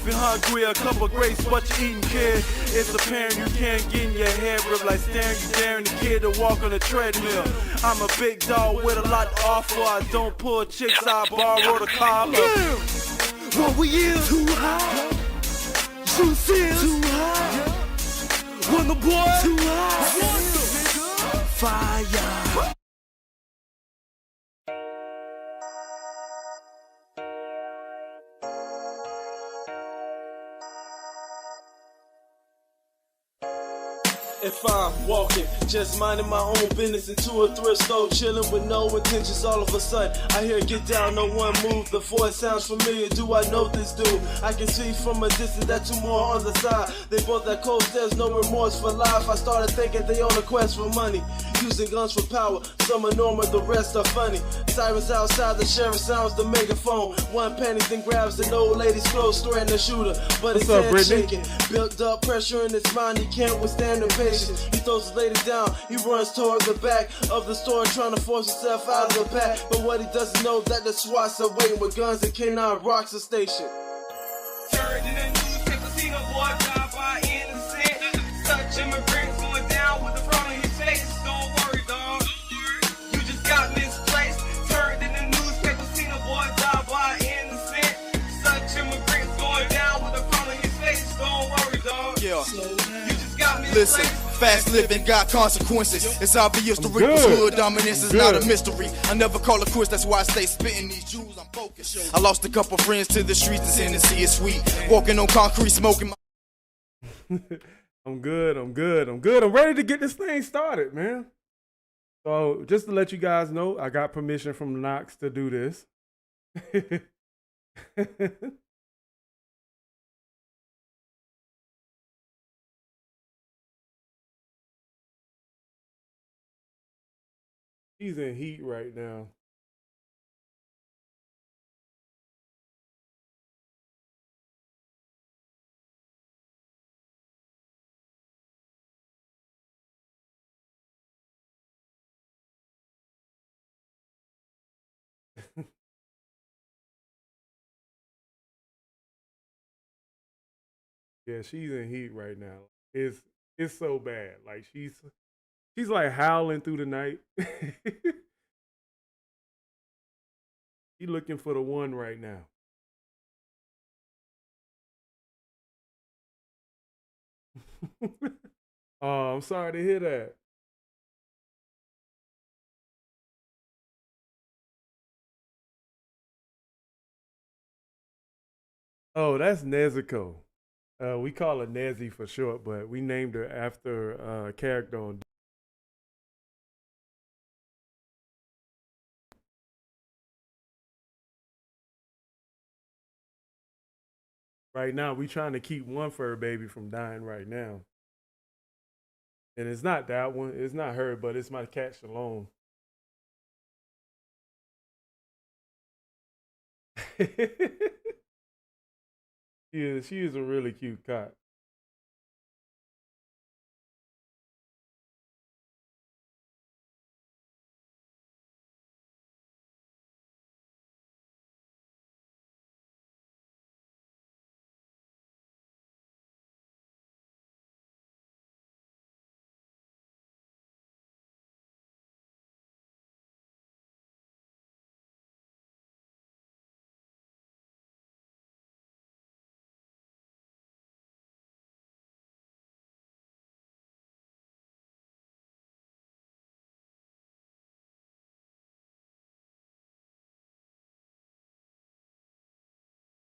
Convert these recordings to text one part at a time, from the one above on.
If you're hungry, a cup of grapes, but you're eating kid. It's apparent you can't get in your head ripped like staring. You daring the kid to walk on a treadmill. I'm a big dog with a lot to offer. I don't pull chicks, I borrow the collar. Yeah. What we is too high. Too serious. Too high. When the boy too high. Fire. If I'm walking, just minding my own business into a thrift store, chilling with no intentions, all of a sudden I hear get down, no one move. The voice sounds familiar, do I know this dude? I can see from a distance that two more on the side. They both at cold stairs, no remorse for life. I started thinking they on a quest for money, using guns for power. Some are normal, the rest are funny. Sirens outside, the sheriff sounds the megaphone. One panics then grabs an old lady's clothes, threatening the shooter, but his hand shaking. Built up pressure in his mind, he can't withstand the patience. He throws his lady down, he runs toward the back of the store, trying to force himself out of the pack. But what he doesn't know that the SWATs are waiting with guns and K9 rocks the station. Heard in the newspaper, seen a boy die by innocent. Such immigrants going down with the front of his face. Don't worry, dog. You just got misplaced. Heard in the newspaper, seen a boy die by innocent. Such immigrants going down with the front of his face. Don't worry, dog. Yeah. You just got misplaced. Listen, fast living got consequences. It's obvious the Reaper's hood dominance is not a mystery. I never call it quits, that's why I stay spitting these jewels. I'm focused. I lost a couple friends to the streets, this Hennessy is sweet. Walking on concrete, smoking my I'm good. I'm ready to get this thing started, man. So just to let you guys know, I got permission from Knox to do this. He's in heat right now. Yeah, she's in heat right now. It's so bad. Like she's like howling through the night. She's looking for the one right now. Oh, I'm sorry to hear that. Oh, that's Nezuko. We call her Nezzy for short, but we named her after a character on. Right now, we trying to keep one fur baby from dying right now. And it's not that one. It's not her, but it's my cat Shalom. She is a really cute cat.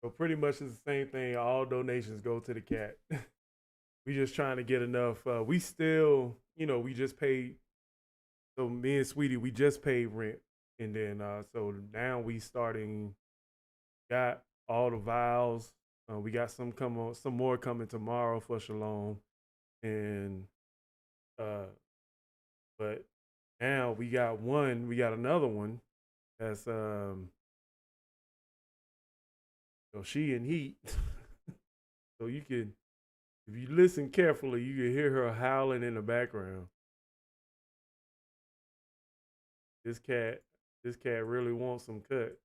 So pretty much it's the same thing. All donations go to the cat. We just trying to get enough. We still, we just paid. So me and Sweetie, we just paid rent, and then so now we starting. Got all the vials. We got some more coming tomorrow for Shalom, and but now we got one. We got another one. That's so she in heat. So you can, if you listen carefully, you can hear her howling in the background. This cat really wants some cut.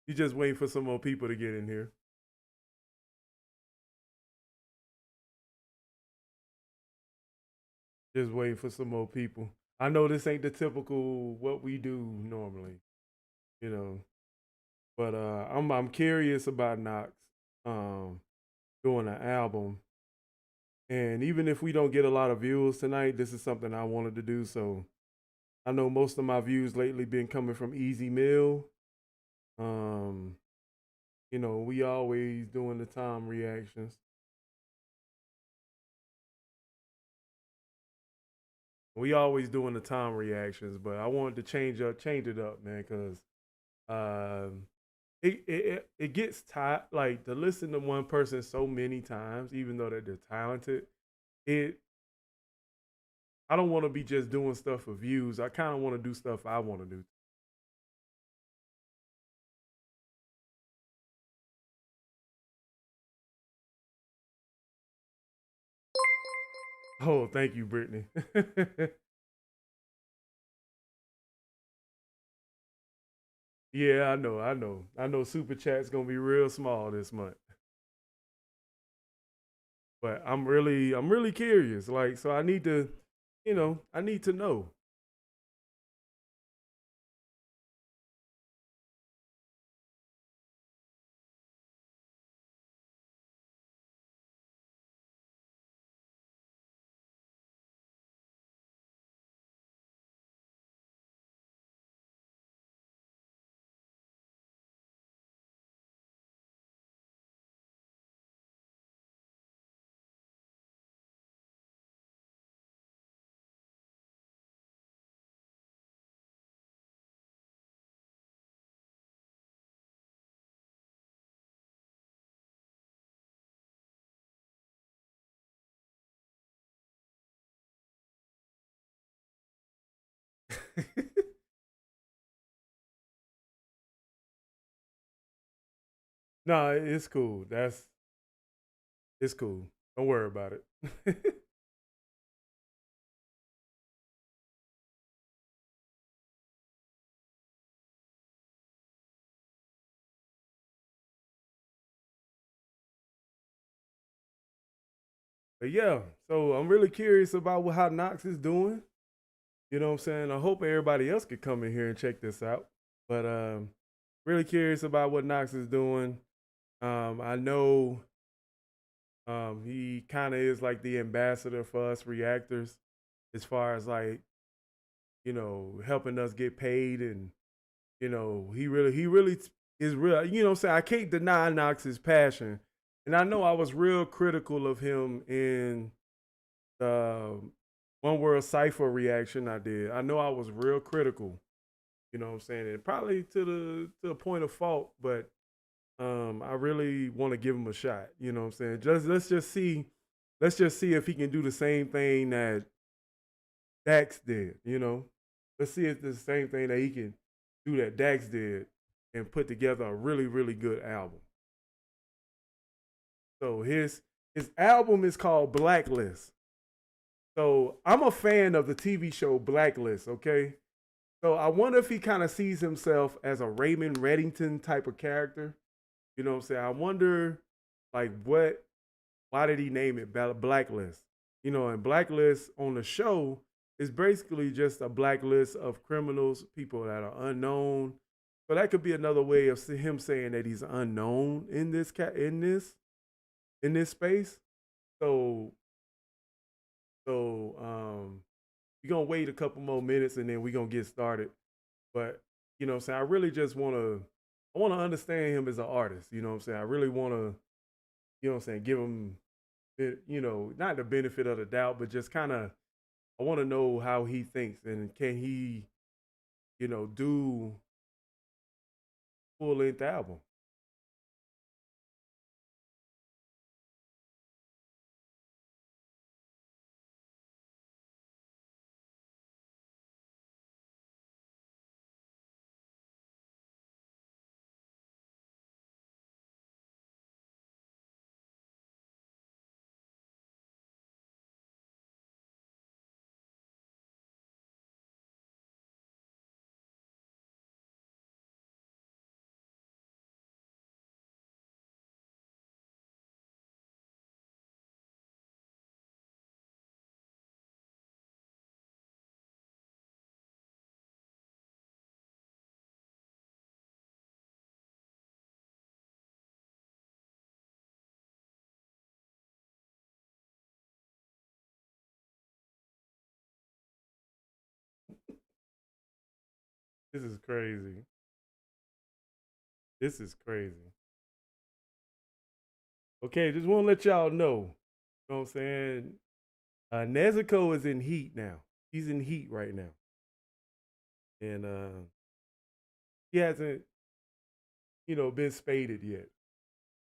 You just waiting for some more people to get in here. Just waiting for some more people. I know this ain't the typical what we do normally, you know. But I'm curious about Knox doing an album. And even if we don't get a lot of views tonight, this is something I wanted to do. So I know most of my views lately been coming from Easy Mill. You know, we always doing the time reactions. We always doing the time reactions, but I wanted to change it up, man, because um, it gets tired. Like to listen to one person so many times, even though that they're talented, it. I don't want to be just doing stuff for views. I kind of want to do stuff I want to do. Oh, thank you, Brittany. Yeah, I know. Super Chat's gonna be real small this month, but I'm really curious. Like, so I need to, I need to know. No, it's cool. It's cool. Don't worry about it. But yeah, so I'm really curious about how Knox is doing. You know what I'm saying? I hope everybody else could come in here and check this out. But really curious about what Knox is doing. I know he kind of is like the ambassador for us reactors as far as like, helping us get paid and he really is real. You know what I'm saying? I can't deny Knox's passion. And I know I was real critical of him in the One World Cypher reaction I did. I know I was real critical, you know what I'm saying? And probably to a point of fault, but I really want to give him a shot, you know what I'm saying? Let's just see if he can do the same thing that Dax did, you know? Let's see if it's the same thing that he can do that Dax did and put together a really, really good album. So his album is called Blacklist. So I'm a fan of the TV show Blacklist, okay? So I wonder if he kind of sees himself as a Raymond Reddington type of character. You know what I'm saying? I wonder like why did he name it Blacklist? You know, and Blacklist on the show is basically just a blacklist of criminals, people that are unknown. So that could be another way of him saying that he's unknown in this space. So so we're gonna wait a couple more minutes and then we're gonna get started. But you know what I'm saying, I really just wanna understand him as an artist, you know what I'm saying? I really wanna, you know what I'm saying, give him not the benefit of the doubt, but just kinda I wanna know how he thinks and can he, do full length album. This is crazy. This is crazy. Okay, just want to let y'all know. You know what I'm saying? Nezuko is in heat now. He's in heat right now. And he hasn't, been spaded yet.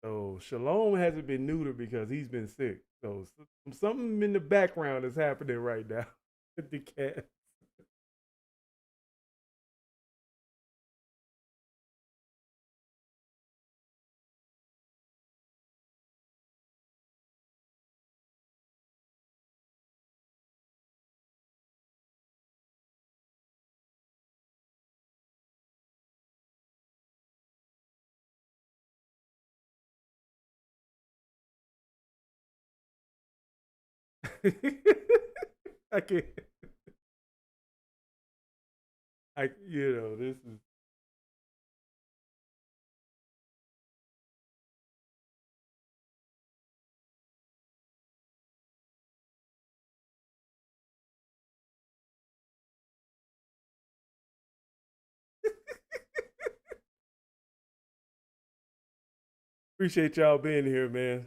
So Shalom hasn't been neutered because he's been sick. So something in the background is happening right now with the cat. I can't. This is. Appreciate y'all being here, man.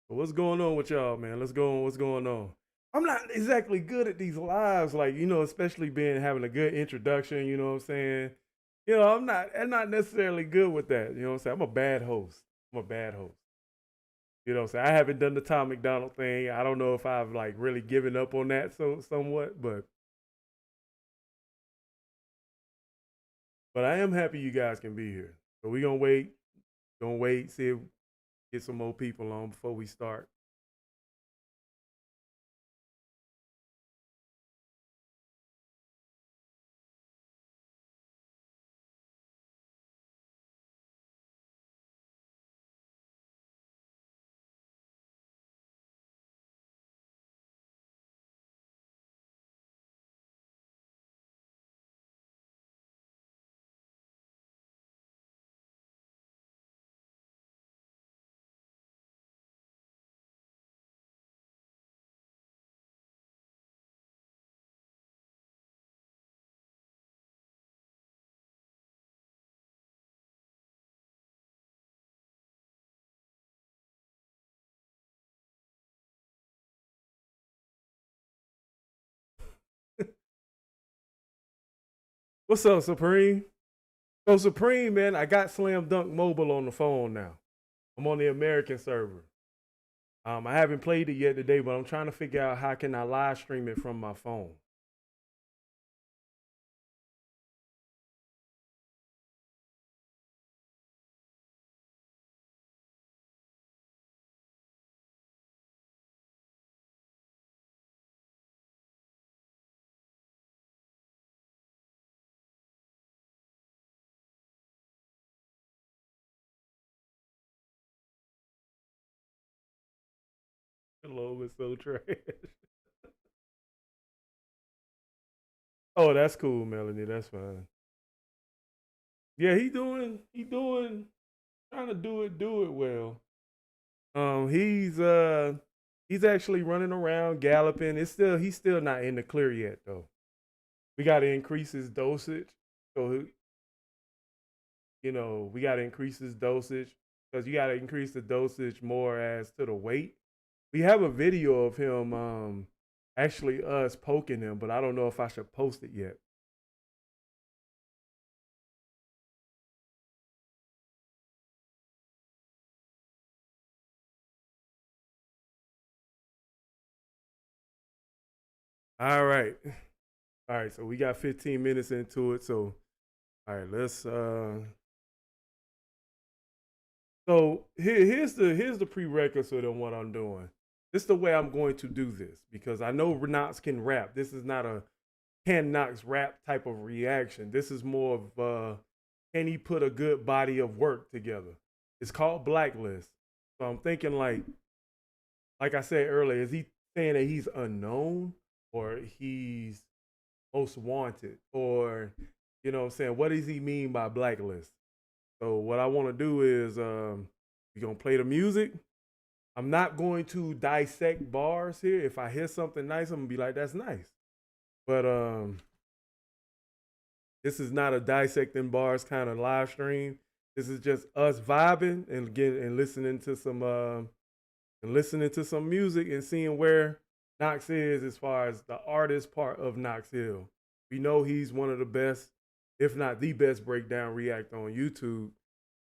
What's going on with y'all, man? Let's go on. What's going on? I'm not exactly good at these lives, like, especially having a good introduction, you know what I'm saying? I'm not necessarily good with that. You know what I'm saying? I'm a bad host. I'm a bad host. You know what I'm saying? I haven't done the Tom McDonald thing. I don't know if I've like really given up on that somewhat, but I am happy you guys can be here. So we're gonna wait, see if get some more people on before we start. What's up, Supreme? So Supreme, man, I got Slam Dunk Mobile on the phone now. I'm on the American server. I haven't played it yet today, but I'm trying to figure out how can I live stream it from my phone. Hello, it's so trash. Oh, that's cool, Melanie. That's fine. Yeah, trying to do it well. He's actually running around galloping. He's still not in the clear yet though. We got to increase his dosage. So we got to increase his dosage because you got to increase the dosage more as to the weight. We have a video of him actually us poking him, but I don't know if I should post it yet. All right. All right, so we got 15 minutes into it. So all right, let's so here's the prerequisite of what I'm doing. This is the way I'm going to do this because I know Knox can rap. This is not a can Knox rap type of reaction. This is more of can he put a good body of work together? It's called Blacklist. So I'm thinking like I said earlier, is he saying that he's unknown or he's most wanted or You know what I'm saying? What does he mean by Blacklist? So what I want to do is we're going to play the music. I'm not going to dissect bars here. If I hear something nice, I'm going to be like, that's nice. But this is not a dissecting bars kind of live stream. This is just us vibing and listening to some music and seeing where Knox is as far as the artist part of Knox Hill. We know he's one of the best, if not the best, breakdown react on YouTube.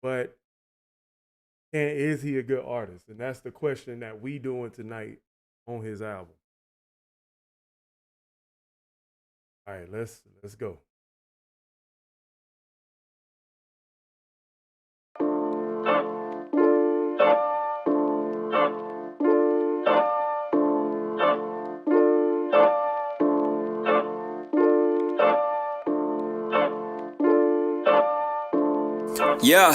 But is he a good artist? And that's the question that we doing tonight on his album. All right, let's go. Yeah.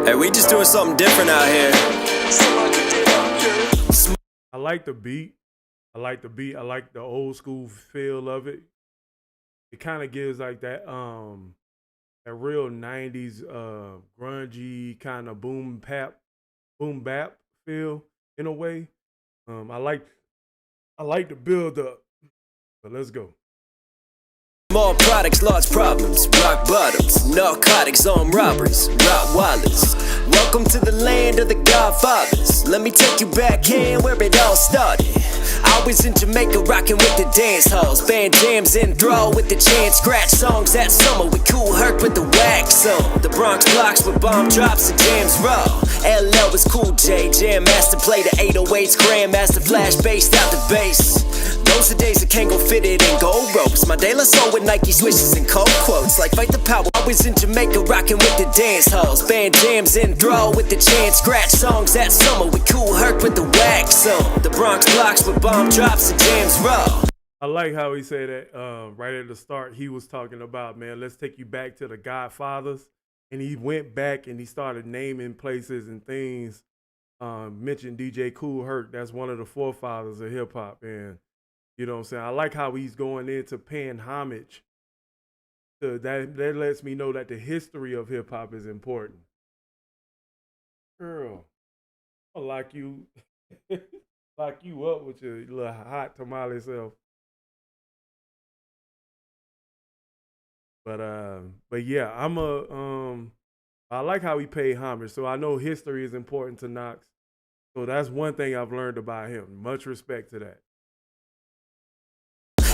Hey, we just doing something different out here. I like the beat. I like the old school feel of it. It kind of gives like that real 90s grungy kind of boom bap feel in a way. I like the build up. But let's go. Small products, large problems, rock bottoms, narcotics, armed robberies, Rottweilers. Welcome to the land of the Godfathers. Let me take you back here where it all started. I was in Jamaica rocking with the dance halls, band jams in thrall with the chant scratch songs that summer with Cool Herc with the wax on. The Bronx blocks with bomb drops and jams raw. LL was Cool J, Jam Master play the 808s, Grandmaster flash bassed out the bass. Those are days that can't go fitted in gold ropes. My De La Soul with Nike swishes and cold quotes like fight the power. I was in Jamaica rocking with the dance halls, band jams in thrall with the chant scratch songs that summer with Cool Herc with the wax on. The Bronx blocks with bomb drops and jams raw. I like how he said that right at the start. He was talking about, man, let's take you back to the Godfathers. And he went back and he started naming places and things. Mentioned DJ Kool Herc. That's one of the forefathers of hip hop. And you know what I'm saying? I like how he's going into paying homage to that. That lets me know that the history of hip hop is important. Girl, I like you. Lock you up with your little hot tamale self. But yeah, I like how he paid homage. So I know history is important to Knox. So that's one thing I've learned about him. Much respect to that.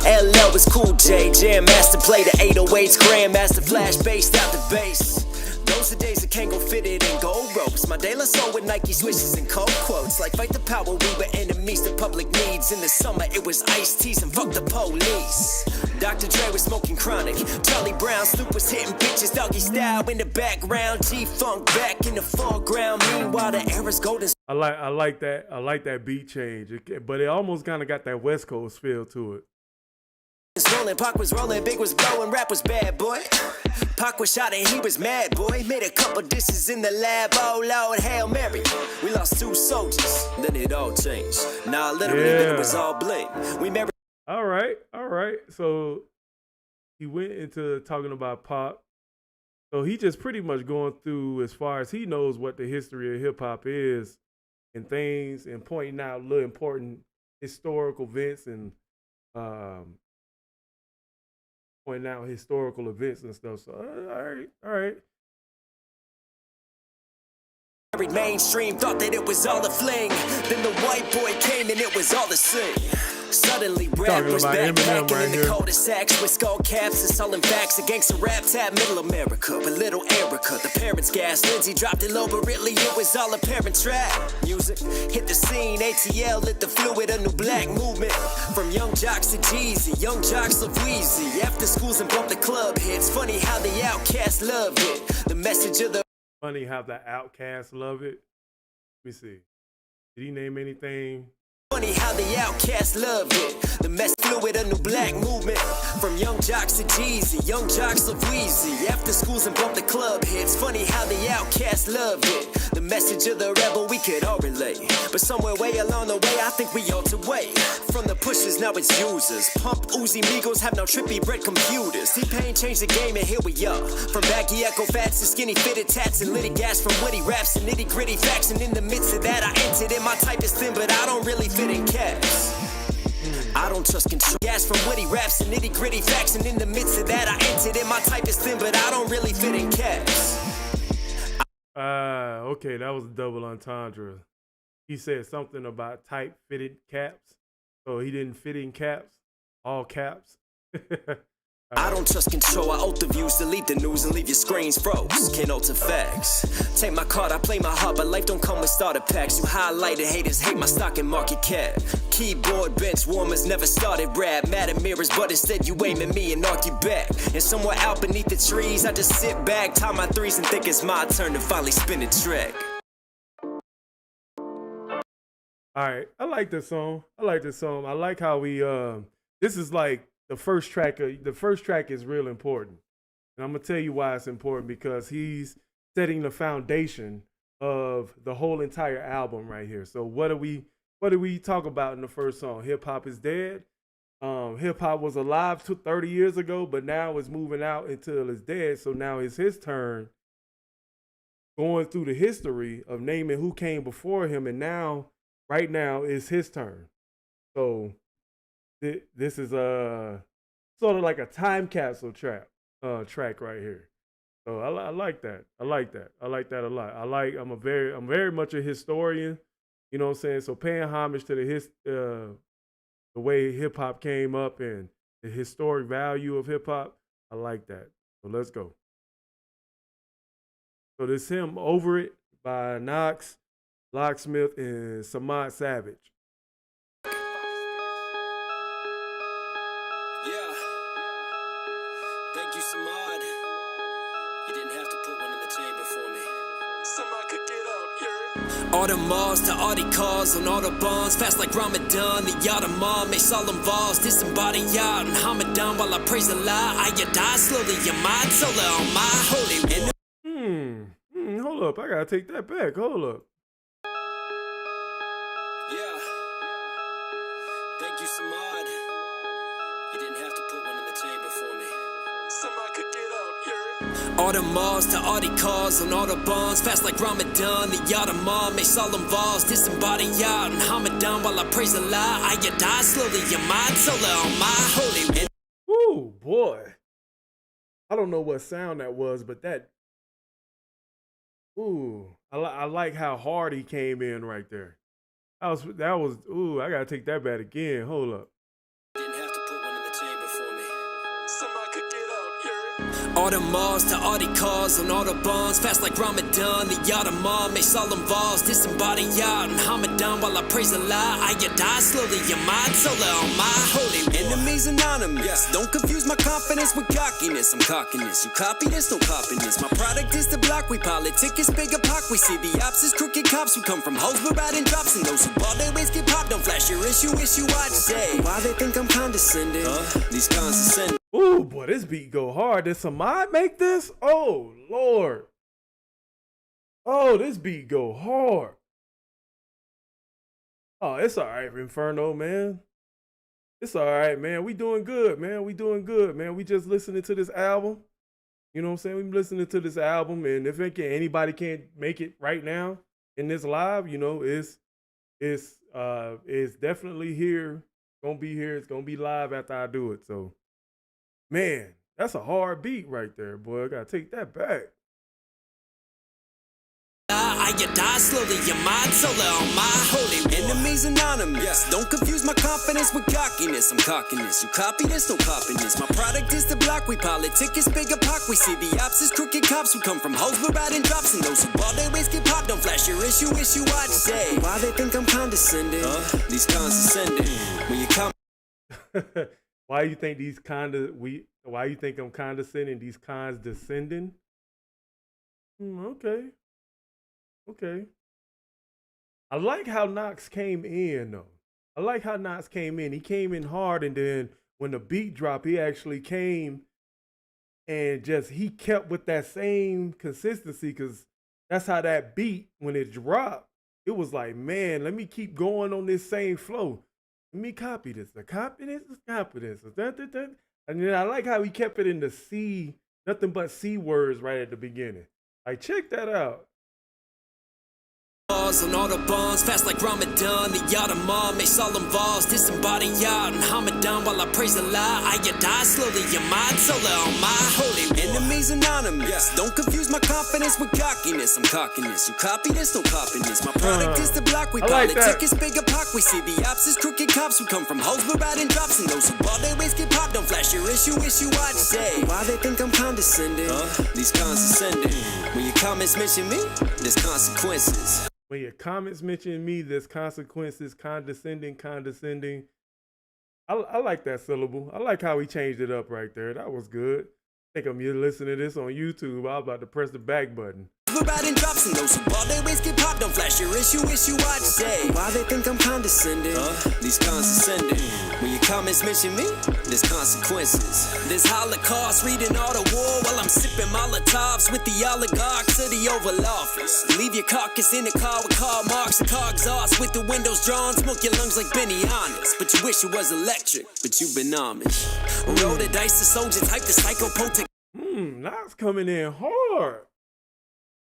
LL was Cool J, Jam Master play the 808s, Grandmaster flash bassed out the bass. Those are days that can't go fitted in gold ropes. My De La Soul with Nike swishes and cold quotes like fight the power, we were enemies to public needs. In the summer it was iced teas and fuck the police. Dr. Dre was smoking chronic, Charlie Brown Snoop was hitting bitches doggy style in the background, G-Funk back in the foreground. Meanwhile the era's golden. I like that beat change, but it almost kind of got that West Coast feel to it. Rolling, Pac was rolling, Big was blowing, rap was bad, boy. Pac was shot and he was mad, boy. Made a couple dishes in the lab, oh Lord, Hail Mary. We lost 2 soldiers, then it all changed. Nah, literally, then it was all bling. We married. All right. So he went into talking about Pac. So he just pretty much going through as far as he knows what the history of hip hop is and things and pointing out little important historical events and pointing out historical events and stuff. So, all right. Mainstream thought that it was all a fling. Then the white boy came and it was all the same. Suddenly, rap was backpacking right in the cul-de-sacs with skull caps and selling facts. A gangster rap tab, middle America. But little Erica, the parents' gas. Lindsay dropped it low, but really it was all a parent trap. Music hit the scene, ATL lit the fluid, a new black movement. From young jocks to Jeezy, young jocks love Weezy. After schools and bump the club hits. Funny how the outcast loved it. The message of the. Funny how the outcast love it. Let me see. Did he name anything? Funny how the outcast loved it. The mess fluid, a new black movement. From young jocks to Jeezy, young jocks love Weezy. After schools and bump the club hits. Funny how the outcast loved it. The message of the rebel we could all relate. But somewhere way along the way, I think we ought to wait. From the push pushers, now it's users. Pump Uzi Migos have no trippy bread computers. T-Pain changed the game and here we are. From baggy echo fats to skinny fitted tats and litty gas from witty raps and nitty gritty facts. And in the midst of that I entered in my type is thin, but I don't really fit in caps. I don't trust control. Gas from witty raps and nitty gritty facts. And in the midst of that I entered in my type is thin, but I don't really fit in caps. Okay, that was a double entendre. He said something about tight fitted caps. So he didn't fit in caps, all caps. I don't trust control, I alt the views, delete the news and leave your screens froze. Can't alter facts. Take my card, I play my heart, but life don't come with starter packs. You highlighted haters, hate my stock and market cap. Keyboard bench warmers never started rap. Mad at mirrors, but instead you aim at me and argue back. And somewhere out beneath the trees, I just sit back, tie my threes and think it's my turn to finally spin the track. All right, I like this song. I like how we this is like the first track. The first track is real important, and I'm gonna tell you why it's important, because he's setting the foundation of the whole entire album right here. So what do we talk about in the first song? Hip hop is dead. Hip hop was alive 30 years ago, but now it's moving out until it's dead. So now it's his turn, going through the history of naming who came before him, and now. Right now is his turn. So this is sort of like a time capsule track right here. So I like that. I like that a lot. I'm very much a historian, you know what I'm saying? So paying homage to the way hip hop came up and the historic value of hip hop, I like that. So let's go. So this is him, Over It by Knox, Locksmith, and Samad Savage. Yeah. Thank you, Samad. You didn't have to put one in the chamber for me. Somebody could get up, yeah. All the Mars to all the cars on all the bonds. Fast like Ramadan, the Yadamar makes solemn vows. Disembodied Yah and Hamadan while I praise Allah. I die slowly, your mind solar on my holy. Hold up, I gotta take that back. Hold up. Thank you, Samad. You didn't have to put one in the chamber for me. Somebody could get up, yeah. All the Mars to all the cars on all the bonds. Fast like Ramadan, the Yadamar makes solemn vows. Disembodied Yah and Hamadan while I praise Allah. I die slowly, your mind solar on my holy. Ooh, boy. I don't know what sound that was, but that. Ooh, I like how hard he came in right there. That was, ooh, I gotta take that back again. Hold up. Didn't have to put one in the chamber for me. Somebody could get up, yeah. All the Mars to all the cars on all the bonds. Fast like Ramadan, the Yadamar makes solemn vows. Disembodied Yah and Hamadan while I praise Allah. I die slowly, your mind solar on my holy. Enemies anonymous. Yeah. Don't confuse my confidence with cockiness. I'm cockiness. You copy this, no copying this. My product is the block. We politic is bigger pock. We see the ops is crooked cops who come from hoes we're riding drops. And those who ball their ways get popped. Don't flash your issue watch day. Why they think I'm condescending? These condescending. Ooh, boy, this beat go hard. Did Samad make this? Oh, Lord. Oh, this beat go hard. Oh, it's all right, Inferno, man. It's all right, man. We doing good, man. We doing good, man. We just listening to this album. You know what I'm saying? We listening to this album, and if anybody can't make it right now in this live, you know, it's definitely here. Gonna be here. It's gonna be live after I do it. So, man, that's a hard beat right there, boy. I gotta take that back. I die slowly, your mind solar on my holy. Enemies anonymous. Yeah. Don't confuse my confidence with cockiness. I'm cockiness. You copy this, no copying this. My product is the block. We politic is bigger pock. We see the ops is crooked cops who come from hoes we're riding drops. And those who ball their ways get popped. Don't flash your issue watch day. Why they think I'm condescending? These condescending. When you come. Why you think why you think I'm condescending? These cons descending? Okay. Okay. I like how Knox came in, though. I like how Knox came in. He came in hard, and then when the beat dropped, he actually came and he kept with that same consistency, because that's how that beat, when it dropped, it was like, man, let me keep going on this same flow. Let me copy this. Copy this. Copy this. Dun, dun, dun. And then I like how he kept it in the C, nothing but C words right at the beginning. Like, check that out. On Autobahns, fast like Ramadan, the Ottoman, make solemn vows, disembody Yah and Hamadan while I praise Allah. I die slowly, your mind solar on my holy war. Enemies anonymous, don't confuse my confidence with cockiness. I'm cockiness, you copy this, don't copy this. My product is the block, we politics, bigger pock. We see the ops as crooked cops who come from hoes, we're riding drops. And those who ball their ways get popped, don't flash your issue, watch say. Why they think I'm condescending? These condescending. When your comments mention me, there's consequences. When your comments mention me, there's consequences, condescending. I like that syllable. I like how he changed it up right there. That was good. I think I'm listening to this on YouTube. I was about to press the back button. We're riding drops and those who ball their ways get popped, don't flash your issue, watch say. Why they think I'm condescending? These condescending. When your comments mention me, there's consequences. This Holocaust, reading all the war while I'm sipping Molotovs with the oligarchs of the Oval Office. Leave your carcass in the car with Karl Marx and car exhaust with the windows drawn, smoke your lungs like Benny Honest. But you wish it was electric, but you've been Amish. Roll the dice, the soldier type, the psychopotent. Knox coming in hard.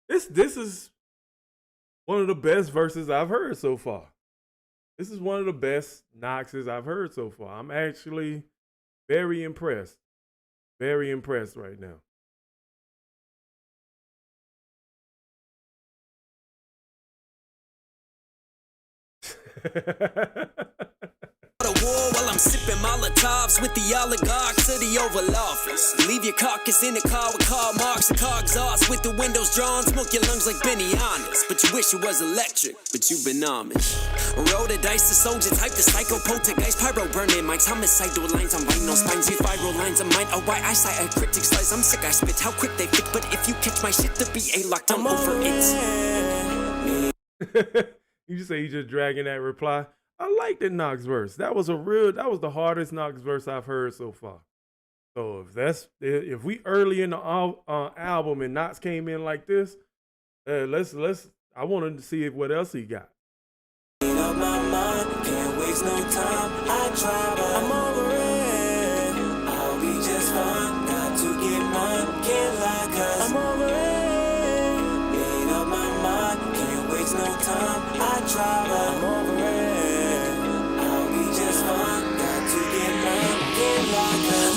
This is one of the best verses I've heard so far. This is one of the best Knoxes I've heard so far. I'm actually very impressed. Very impressed right now. War while I'm sipping Molotovs with the oligarchs of the Oval Office. Leave your carcass in the car with Karl Marx and car exhaust with the windows drawn, smoke your lungs like Benny Honest. But you wish it was electric, but you've been Amish. Roll the dice, the soldier type, the psychopotent pyro burning mics. Homicidal lines, I'm writing on spines, use viral lines of mine. Oh, why I cite a critic slice, I'm sick, I spit how quick they fit. But if you catch my shit, the BA locked, I'm over it. You just say you just dragging that reply. I like the Knox verse. That was the hardest Knox verse I've heard so far. So if we early in the album and Knox came in like this, I wanted to see what else he got. Up my mind, can't waste no time. I try, but I'm over it. I'll be just fine. Got to get mine, can't lie, cause I'm over it. Made up my mind, can't waste no time. I try, but I'm over it.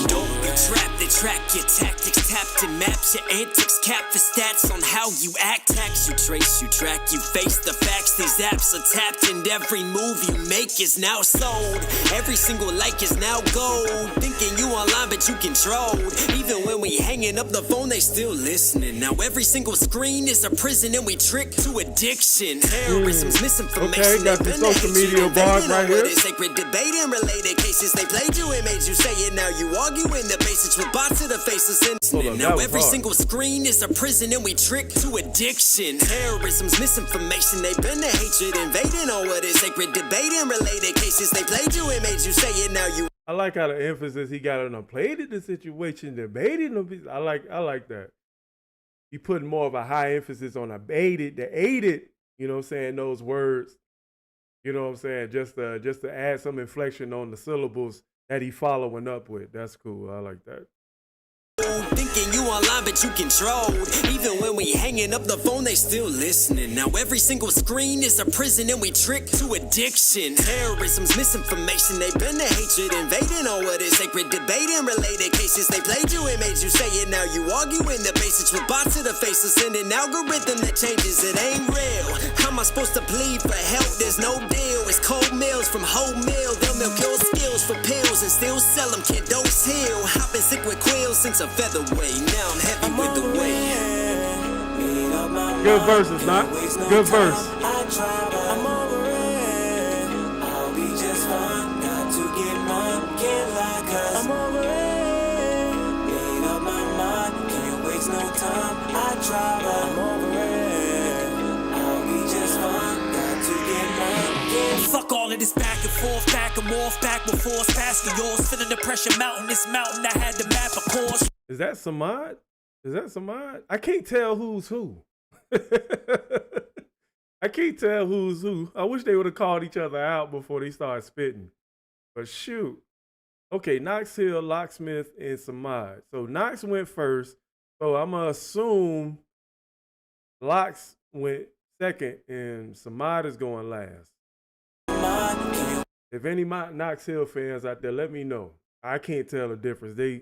Don't be trapped, they track your tactics, tapped and maps your antics, cap the stats on how you act, tax you, trace you, track you, face the facts. These apps are tapped and every move you make is now sold. Every single like is now gold. Thinking you online but you controlled. Even when we hanging up the phone they still listening. Now every single screen is a prison and we trick to addiction. Terrorism's misinformation. Okay, got the social media bars right here. Sacred debate and related cases. They played you and made you say it. Now you arguing the basics with bots to the faces. Now every single screen is a prison and we trick to addiction. Terrorism's misinformation. They been the hatred invading all what is sacred debate and related cases. They played you and made you say it. Now you. I like how the emphasis he got on played the situation, debated them. I like that. He putting more of a high emphasis on the aided, you know what I'm saying, those words. You know what I'm saying? Just to add some inflection on the syllables that he following up with. That's cool. I like that. Thinking you online but you controlled. Even when we hanging up the phone they still listening. Now every single screen is a prison and we trick to addiction. Terrorism's misinformation. They been the hatred invading all what is sacred debate and related cases. They played you and made you say it. Now you arguing the basics with bots to the faces. Send an algorithm that changes. It ain't real. How am I supposed to plead for help? There's no deal. It's cold meals from whole meal. They'll milk your skills for pills and still sell them. Kid dose heal. I've been sick with quills since a featherweight. Now I'm heavy with the weight. Good verses, not good verse. I try, but I'm over it. I'll be just fine. Got to get mine. Can't lie, cause I'm over it. Made up my mind. Can't waste no time. I try, but I'm over it. I'll be just fine. Got to get mine. Fuck all of this back and forth, back and forth, back and forth, past the yours, feeling the pressure mountain, this mountain I had to map of course. Is that Samad? I can't tell who's who. I can't tell who's who. I wish they would have called each other out before they started spitting. But shoot. Okay, Knox Hill, Locksmith, and Samad. So Knox went first. So I'm gonna assume Locks went second and Samad is going last. If any Knox Hill fans out there, let me know. I can't tell the difference. They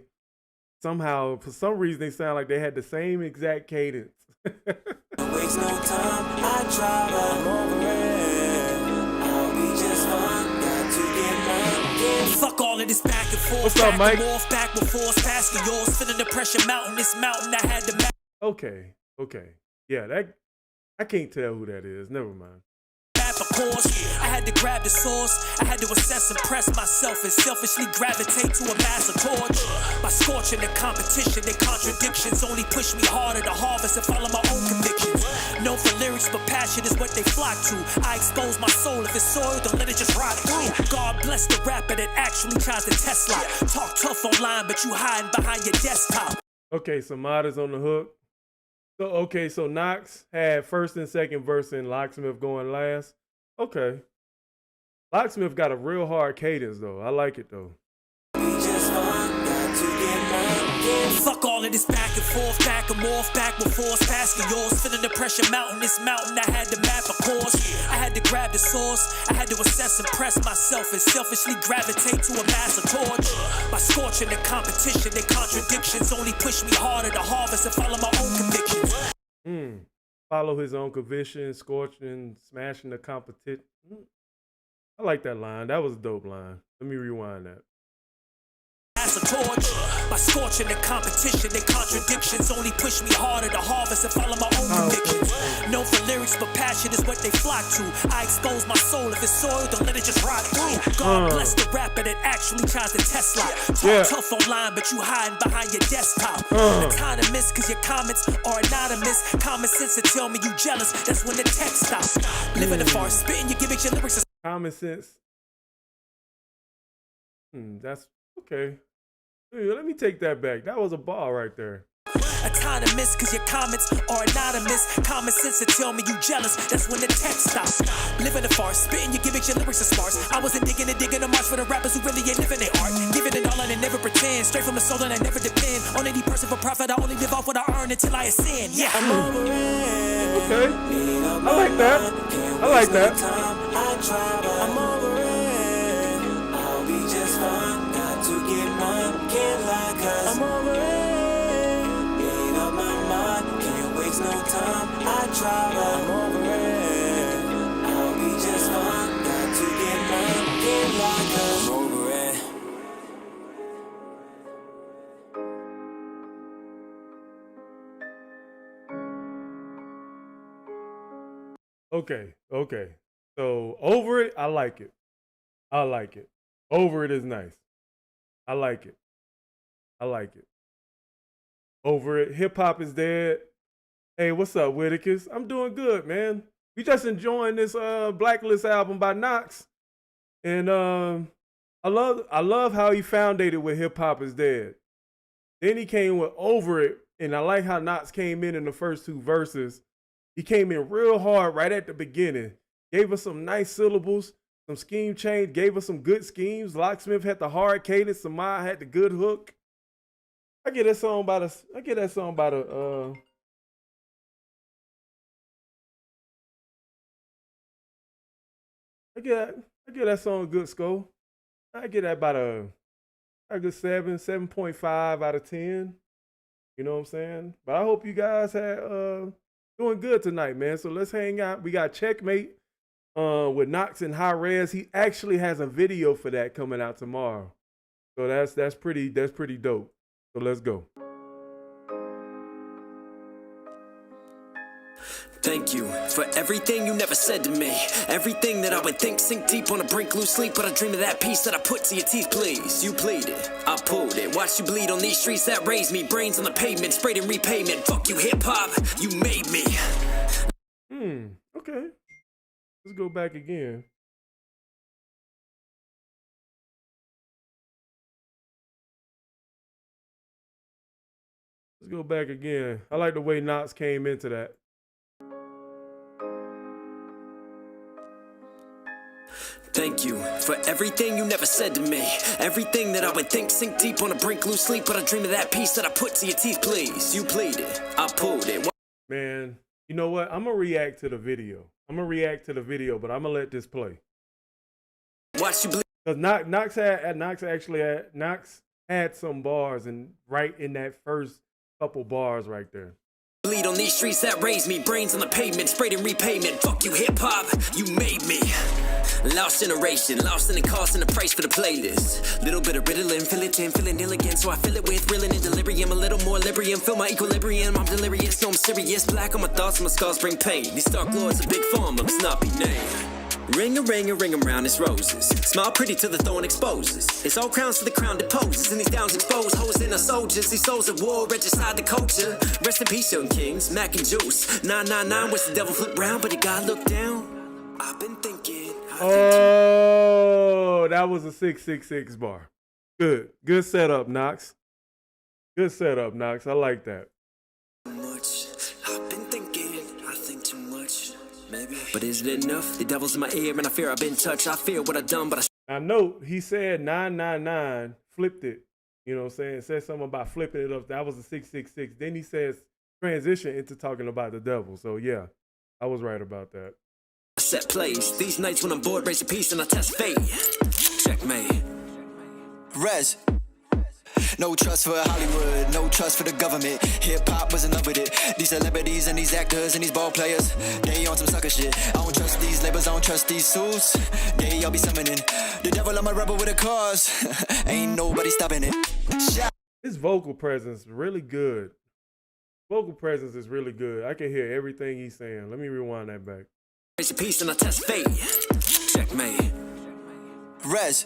somehow, for some reason, they sound like they had the same exact cadence. Waste no time, I try, but I'm over it. I'll be just fine, got to get mine. Fuck all of this back and forth. What's up, Mike? Back and forth, passing yours, feeling the pressure mountain. This mountain I had to Okay. Yeah, that I can't tell who that is. Never mind. of course. I had to grab the source. I had to assess and press myself and selfishly gravitate to a master torch. By scorching the competition, their contradictions only push me harder to harvest and follow my own convictions. Known for lyrics, but passion is what they flock to. I expose my soul. If it's soil, don't let it just rot through. God bless the rapper that actually tries to test lie. Talk tough online, but you hiding behind your desktop. Okay, so Mada's on the hook. So Knox had first and second verse and Locksmith going last. Okay. Locksmith got a real hard cadence though. I like it though. Fuck all of this back and forth, back and forth, passing yours, feeling the pressure mountain. This mountain I had to map a course. I had to grab the source. I had to assess and press myself and selfishly gravitate to a master torch. By scorching the competition, their contradictions only push me harder to harvest and follow my own convictions. Follow his own conviction, scorching, smashing the competition. I like that line. That was a dope line. Let me rewind that. As a torch, by scorching the competition, their contradictions only push me harder to harvest and follow my own convictions. Known for lyrics, but passion is what they flock to. I expose my soul. If it's soil, don't let it just rot through. God bless the rapper that actually tries to test lie. Talk tough online, but you hiding behind your desktop. Autonomous, cause your comments are anonymous. Common sense to tell me you jealous. That's when the text stops. Living the farce, spitting your gimmicks, your lyrics. Common sense. That's okay. Let me take that back. That was a ball right there. Autonomous, cause your comments are anonymous. Common sense to tell me you jealous. That's when the text stops. Living the farce, spitting your gimmicks, your lyrics are sparse. I wasn't digging a march for the rappers who really ain't living their art. Giving it all and they never pretend. Straight from the soul and I never depend on any person for profit. I only live off what I earn until I ascend. Yeah, I'm over it. Okay. I like that. I like that. I try, but I'm over it. I'll be just fine. Got to get mine. Can't lie, cause I'm over it. Made up my mind. Can't waste no time. I try, but I'm over it. I'll be just fine. Got to get mine. Can't lie, cause I'm over it. Okay. So over it, I like it. Over it is nice. I like it. Over it. Hip hop is dead. Hey, what's up, Whitakers? I'm doing good, man. We just enjoying this Blacklist album by Knox. And I love how he founded it with hip hop is dead. Then he came with Over It, and I like how Knox came in the first two verses. He came in real hard right at the beginning. Gave us some nice syllables, some scheme change, gave us some good schemes. Locksmith had the hard cadence, Samad had the good hook. I get that song by the I get that song a good score. I get that about a good 7.5 out of 10. You know what I'm saying? But I hope you guys had doing good tonight, man. So let's hang out. We got Checkmate with Knox and High Res. He actually has a video for that coming out tomorrow. So that's pretty dope. So let's go. Thank you for everything you never said to me. Everything that I would think sink deep on a brink, lose sleep. But I dream of that piece that I put to your teeth, please. You pleaded, I pulled it. Watched you bleed on these streets that raised me. Brains on the pavement, sprayed in repayment. Fuck you, hip hop, you made me. Okay. Let's go back again. I like the way Knox came into that. Thank you for everything you never said to me. Everything that I would think, sink deep on a brink, lose sleep. But I dream of that piece that I put to your teeth, please. You pleaded, I pulled it. Man, you know what? I'm going to react to the video. But I'm going to let this play. Watch you bleed. Because Knox had some bars and right in that first couple bars right there. Bleed on these streets that raised me. Brains on the pavement, sprayed in repayment. Fuck you, hip-hop, you made me. Lost generation, lost in the cost and the price for the playlist. Little bit of Ritalin, fill it in, feeling ill again. So I fill it with reeling and delirium. A little more Librium, feel my equilibrium. I'm delirious, no I'm serious. Black on my thoughts, my scars bring pain. These dark lords a big farm, I must not be named. Ring a ring around his roses. Smile pretty till the thorn exposes. It's all crowns to the crown deposes. And these downs exposed, hoes in our soldiers. These souls at war, regicide the culture. Rest in peace, young kings, Mac and Juice. 999, watch the devil flip round, but he gotta look down. I've been thinking. Oh, that was a 666 bar. Good setup, Knox. I like that. Much. I've been thinking, I think too much. Maybe. But is it enough? The devil's in my ear and I fear I've been touched. I fear what I've done, but I know he said 999, flipped it. You know what I'm saying? Said something about flipping it up. That was a 666. Then he says transition into talking about the devil. So yeah, I was right about that. Set plays. These nights when I'm bored, raise a piece and I test fate. Checkmate. Res. No trust for Hollywood, no trust for the government. Hip-hop was in love with it. These celebrities and these actors and these ball players, they on some sucker shit. I don't trust these labels, I don't trust these suits. They all be summoning the devil, I'm a rebel with a cause. Ain't nobody stopping it. His vocal presence is really good. I can hear everything he's saying. Let me rewind that back. Raise a piece and I test fate. Checkmate. Res.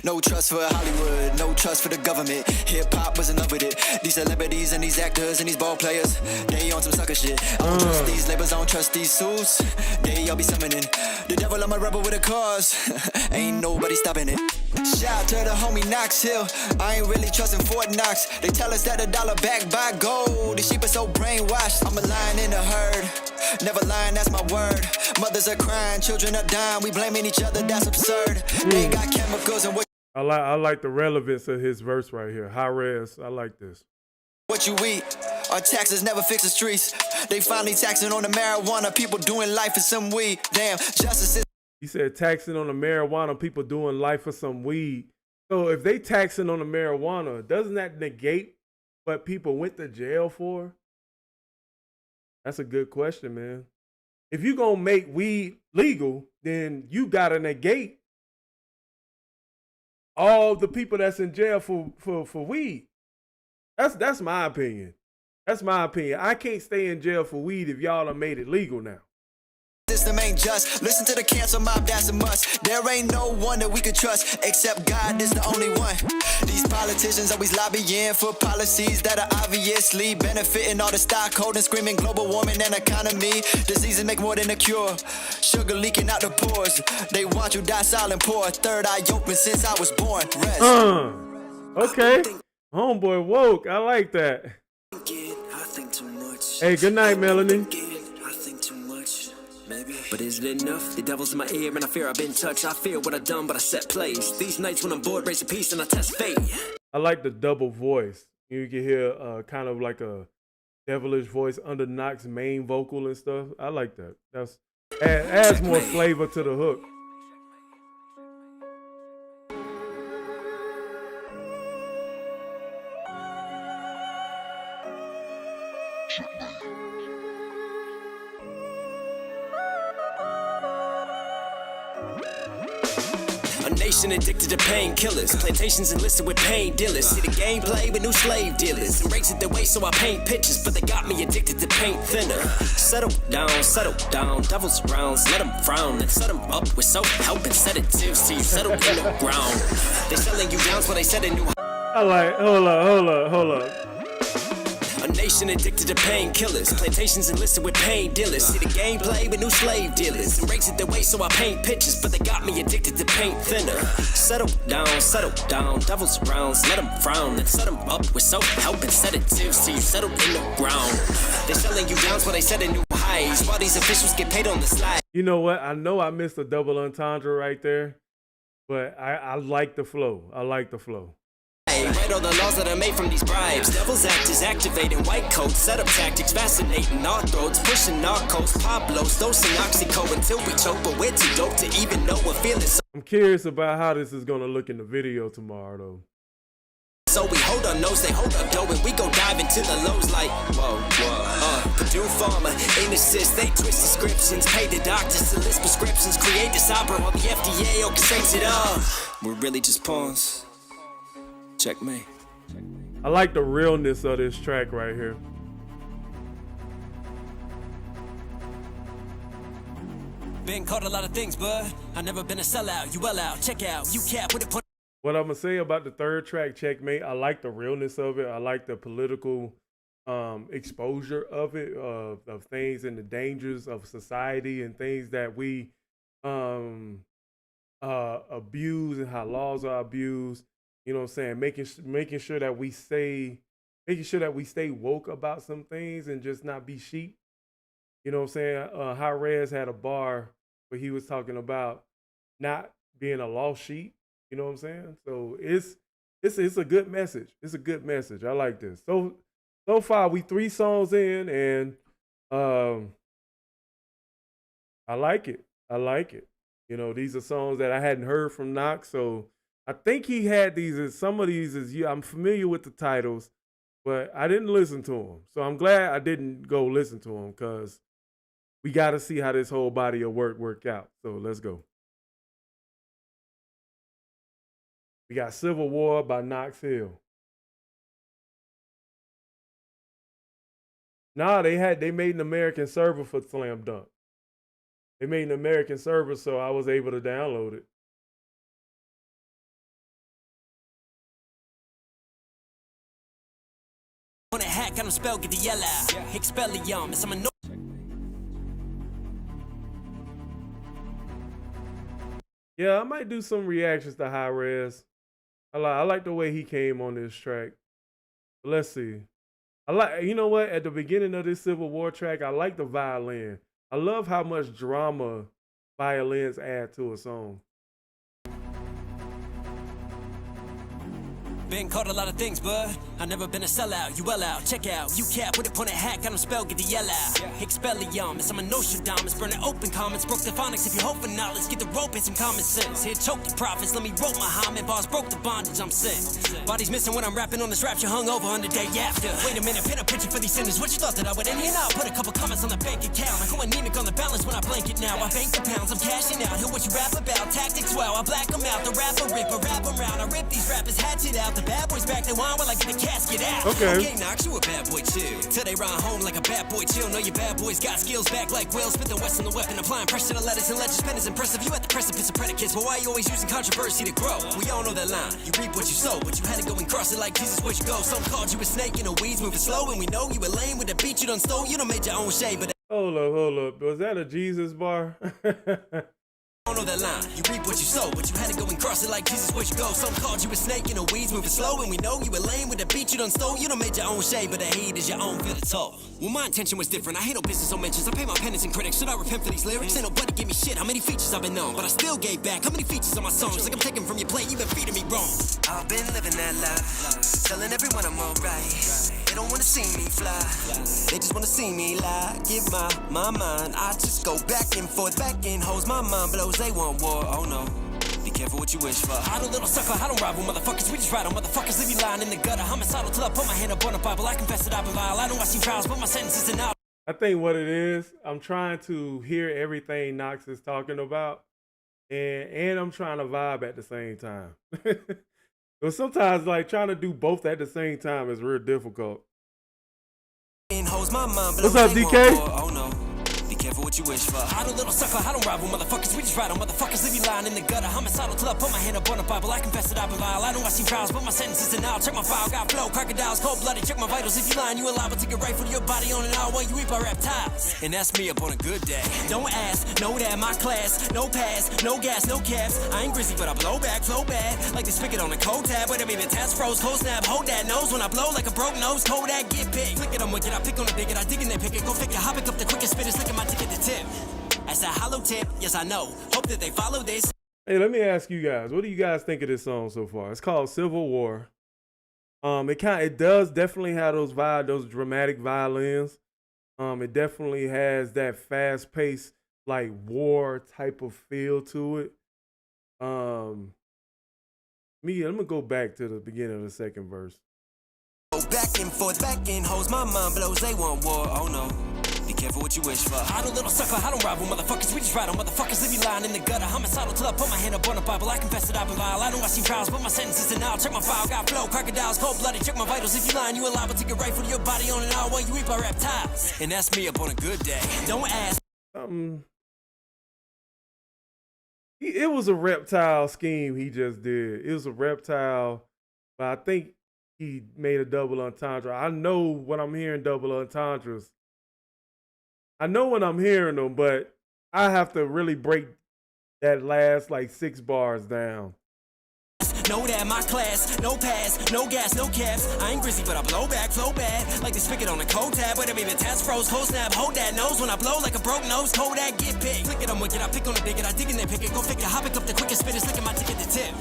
No trust for Hollywood, no trust for the government. Hip-hop was in love with it. These celebrities and these actors and these ball players, they on some sucker shit. I don't trust these labels, I don't trust these suits. They all be summoning the devil, I'm a rebel with a cause. Ain't nobody stopping it. Shout out to the homie Knox Hill. I ain't really trusting Fort Knox. They tell us that $1 backed by gold. The sheep are so brainwashed. I'm a lion in the herd. Never lying, that's my word. Mothers are crying, children are dying. We blaming each other, that's absurd. They got chemicals and what I like the relevance of his verse right here. High res, I like this. What you eat, our taxes never fix the streets. They finally taxing on the marijuana, people doing life for some weed. Damn, justice is. He said taxing on the marijuana, people doing life for some weed. So if they taxing on the marijuana, doesn't that negate what people went to jail for? That's a good question, man. If you gonna make weed legal, then you gotta negate all the people that's in jail for weed. That's my opinion. I can't stay in jail for weed if y'all done made it legal now. System ain't just. Listen to the cancer mob, that's a must. There ain't no one that we could trust except God is the only one. These politicians always lobbying for policies that are obviously benefiting all the stockholders, screaming global warming and economy. Diseases make more than a cure. Sugar leaking out the pores. They want you docile and poor. Third eye open since I was born. Rest. Okay. Homeboy woke. I like that. Hey, good night, Melanie. But is it enough? The devil's in my ear and I fear I've been touched. I fear what I've done, but I set plays. These nights when I'm bored, raise a piece and I test fate. I like the double voice. You can hear kind of like a devilish voice under Knox's main vocal and stuff. I like that. That's adds more flavor to the hook. A nation addicted to painkillers. Plantations enlisted with pain dealers. See the gameplay with new slave dealers. Embrace it their way, so I paint pictures. But they got me addicted to paint thinner. Settle down. Devils around, let them frown. And set them up with soap, helping sedatives. So you settle in the ground. They selling you down, so they said a new. I like, hold up. A nation addicted to painkillers. Plantations enlisted with pain dealers. See the gameplay with new slave dealers. Embrace it their way, so I paint pictures. But they got me addicted to paint thinner. Settle down. Devils around, let them frown. And set them up with soap, helping sedatives. So you settle in the ground. They selling you down, so they said a new high. rise. While these officials get paid on the slide. You know what? I know I missed a double entendre right there, but I like the flow. I like the flow. Write all the laws that are made from these bribes. Devil's actors activating white coats, set up tactics, fascinating our throats, pushing narcos, Pablos, dosing oxyco until we choke. But we're too dope to even know what feeling. I'm curious about how this is gonna look in the video tomorrow, though. So we hold our nose, they hold our dough, and we go dive into the lows like whoa. Purdue Pharma, ain't assist, they twist descriptions, pay the doctors to list prescriptions, create this opera while the FDA orchestrates it all. We're really just pawns. Checkmate. I like the realness of this track right here. Been caught a lot of things, bud. I never been a sellout. You well out. Check out. You cap with it. What I'm gonna say about the third track, Checkmate, I like the realness of it. I like the political exposure of it, of things and the dangers of society and things that we abuse and how laws are abused. You know what I'm saying? Making sure that we stay woke about some things and just not be sheep. You know what I'm saying? High Res had a bar where he was talking about not being a lost sheep. You know what I'm saying? So it's a good message. It's a good message. I like this. So far we 3 songs in, and I like it. I like it. You know, these are songs that I hadn't heard from Knox, so I think he had these. Some of these I'm familiar with the titles, but I didn't listen to them. So I'm glad I didn't go listen to them, because we got to see how this whole body of work out. So let's go. We got Civil War by Knox Hill. Nah, they made an American server for Slam Dunk. They made an American server, so I was able to download it. On a hack, got him spell, get the yell out. Expelliarmus, I'm a no. Yeah, I might do some reactions to High Res. I like the way he came on this track. But let's see. You know what? At the beginning of this Civil War track, I like the violin. I love how much drama violins add to a song. Been caught a lot of things, bud. I never been a sellout. You well out. Check out. You cap with it, point a hack, got him spell, get the yell out. Expelliarmus, I'm a Nostradamus, burning open comments, broke the phonics. If you hope for knowledge, get the rope and some common sense. Here, choke the prophets, let me rope my Muhammad bars, broke the bondage I'm sent. Body's missing when I'm rapping on this rapture, hung over on the day after. Wait a minute, pin a picture for these sinners. What you thought that I would end here now? Put a couple comments on the bank account. I'm going anemic on the balance when I blank it now. I bank the pounds, I'm cashing out. Hear what you rap about, tactics well. I black them out, the rapper ripper, rap around. I rip these rappers, hatchet out. The bad boys back, they whine while I get the casket out. Okay, Knox, you a bad boy too. Till they ride home like a bad boy chill. Know your bad boys got skills back like Will. Spit the West on the weapon, applying pressure to letters and legends. Pen is impressive. You at the precipice of predicates, but why you always using controversy to grow? We all know that line. You reap what you sow, but you had to go and cross it like Jesus. Where'd you go? Some called you a snake in the weeds, moving slow, and we know you were lame with the beat you done stole. You done made your own shade, but hold up. Was that a Jesus bar? I don't know that line. You reap what you sow, but you had to go and cross it like Jesus. Where'd you go? Some called you a snake in the weeds, moving slow, and we know you were lame with the beat you done stole. You done made your own shade, but the hate is your own, feel the toll. Well, my intention was different. I hate no business or mentions. I pay my penance and critics. Should I repent for these lyrics? Ain't nobody give me shit. How many features I've been on, but I still gave back. How many features on my songs? Like I'm taking from your plate. You been feeding me wrong. I've been living that life, telling everyone I'm alright. They don't wanna see me fly. They just wanna see me lie. Give my mind. I just go back and forth, back and hoes. My mind blows. They want war. Oh no. Be careful what you wish for. I don't little sucker. I don't rob with motherfuckers. We just ride on motherfuckers. Leave me lying in the gutter. Homicidal till I put my hand up on the Bible. I confess that I've been vile. I know I see trials, but my sentences are now. I think what it is, I'm trying to hear everything Knox is talking about, and I'm trying to vibe at the same time. But sometimes, like, trying to do both at the same time is real difficult. What's up, DK? Oh no. Be careful careful what you wish for. I don't little sucker, I don't rival motherfuckers. We just ride on motherfuckers, leave you lying in the gutter. Homicidal till I put my hand up on the Bible. I confess that I've been vile. I know I see trials, but my sentences are now. Check my file, got flow, crocodiles, cold-blooded. Check my vitals. If you lying, you alive, but take a rifle to your body on an hour while you eat by reptiles. And that's me up on a good day. Don't ask, know that my class, no pass, no gas, no caps. I ain't grizzly, but I blow back, flow bad. Like the spigot on a cold tab. Wait a minute, task froze, cold snap, hold that nose. When I blow like a broke nose, Kodak, get big. Flick it, I'm wicked, I pick on the bigot, I dig in they pick it, go figure. Hop it up the quickest spitters, licking my ticket to tip. That's a hollow tip, yes I know. Hope that they follow this. Hey, let me ask you guys, what do you guys think of this song so far? It's called Civil War. It does definitely have those dramatic violins. It definitely has that fast paced, like war type of feel to it. I'm gonna go back to the beginning of the second verse. Back and forth, back and hoes, my mind blows, they want war, oh no. Be careful what you wish for. I don't little sucker, I don't rival motherfuckers. We just ride on motherfuckers, leave you lying in the gutter. Homicidal till I put my hand up on the Bible. I confess that I've been vile. I know I see trials, but my sentences are now. Check my file, got flow, crocodiles, cold-blooded. Check my vitals. If you lying, you alive, but take a rifle to your body on an hour while you eat by reptiles. And that's me up on a good day. Don't ask. It was a reptile scheme he just did. It was a reptile, but I think he made a double entendre. I know when I'm hearing double entendres. I know when I'm hearing them, but I have to really break that last like 6 bars down. Know that my class, no pass, no gas, no caps. I ain't grizzly, but I blow back, flow bad. Like the spigot on a cold tab. Wait a minute, task froze, cold snap, hold that nose. When I blow like a broke nose, Kodak, get big. Flick it, I'm wicked, I pick on the bigot, I dig in they pick it, go figure. Hop it up the quickest spitters, licking my ticket to tip.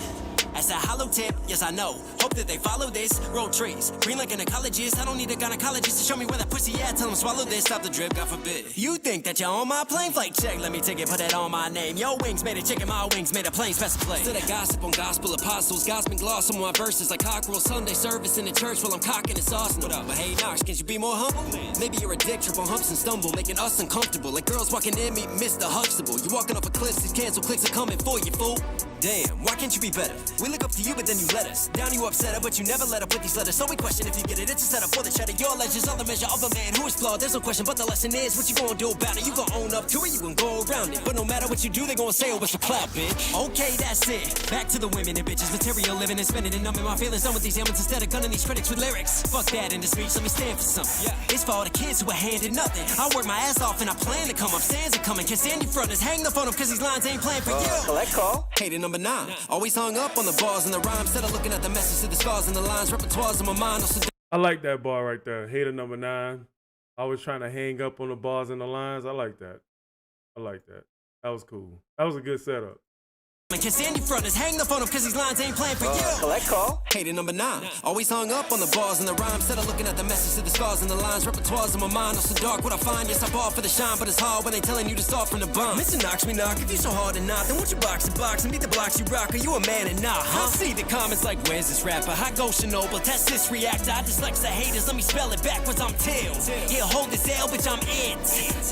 That's a hollow tip, yes I know. Hope that they follow this. Roll trees, green like an ecologist. I don't need a gynecologist to show me where that pussy at. Tell them swallow this, stop the drip, God forbid. You think that you're on my plane flight check? Let me take it, put that on my name. Your wings made a chicken, my wings made a plane specify. Still that gossip on gospel apostles. Gospel gloss on my verses like cockerel. Sunday service in the church while I'm cocking this sauce. What up? But hey Knox, can you be more humble? Maybe you're a dick, trip on humps and stumble, making us uncomfortable. Like girls walking in, meet Mr. Huxtable. You walking off a cliff, these cancel clicks are coming for you, fool. Damn, why can't you be better? We look up to you, but then you let us down. You upset her, but you never let up with these letters. So we question if you get it. It's a setup for the cheddar. Your legends are the measure of a man who is flawed. There's no question, but the lesson is what you gonna do about it. You gonna own up to it, you gonna go around it. But no matter what you do, they gonna say, oh, it's a clap, bitch. Okay, that's it. Back to the women and bitches. Material living and spending and numbing my feelings. Done with these ailments instead of gunning these critics with lyrics. Fuck that in the speech, let me stand for something. Yeah. It's for all the kids who are handed nothing. I work my ass off and I plan to come up. Stands are coming. Can't stand you fronters. Hang the phone up cause these lines ain't playing for you. Collect call. Hated number 9. Always hung up on the bars and the rhymes. Instead of looking at the message to the scars and the lines. Repertoires in my mind. I like that bar right there. Hater number 9. Always trying to hang up on the bars and the lines. I like that. I like that. That was cool. That was a good setup. Can't stand you fronters, hang the phone up cause these lines ain't playing for you. Collect call. Hated number 9. Always hung up on the bars and the rhymes. Instead of looking at the message to the scars and the lines. Repertoires in my mind. Also dark what I find. Yes, I ball for the shine, but it's hard when they telling you to start from the bump. Mr. Knox me knock. If you so hard to knock, then won't you box and beat the blocks you rock? Are you a man and not, huh? I see the comments like, where's this rapper? I go Chernobyl, test this reactor. I dyslexia the haters, let me spell it backwards, I'm Till. Yeah, hold this L, bitch, I'm it.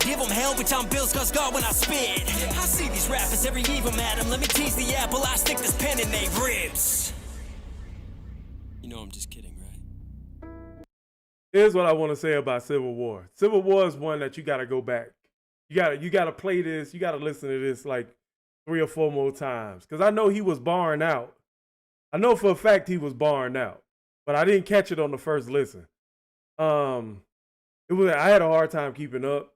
Give them hell, bitch, I'm Bill Skarsgård when I spit. I see these rappers, every evil madam. Let me tease the apple, I stick this pen in they ribs. You know I'm just kidding, right? Here's what I want to say about Civil War. Civil War is one that you got to go back. You got to play this. You got to listen to this like 3 or 4 more times. Because I know he was barring out. I know for a fact he was barring out. But I didn't catch it on the first listen. I had a hard time keeping up.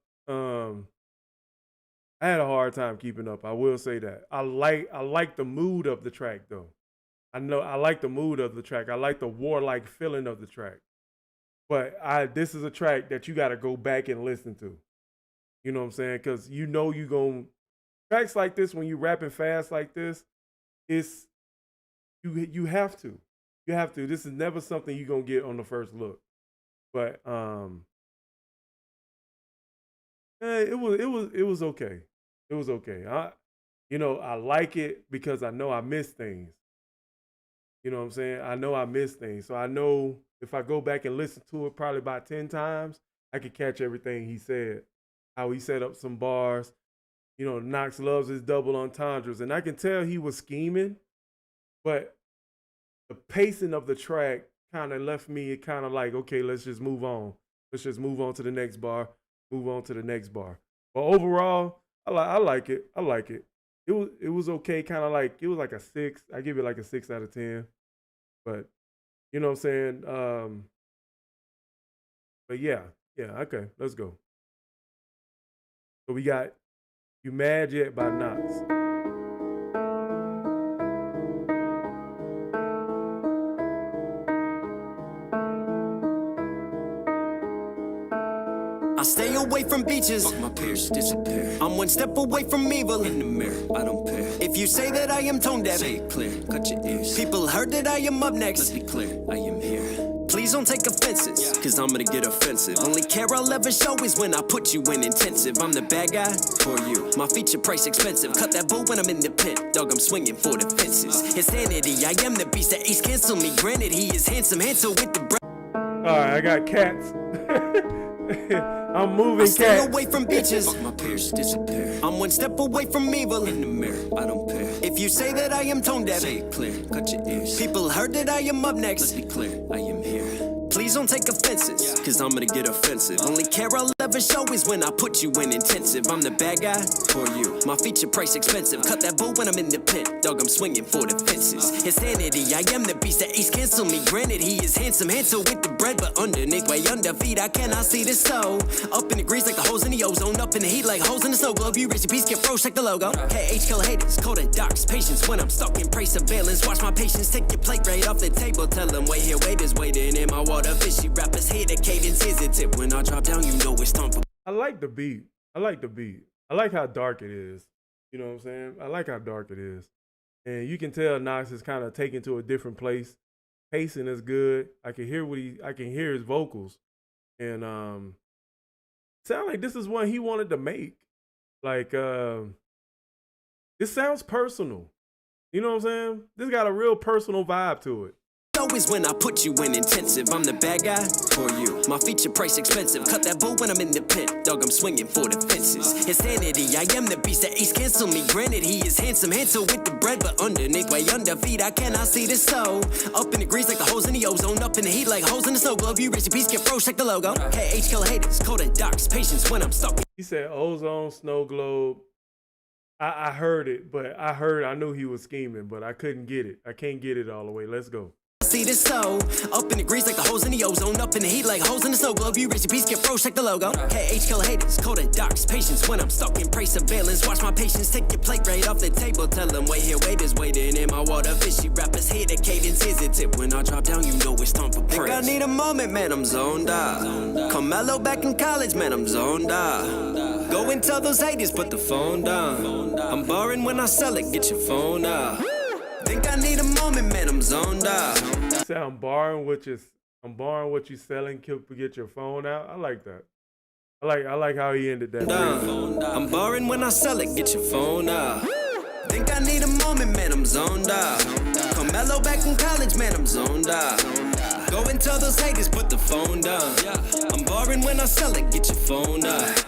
I will say that. I like the mood of the track though. I like the mood of the track. I like the warlike feeling of the track. But this is a track that you got to go back and listen to. You know what I'm saying? Because you know you going tracks like this when you rapping fast like this. It's you have to. You have to. This is never something you're gonna get on the first look. But it was okay. It was okay. I like it because I know I miss things. You know what I'm saying? I know I miss things. So I know if I go back and listen to it probably about 10 times, I could catch everything he said. How he set up some bars. You know, Knox loves his double entendres. And I can tell he was scheming, but the pacing of the track kind of left me kind of like, okay, let's just move on. Let's just move on to the next bar. Move on to the next bar. But overall, I like it. I like it. It was okay, kind of like, it was like a 6. I give it like a 6 out of 10. But you know what I'm saying? But yeah, okay, let's go. So we got You Mad Yet by Knox. I stay away from beaches. Fuck my peers, disappear. I'm one step away from evil. In the mirror, I don't care. If you say that I am tone deaf, say it clear, cut your ears. People heard that I am up next. Let's be clear, I am here. Please don't take offenses, cause I'm gonna get offensive. Only care I'll ever show is when I put you in intensive. I'm the bad guy for you. My feature price expensive. Cut that bull when I'm in the pit. Dog, I'm swinging for the fences. Insanity, I am the beast that ace cancel me. Granted, he is handsome, handsome with the Alright, I got cats. I'm moving cats. Stay away from beaches. Fuck my peers, disappear. I'm one step away from evil. In the mirror, I don't care. If you say that I am tone deaf, say it clear, cut your ears. People heard that I am up next. Let's be clear, I am here. Please don't take offenses, cause I'm gonna get offensive. Only care I'll ever show is when I put you in intensive. I'm the bad guy for you. My feature price expensive. Cut that bull when I'm in the pit. Dog, I'm swinging for the fences. Insanity, I am the beast that ace cancel me. Granted, he is handsome, handsome with the bread, but underneath, way under feet, I cannot see the soul. Up in the grease like the holes in the ozone. Up in the heat like holes in the snow globe. You recipes get froze, check the logo. KH kill haters, cold and darks. Patience when I'm stuck in praise surveillance. Watch my patience take your plate right off the table. Tell them wait here, waiters waiting in my water. Fishy rappers hate the cadence is a tip. When I drop down, you know it's time for. I like the beat. I like the beat. I like how dark it is. You know what I'm saying? I like how dark it is. And you can tell Knox is kind of taken to a different place. Pacing is good. I can hear his vocals. And sound like this is one he wanted to make. Like this sounds personal. You know what I'm saying? This got a real personal vibe to it. Always when I put you in intensive. I'm the bad guy for you. My feature price expensive. Cut that bull when I'm in the pit. Dog, I'm swinging for the fences. Insanity, I am the beast that ace cancel me. Granted, he is handsome, handsome with the bread, but underneath, way under feet, I cannot see the soul. Up in the grease like the holes in the ozone. Up in the heat like holes in the snow globe. You recipes get froze, check the logo. KH kill haters, cold and darks. Patience when I'm stuck. He said ozone, snow globe. I heard it, but I knew he was scheming, but I couldn't get it. I can't get it all the way. Let's go. See the soul. Up in the grease like the holes in the ozone. Up in the heat like holes in the snow globe. You recipes get froze, check the logo. KH kill haters, cold and darks. Patience when I'm stuck in praise surveillance. Watch my patience take your plate right off the table. Tell them wait here, waiters waiting in my water. Fishy rappers hate the cadence is a tip. When I drop down, you know it's time for praise. Think I need a moment, man, I'm zoned out. Carmelo back in college, man, I'm zoned out. Go and tell those haters, put the phone down. I'm borrowing when I sell it, get your phone out. Think I need a moment, man, I'm zoned out. You said I'm borrowing what you selling. Get your phone out. I like that. I like how he ended that. I'm borrowing when I sell it. Get your phone out. Think I need a moment, man, I'm zoned out. Carmelo back in college, man, I'm zoned out. Go and tell those haters, put the phone down. I'm borrowing when I sell it. Get your phone out.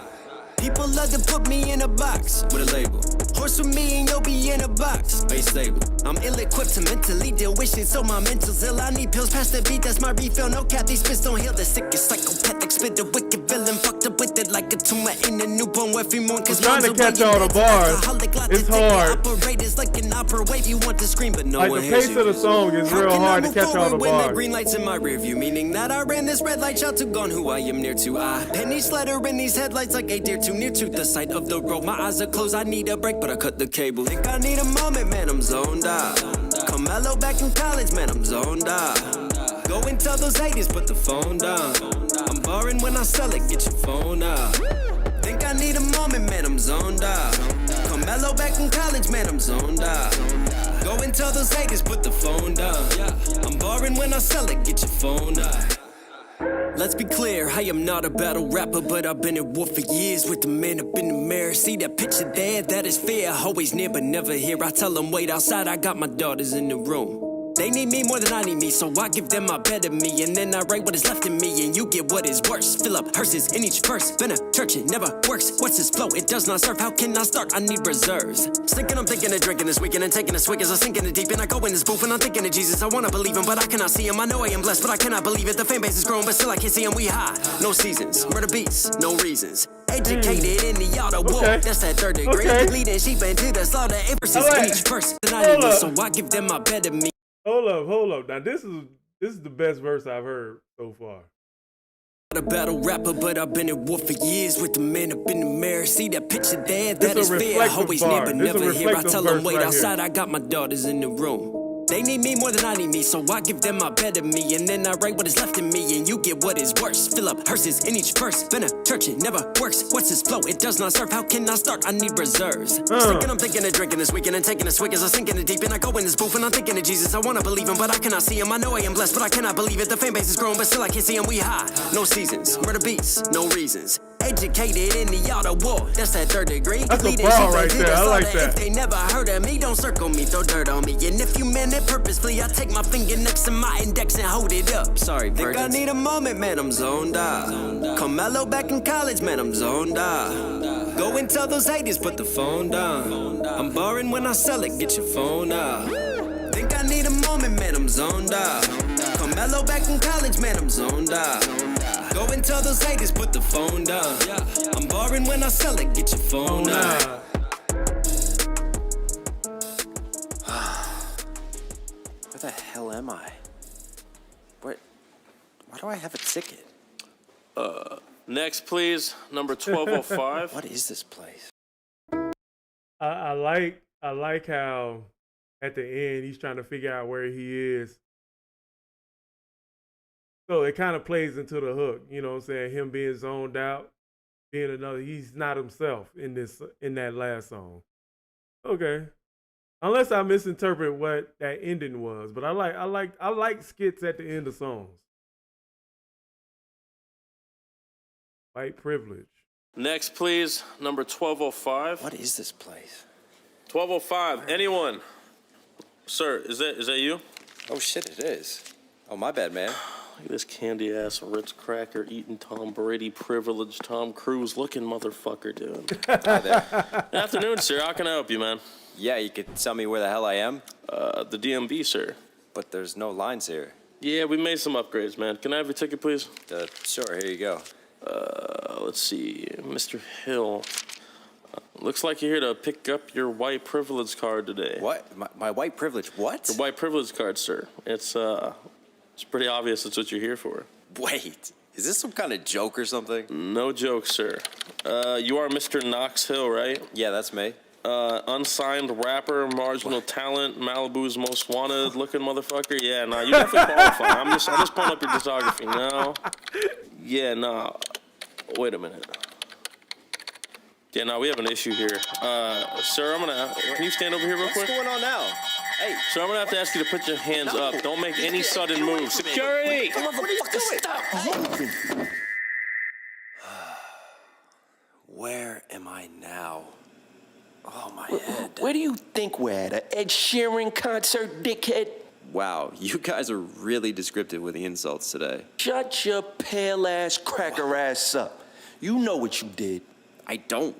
People love to put me in a box with a label. Horse with me and you'll be in a box. Are you stable? I'm ill-equipped to mentally deal with shit, so my mental's ill. I need pills past the beat, that's my refill. No cap, these spits don't heal. The sickest psychopathic spit, the wicked villain. Fucked up with it like a tumor in a newborn every morning. I'm trying to catch all the bars. It's hard. Operators like an opera wave, you want to scream, but no like one the pace of the song is real hard to catch all the when bars. the green lights in my rear view, meaning that I ran this red light shot to gone who I am near to. I penny slider in these headlights like a deer too near to the side of the road. My eyes are closed, I need a break, but I cut the cable. Think I need a moment, man, I'm zoned out. Carmelo back in college, man, I'm zoned out. Go and tell those haters, put the phone down. I'm borrowing when I sell it, get your phone out. Think I need a moment, man, I'm zoned out. Carmelo back in college, man, I'm zoned out. Go and tell those haters, put the phone down. I'm borrowing when I sell it, get your phone out. Let's be clear, I am not a battle rapper, but I've been at war for years with the man up in the mirror. See that picture there? That is fair. Always near, but never here. I tell them, wait outside, I got my daughters in the room. They need me more than I need me, so I give them my better me. And then I write what is left in me, and you get what is worse. Fill up hearses in each verse. Been a church, it never works. What's this flow? It does not serve. How can I start? I need reserves. Stinking, I'm thinking of drinking this weekend and taking a swig as I sink in the deep. And I go in this booth and I'm thinking of Jesus. I wanna believe him, but I cannot see him. I know I am blessed, but I cannot believe it. The fan base is growing, but still I can't see him. We high, no seasons. Murder beats, no reasons. Educated in the auto war, that's that third degree. Leading sheep into the slaughter, versus each person. So I give them my better me. Hold up. Now this is the best verse I've heard so far. Not a battle rapper, but I've been at war for years with the man up in the mirror. See that picture there? That is fair. Always never here. I tell them wait outside. I got my daughters in the room. They need me more than I need me, so I give them my better me. And then I write what is left in me, and you get what is worse. Fill up hearses in each verse. Been a church, it never works. What's this flow? It does not serve. How can I start? I need reserves. I'm thinking of drinking this weekend and taking a swig as I sink in the deep. And I go in this booth and I'm thinking of Jesus. I wanna believe him, but I cannot see him. I know I am blessed, but I cannot believe it. The fan base is growing, but still I can't see him. We high. No seasons, murder beats, no reasons. Educated in the auto war, that's that third degree. That's a ball right there. I like that. If they never heard of me, don't circle me, throw dirt on me. And if you meant it purposefully, I take my finger next to my index and hold it up. Sorry, think I need a moment, man, I'm zoned out. Carmelo back in college, man, I'm zoned out. Go and tell those haters, put the phone down. I'm borrowing when I sell it, get your phone out. Think I need a moment, man, I'm zoned out. Carmelo back in college, man, I'm zoned out. Go and tell those haters, put the phone down. I'm borrowing when I sell it, get your phone out. Where the hell am I? Why do I have a ticket? Next, please, number 1205. What is this place? I like how at the end he's trying to figure out where he is. So it kind of plays into the hook, you know what I'm saying? Him being zoned out, being he's not himself in that last song. Okay. Unless I misinterpret what that ending was, but I like skits at the end of songs. White privilege. Next, please, number 1205. What is this place? 1205. Anyone? Sir, is that you? Oh shit, it is. Oh, my bad, man. Look at this candy ass Ritz cracker eating Tom Brady privileged Tom Cruise looking motherfucker doing. Hi there. Good afternoon, sir. How can I help you, man? Yeah, you could tell me where the hell I am? The DMV, sir. But there's no lines here. Yeah, we made some upgrades, man. Can I have your ticket, please? Sure, here you go. Let's see, Mr. Hill. Looks like you're here to pick up your white privilege card today. What? My white privilege? What? The white privilege card, sir. It's pretty obvious that's what you're here for. Wait, is this some kind of joke or something? No joke, sir. You are Mr. Knox Hill, right? Yeah, that's me. Unsigned rapper, marginal talent, Malibu's most wanted looking motherfucker. Yeah, nah, you definitely qualify. I'm just pulling up your discography now. Yeah, nah. Wait a minute. Yeah, nah, we have an issue here. Sir, can you stand over here real quick? What's going on now? Hey. Sir, I'm gonna have to ask you to put your hands up. Don't make any sudden moves. Security! Motherfucker, stop! Where am I now? Oh, my head. Where do you think we're at? An Ed Sheeran concert, dickhead? Wow, you guys are really descriptive with the insults today. Shut your pale ass, cracker ass up. You know what you did. I don't.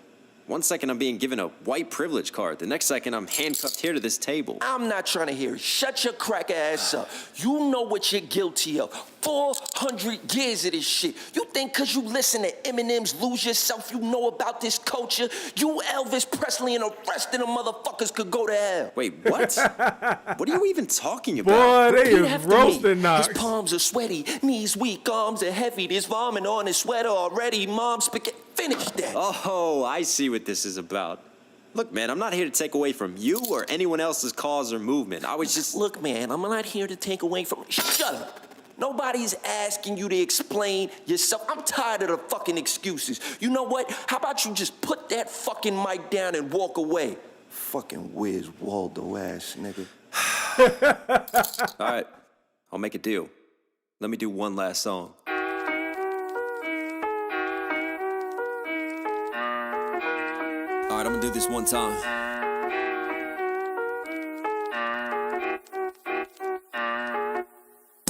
1 second I'm being given a white privilege card. The next second I'm handcuffed here to this table. I'm not trying to hear it. Shut your cracker ass up. You know what you're guilty of. 400 years of this shit. You think because you listen to Eminem's Lose Yourself, you know about this culture? You, Elvis Presley, and the rest of the motherfuckers could go to hell. Wait, what? What are you even talking about? Boy, they is roasting Knox. His palms are sweaty, knees weak, arms are heavy. There's vomit on his sweater already. Mom's spaghetti. Finish that. Oh, I see what this is about. Look, man, I'm not here to take away from you or anyone else's cause or movement. I was just... Look, man, I'm not here to take away from... Shut up. Nobody's asking you to explain yourself. I'm tired of the fucking excuses. You know what? How about you just put that fucking mic down and walk away? Fucking Where's Waldo ass nigga. All right, I'll make a deal. Let me do one last song. All right, I'm gonna do this one time.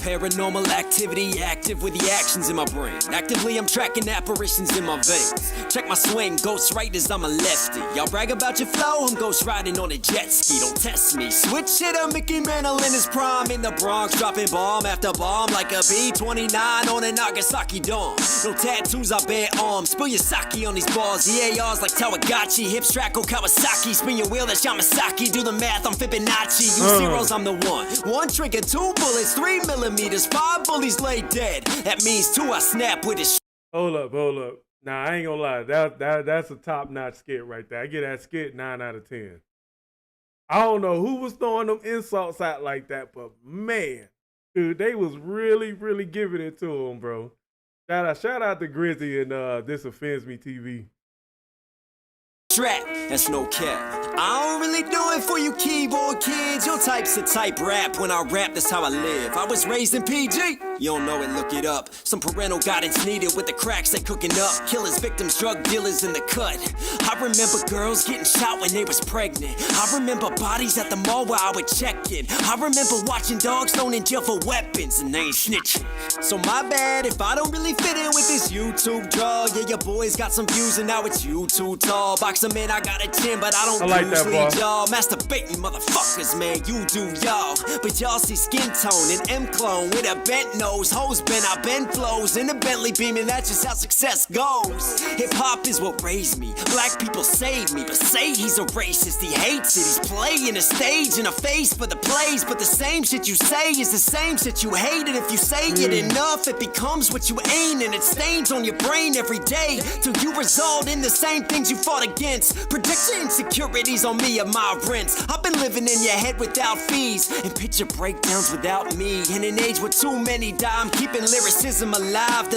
Paranormal activity, active with the actions in my brain. Actively, I'm tracking apparitions in my veins. Check my swing, ghost writers, I'm a lefty. Y'all brag about your flow, I'm ghost riding on a jet ski. Don't test me. Switch hitter, Mickey Mantle in his prime. In the Bronx, dropping bomb after bomb like a B-29 on a Nagasaki dawn. No tattoos, I bear arms. Spill your sake on these bars. The ARs like Tawagachi. Hips track Kawasaki. Spin your wheel, that's Yamasaki. Do the math, I'm Fibonacci. Use zeros, I'm the one. One trigger, 2 bullets, 3 millimeters, 5 bullies lay dead. That means 2, I snap with it. Hold up. Nah, I ain't gonna lie. That's a top-notch skit right there. I get that skit 9 out of 10. I don't know who was throwing them insults out like that, but man, dude, they was really, really giving it to him, bro. Shout out to Grizzy and This Offends Me TV. Trap, that's no cap. I don't really do it for you keyboard kids. Your type's a type rap. When I rap, that's how I live. I was raised in PG. You don't know it, look it up. Some parental guidance needed with the cracks they cooking up. Killers, victims, drug dealers in the cut. I remember girls getting shot when they was pregnant. I remember bodies at the mall where I would check in. I remember watching dogs thrown in jail for weapons and they ain't snitching. So my bad if I don't really fit in with this YouTube draw. Yeah, your boys got some views and now it's you too tall. Box them in, I got a chin, but I don't usually y'all. Masturbating motherfuckers, man, you do y'all. But y'all see skin tone and M-clone with a bent nose. Hoes been, I bend flows in a Bentley beaming, that's just how success goes. Hip-hop is what raised me. Black people saved me, but say he's a racist. He hates it, he's playing a stage and a face for the plays. But the same shit you say is the same shit you hate. And if you say it enough, it becomes what you ain't. And it stains on your brain every day till you result in the same things you fought against. Predict your insecurities on me or my rents. I've been living in your head without fees and picture breakdowns without me. In an age where too many die, I'm keeping lyricism alive.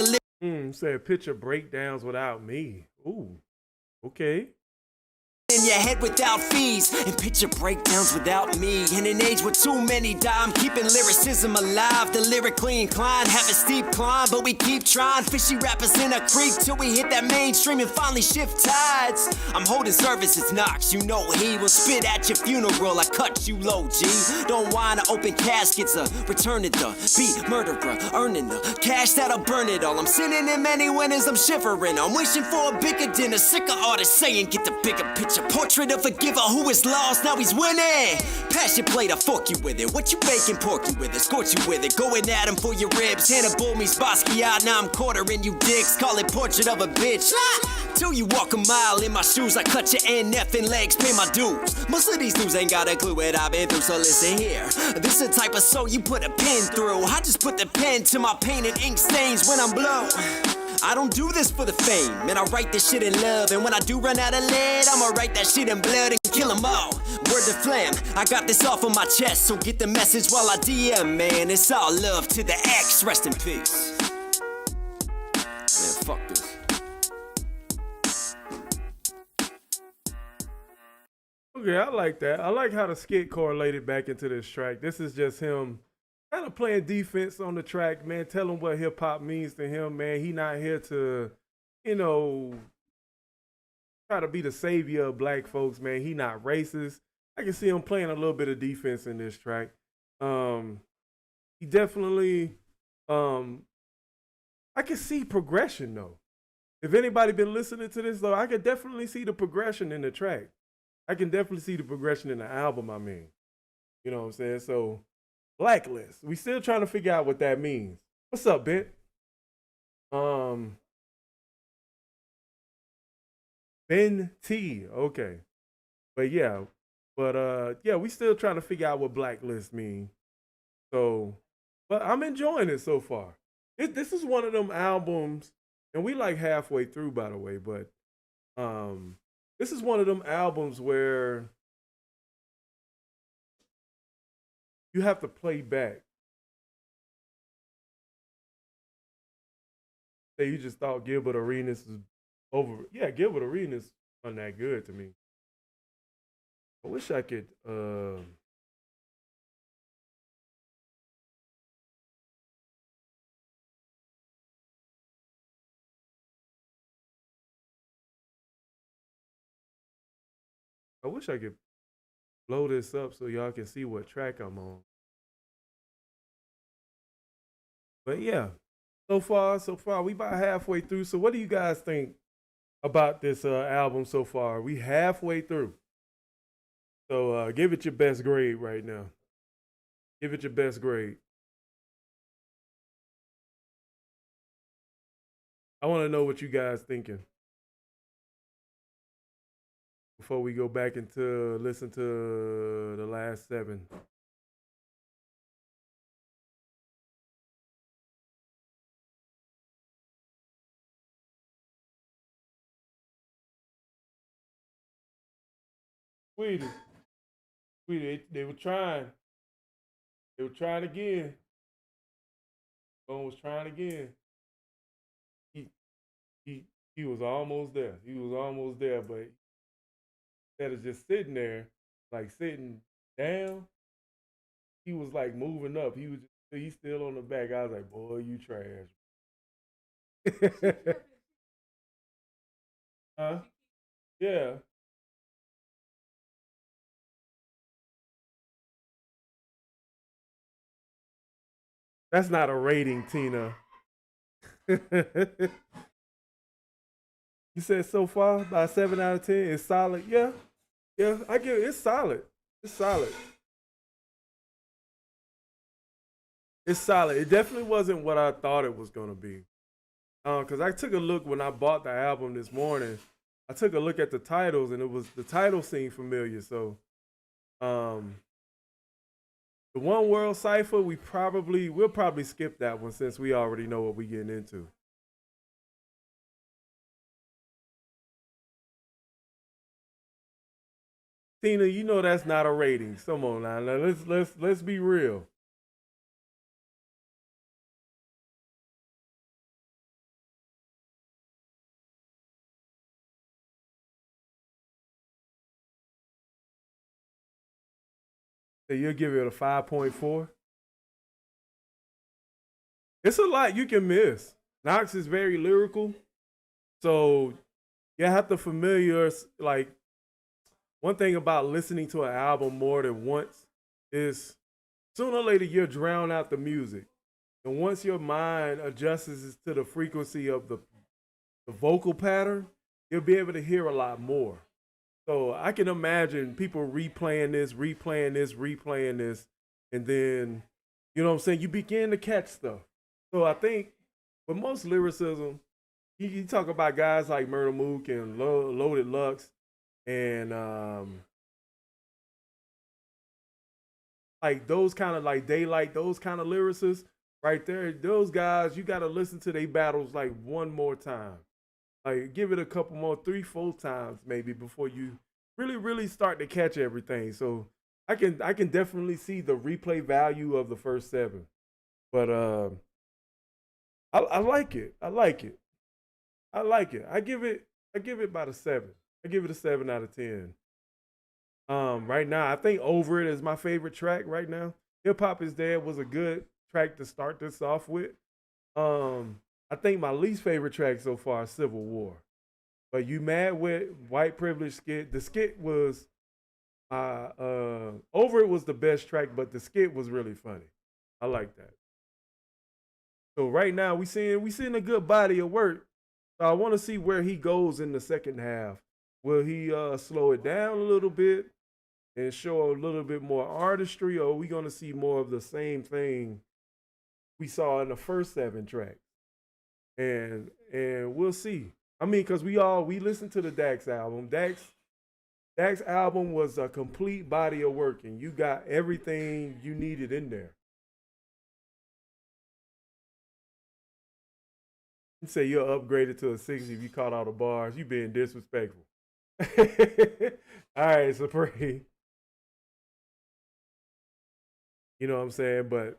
Said picture breakdowns without me. Ooh, okay. In your head without fees and picture breakdowns without me. In an age where too many die, I'm keeping lyricism alive. The lyrically inclined have a steep climb, but we keep trying. Fishy rappers in a creek till we hit that mainstream and finally shift tides. I'm holding services, Knox, you know he will spit at your funeral. I cut you low, G. Don't whine to open caskets, return it the beat murderer, earning the cash that'll burn it all. I'm sending in many winners, I'm shivering. I'm wishing for a bigger dinner, sick of artists saying get the bigger picture. Portrait of a giver who is lost, now he's winning. Pass your plate, I fork you with it. What you baking, pork you with it, scorch you with it. Going at him for your ribs. Hannibal meets Basquiat, now I'm quartering you dicks. Call it portrait of a bitch. Till you walk a mile in my shoes, I cut your NF and legs, pay my dues. Most of these dudes ain't got a clue what I've been through, so listen here. This the type of soul you put a pen through. I just put the pen to my paint and ink stains when I'm blown. I don't do this for the fame, man, I write this shit in love. And when I do run out of lead, I'ma write that shit in blood and kill them all. Word to flam, I got this off of my chest, so get the message while I DM, man. It's all love to the X, rest in peace. Man, fuck this. Okay, I like that. I like how the skit correlated back into this track. This is just him kind of playing defense on the track, man. Tell him what hip hop means to him, man. He not here to, try to be the savior of black folks, man. He not racist. I can see him playing a little bit of defense in this track. He definitely, I can see progression though. If anybody been listening to this though, I can definitely see the progression in the track. I can definitely see the progression in the album, I mean. You know what I'm saying? So, Blacklist. We still trying to figure out what that means. What's up, Ben? Ben T. Okay. But yeah. Yeah, we still trying to figure out what Blacklist means. So, but I'm enjoying it so far. This is one of them albums, and we like halfway through, by the way, but this is one of them albums where you have to play back. Say you just thought Gilbert Arenas is over. Yeah, Gilbert Arenas wasn't that good to me. I wish I could. I wish I could blow this up so y'all can see what track I'm on. But yeah, so far, we about halfway through. So what do you guys think about this album so far? We halfway through. So give it your best grade right now. Give it your best grade. I want to know what you guys thinking before we go back into listen to the last 7. Sweetie, they were trying. They were trying again. Bone was trying again. He was almost there. He was almost there, but instead of just sitting there, like sitting down, he was like moving up. He's still on the back. I was like, boy, you trash. Huh? Yeah. That's not a rating, Tina. You said so far about 7 out of 10. It's solid. Yeah. Yeah, I give it. It's solid. It's solid. It's solid. It definitely wasn't what I thought it was gonna be. Cause I took a look when I bought the album this morning. I took a look at the titles and the title seemed familiar. So, the One World Cipher, we'll probably skip that one since we already know what we're getting into. Tina, you know that's not a rating. Come on now, let's be real. So you'll give it a 5.4. It's a lot you can miss. Knox is very lyrical, so you have to like. One thing about listening to an album more than once is sooner or later you'll drown out the music. And once your mind adjusts to the frequency of the vocal pattern, you'll be able to hear a lot more. So I can imagine people replaying this, and then, you know what I'm saying, you begin to catch stuff. So I think with most lyricism, you talk about guys like Murder Mook and Loaded Lux, and like those kind of like Daylight, those kind of lyricists right there, those guys, you got to listen to their battles like one more time. Like give it a couple more, 3-4 times maybe before you really start to catch everything. So I can definitely see the replay value of the first 7. But I like it. I like it. I give it about a 7. I give it a 7 out of 10. Right now, I think Over It is my favorite track right now. Hip Hop Is Dead was a good track to start this off with. I think my least favorite track so far is Civil War. But You Mad With White Privilege skit. The skit was Over It was the best track, but the skit was really funny. I like that. So right now we seeing a good body of work. So I want to see where he goes in the second half. Will he slow it down a little bit and show a little bit more artistry, or are we going to see more of the same thing we saw in the first 7 tracks? And we'll see. I mean, because we listened to the Dax album. Dax album was a complete body of work, and you got everything you needed in there. You say you're upgraded to a 60 if you caught all the bars. You being disrespectful. All right, Supreme. You know what I'm saying? But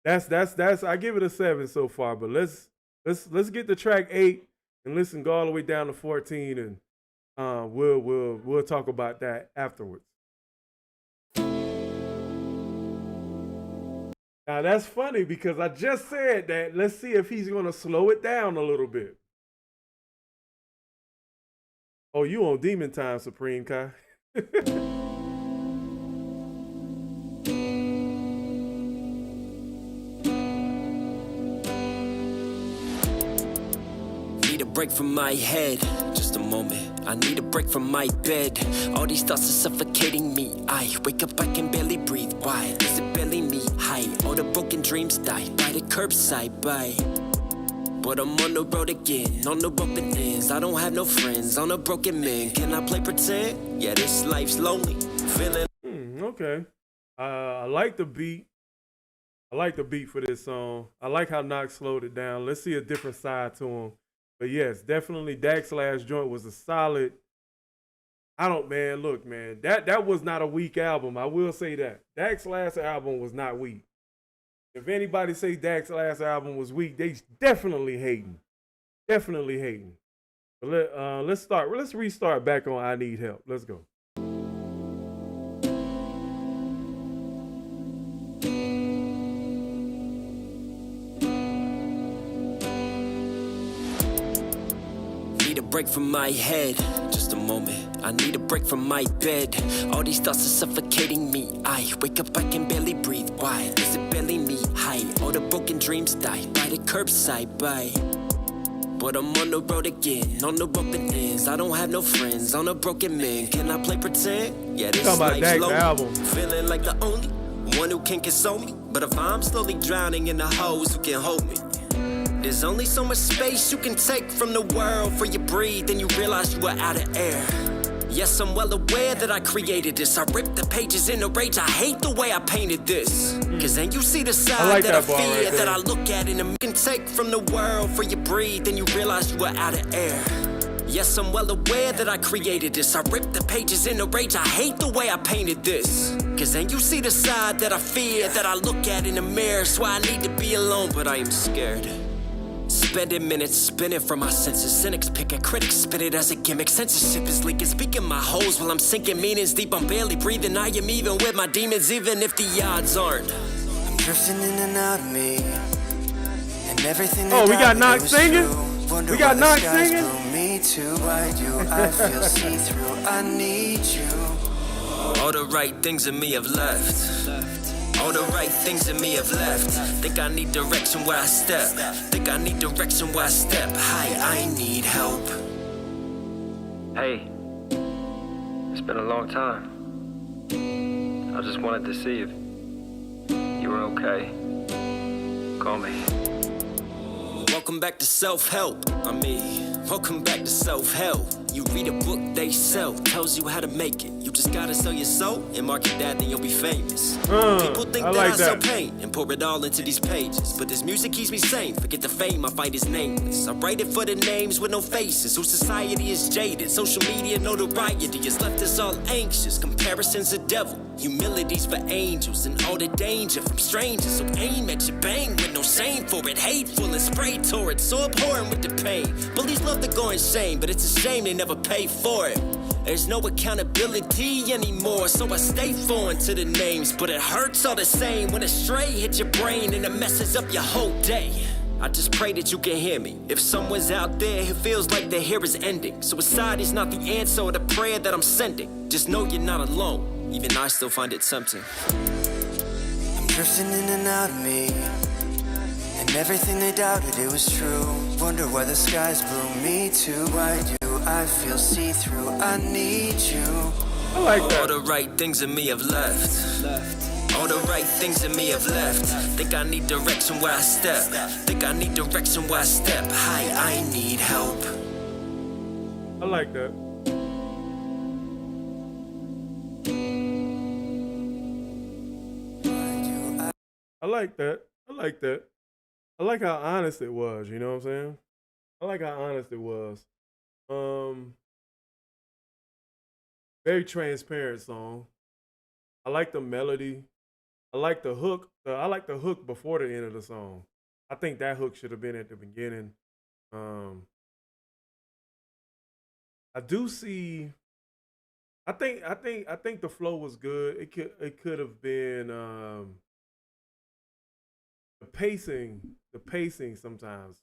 that's I give it a 7 so far. But let's get to track 8 and listen, go all the way down to 14, and we'll talk about that afterwards. Now that's funny because I just said that. Let's see if he's gonna slow it down a little bit. Oh, you on Demon Time, Supreme Kai. break from my head. Just a moment, I need a break from my bed. All these thoughts are suffocating me. I wake up, I can barely breathe. Why does it barely me? High, all the broken dreams die by the curbside. Bye. But I'm on the road again, on the open ends. I don't have no friends, on a broken man. Can I play pretend? Yeah, this life's lonely. Feeling. Okay. I like the beat. I like the beat for this song. I like how Knox slowed it down. Let's see a different side to him. But yes, definitely Dak's last joint was a solid. Look, man, that was not a weak album. I will say that. Dak's last album was not weak. If anybody say Dak's last album was weak, they definitely hating. Definitely hating. But let's restart back on I Need Help. Let's go. Break from my head. Just a moment, I need a break from my bed. All these thoughts are suffocating me. I wake up, I can barely breathe. Why is it barely me? High, all the broken dreams die by the curbside. Bye. But I'm on the road again, on the open ends. I don't have no friends, on a broken man. Can I play pretend? Yeah, this life's lonely. Album. Feeling like the only one who can console me. But if I'm slowly drowning in the hoes who can hold me, there's only so much space you can take from the world. For you breathe and you realize you are out of air. Yes, I'm well aware that I created this. I ripped the pages in a rage. I hate the way I painted this. Cause then you see the side that I fear, that I look at and you can take from the world. For you breathe and you realize you are out of air. Yes, I'm well aware that I created this. I ripped the pages in a rage. I hate the way I painted this. Cause then you see the side that I fear, that I look at in the mirror. So I need to be alone, but I am scared. Spending minutes spinning from my senses. Cynics pick at critics, spin it as a gimmick. Censorship is leaking, speaking my holes while I'm sinking meanings deep. I'm barely breathing, I am even with my demons, even if the odds aren't. I'm drifting in and out of me, and everything. Oh, we got Knox singing? We got Knox singing? Me too, why do I feel see-through? I need you. All the right things in me have left. All the right things in me have left. Think I need direction where I step. Think I need direction where I step. Hi, I need help. Hey, it's been a long time. I just wanted to see if you were okay. Call me. Welcome back to self-help. Welcome back to self-help. You read a book they sell, tells you how to make it. You just gotta sell your soul and market that, then you'll be famous. People think that I sell pain and pour it all into these pages. But this music keeps me sane. Forget the fame, I fight is nameless. I write it for the names with no faces. Whose society is jaded. Social media notoriety has left us all anxious. Comparison's a devil. Humility's for angels and all the danger from strangers. So aim at your bang with no shame for it. Hateful and spray torrent, so abhorrent with the pain. Bullies love to go insane, but it's a shame they never pay for it. There's no accountability anymore, so I stay foreign to the names. But it hurts all the same when a stray hits your brain and it messes up your whole day. I just pray that you can hear me. If someone's out there who feels like their hair is ending, suicide is not the answer or the prayer that I'm sending. Just know you're not alone. Even I still find it tempting. I'm drifting in and out of me, and everything they doubted it was true. Wonder why the skies blue. Me too, why do I feel see-through? I need you. I like that. All the right things in me have left. All the right things in me have left. Think I need direction where I step. Think I need direction where I step. Hi, I need help. I like that. I like that. I like that. I like how honest it was, you know what I'm saying? I like how honest it was. Very transparent song. I like the melody. I like the hook. I like the hook before the end of the song. I think that hook should have been at the beginning. I do see. I think the flow was good. It could have been the pacing sometimes.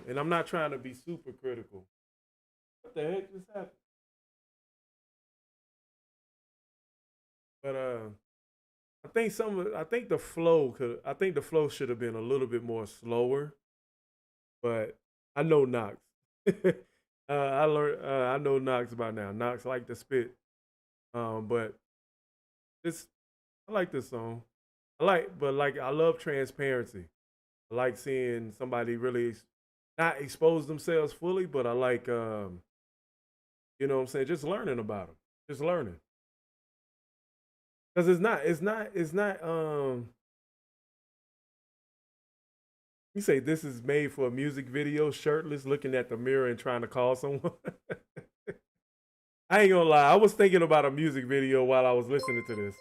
And I'm not trying to be super critical. What the heck just happened? But I think the flow should have been a little bit more slower. But I know Knox. I know Knox by now. Knox like to spit. But I like this song. I love transparency. I like seeing somebody really not expose themselves fully, but I like, you know what I'm saying, just learning about them. Just learning. Because it's not, you say this is made for a music video, shirtless, looking at the mirror and trying to call someone. I ain't gonna lie, I was thinking about a music video while I was listening to this.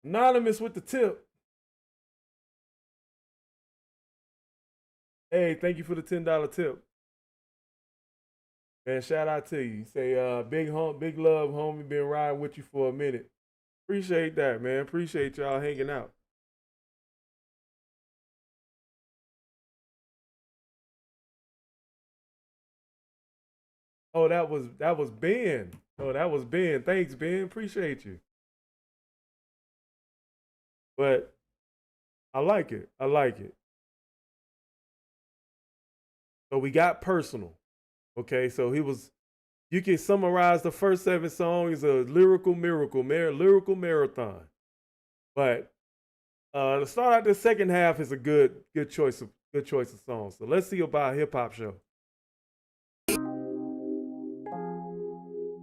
Anonymous with the tip. Hey, thank you for the $10 tip. Man, shout out to you. Say, big love, homie. Been riding with you for a minute. Appreciate that, man. Appreciate y'all hanging out. Oh, that was Ben. Oh, that was Ben. Thanks, Ben. Appreciate you. But I like it. I like it. So we got personal. Okay, so you can summarize the first 7 songs a lyrical marathon. But to start out the second half is a good choice of songs. So let's see about Hip Hop Show.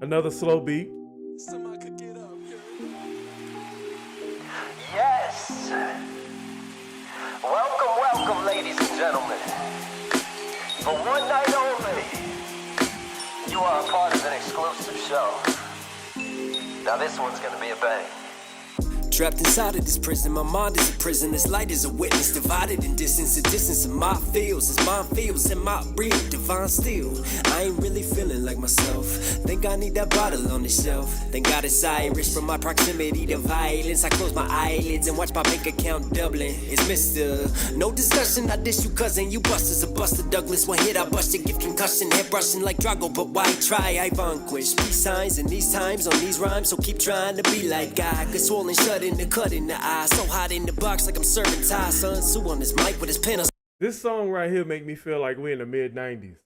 Another slow beat. Somebody could get up, Yes. Welcome, ladies and gentlemen. For one night only, you are a part of an exclusive show. Now this one's gonna be a bang. Trapped inside of this prison, my mind is a prison. This light is a witness, divided in distance. The distance of my fields, as mine feels in my real divine steel. I ain't really feeling like myself. Think I need that bottle on the shelf. Thank God it's Irish from my proximity to violence. I close my eyelids and watch my bank account doubling. It's Mr. No discussion, I dish you cousin. You busters a Buster Douglas. One hit I bust you, give concussion. Head brushing like Drago, but why try? I vanquish peace signs in these times on these rhymes. So keep trying to be like God. Cause swollen shut in the cut in the eye, so hot in the box like I'm serving Thai. Son Sue on his mic with his pen. This song right here make me feel like we're in the mid-90s.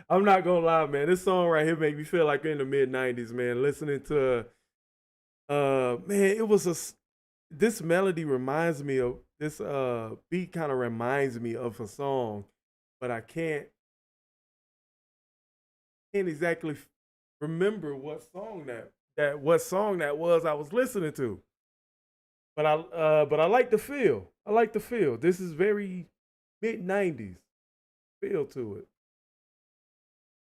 I'm not gonna lie, man. This song right here make me feel like we're in the mid-90s, man. Listening to, man, this melody reminds me of, this beat kind of reminds me of a song, but I can't exactly remember what song that was I was listening to. But I like the feel. I like the feel. This is very mid-90s feel to it.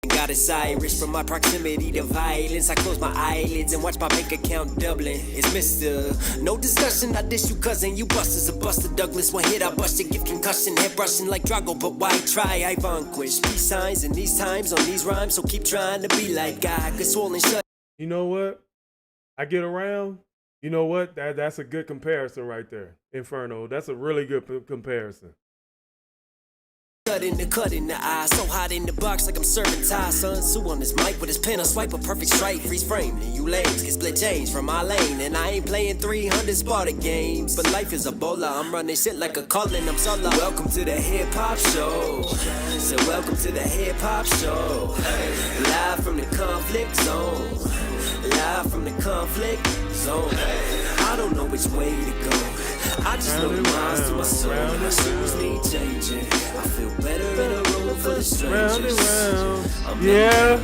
God is Irish from my proximity to violence. I close my eyelids and watch my bank account doubling. It's Mr. No discussion, I dish you cousin. You busters a Buster Douglas. One hit I bust you, give concussion. Head brushing like Drago, but why try? I vanquish peace signs in these times on these rhymes. So keep trying to be like God. Cause swollen shut. You know what? I get around. You know what? That's a good comparison right there. Inferno. That's a really good comparison. Cut in the eye, so hot in the box like I'm serving Thai. Son Sue on his mic with his pen, a swipe a perfect strike, freeze frame. And you lanes can split change from my lane. And I ain't playing 300 Sparta games. But life is a bowler, I'm running shit like a Cullen, I'm solo. Welcome to the hip hop show. So welcome to the hip hop show. Live from the conflict zone. Live from the conflict zone. I don't know which way to go. I just know the lines to my soul. My shoes need changing. I feel better in a room full of strangers. Yeah,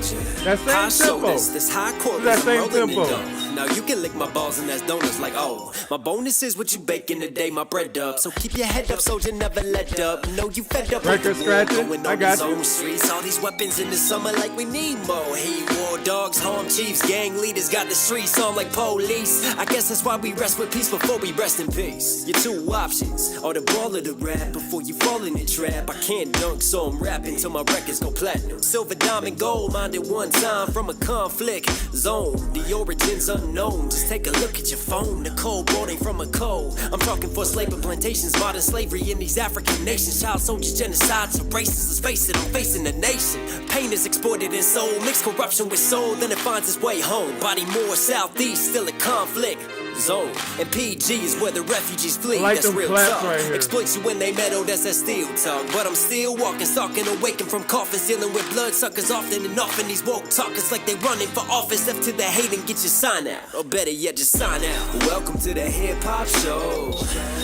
that same tempo. This high chord, that same I'm rolling tempo. it down. Now you can lick my balls and that's donuts like, oh. My bonus is what you bake in the day, my bread up. So keep your head up, soldier, never let up. Know you fed up. Record scratching, I got you. Streets, all these weapons in the summer like we need more. He war dogs, home chiefs, gang leaders got the streets on like police. I guess that's why we rest with peace before we rest in peace. Your two options are the ball or the rap. Before you fall in the trap, I can't dunk, so I'm rapping till my records go platinum. Silver, diamond, gold, minded one time from a conflict zone. The origins unknown. Just take a look at your phone. The cold board ain't from a cold. I'm talking for slave plantations, modern slavery in these African nations. Child soldiers, genocides, and racists. Let's face it, I'm facing the nation. Pain is exploited in soul, mixed corruption with soul, then it finds its way home. Body more southeast, still a conflict zone. And PG is where the refugees flee. like That's them real claps talk. right here. Exploits you when they metal, that's that steel talk. But I'm still walking, stalking, awakened from coffins, dealing with bloodsuckers often and often. These woke talkers like they running for office. Left to the hate and get your sign out. Or better yet, just sign out. Welcome to the hip hop show.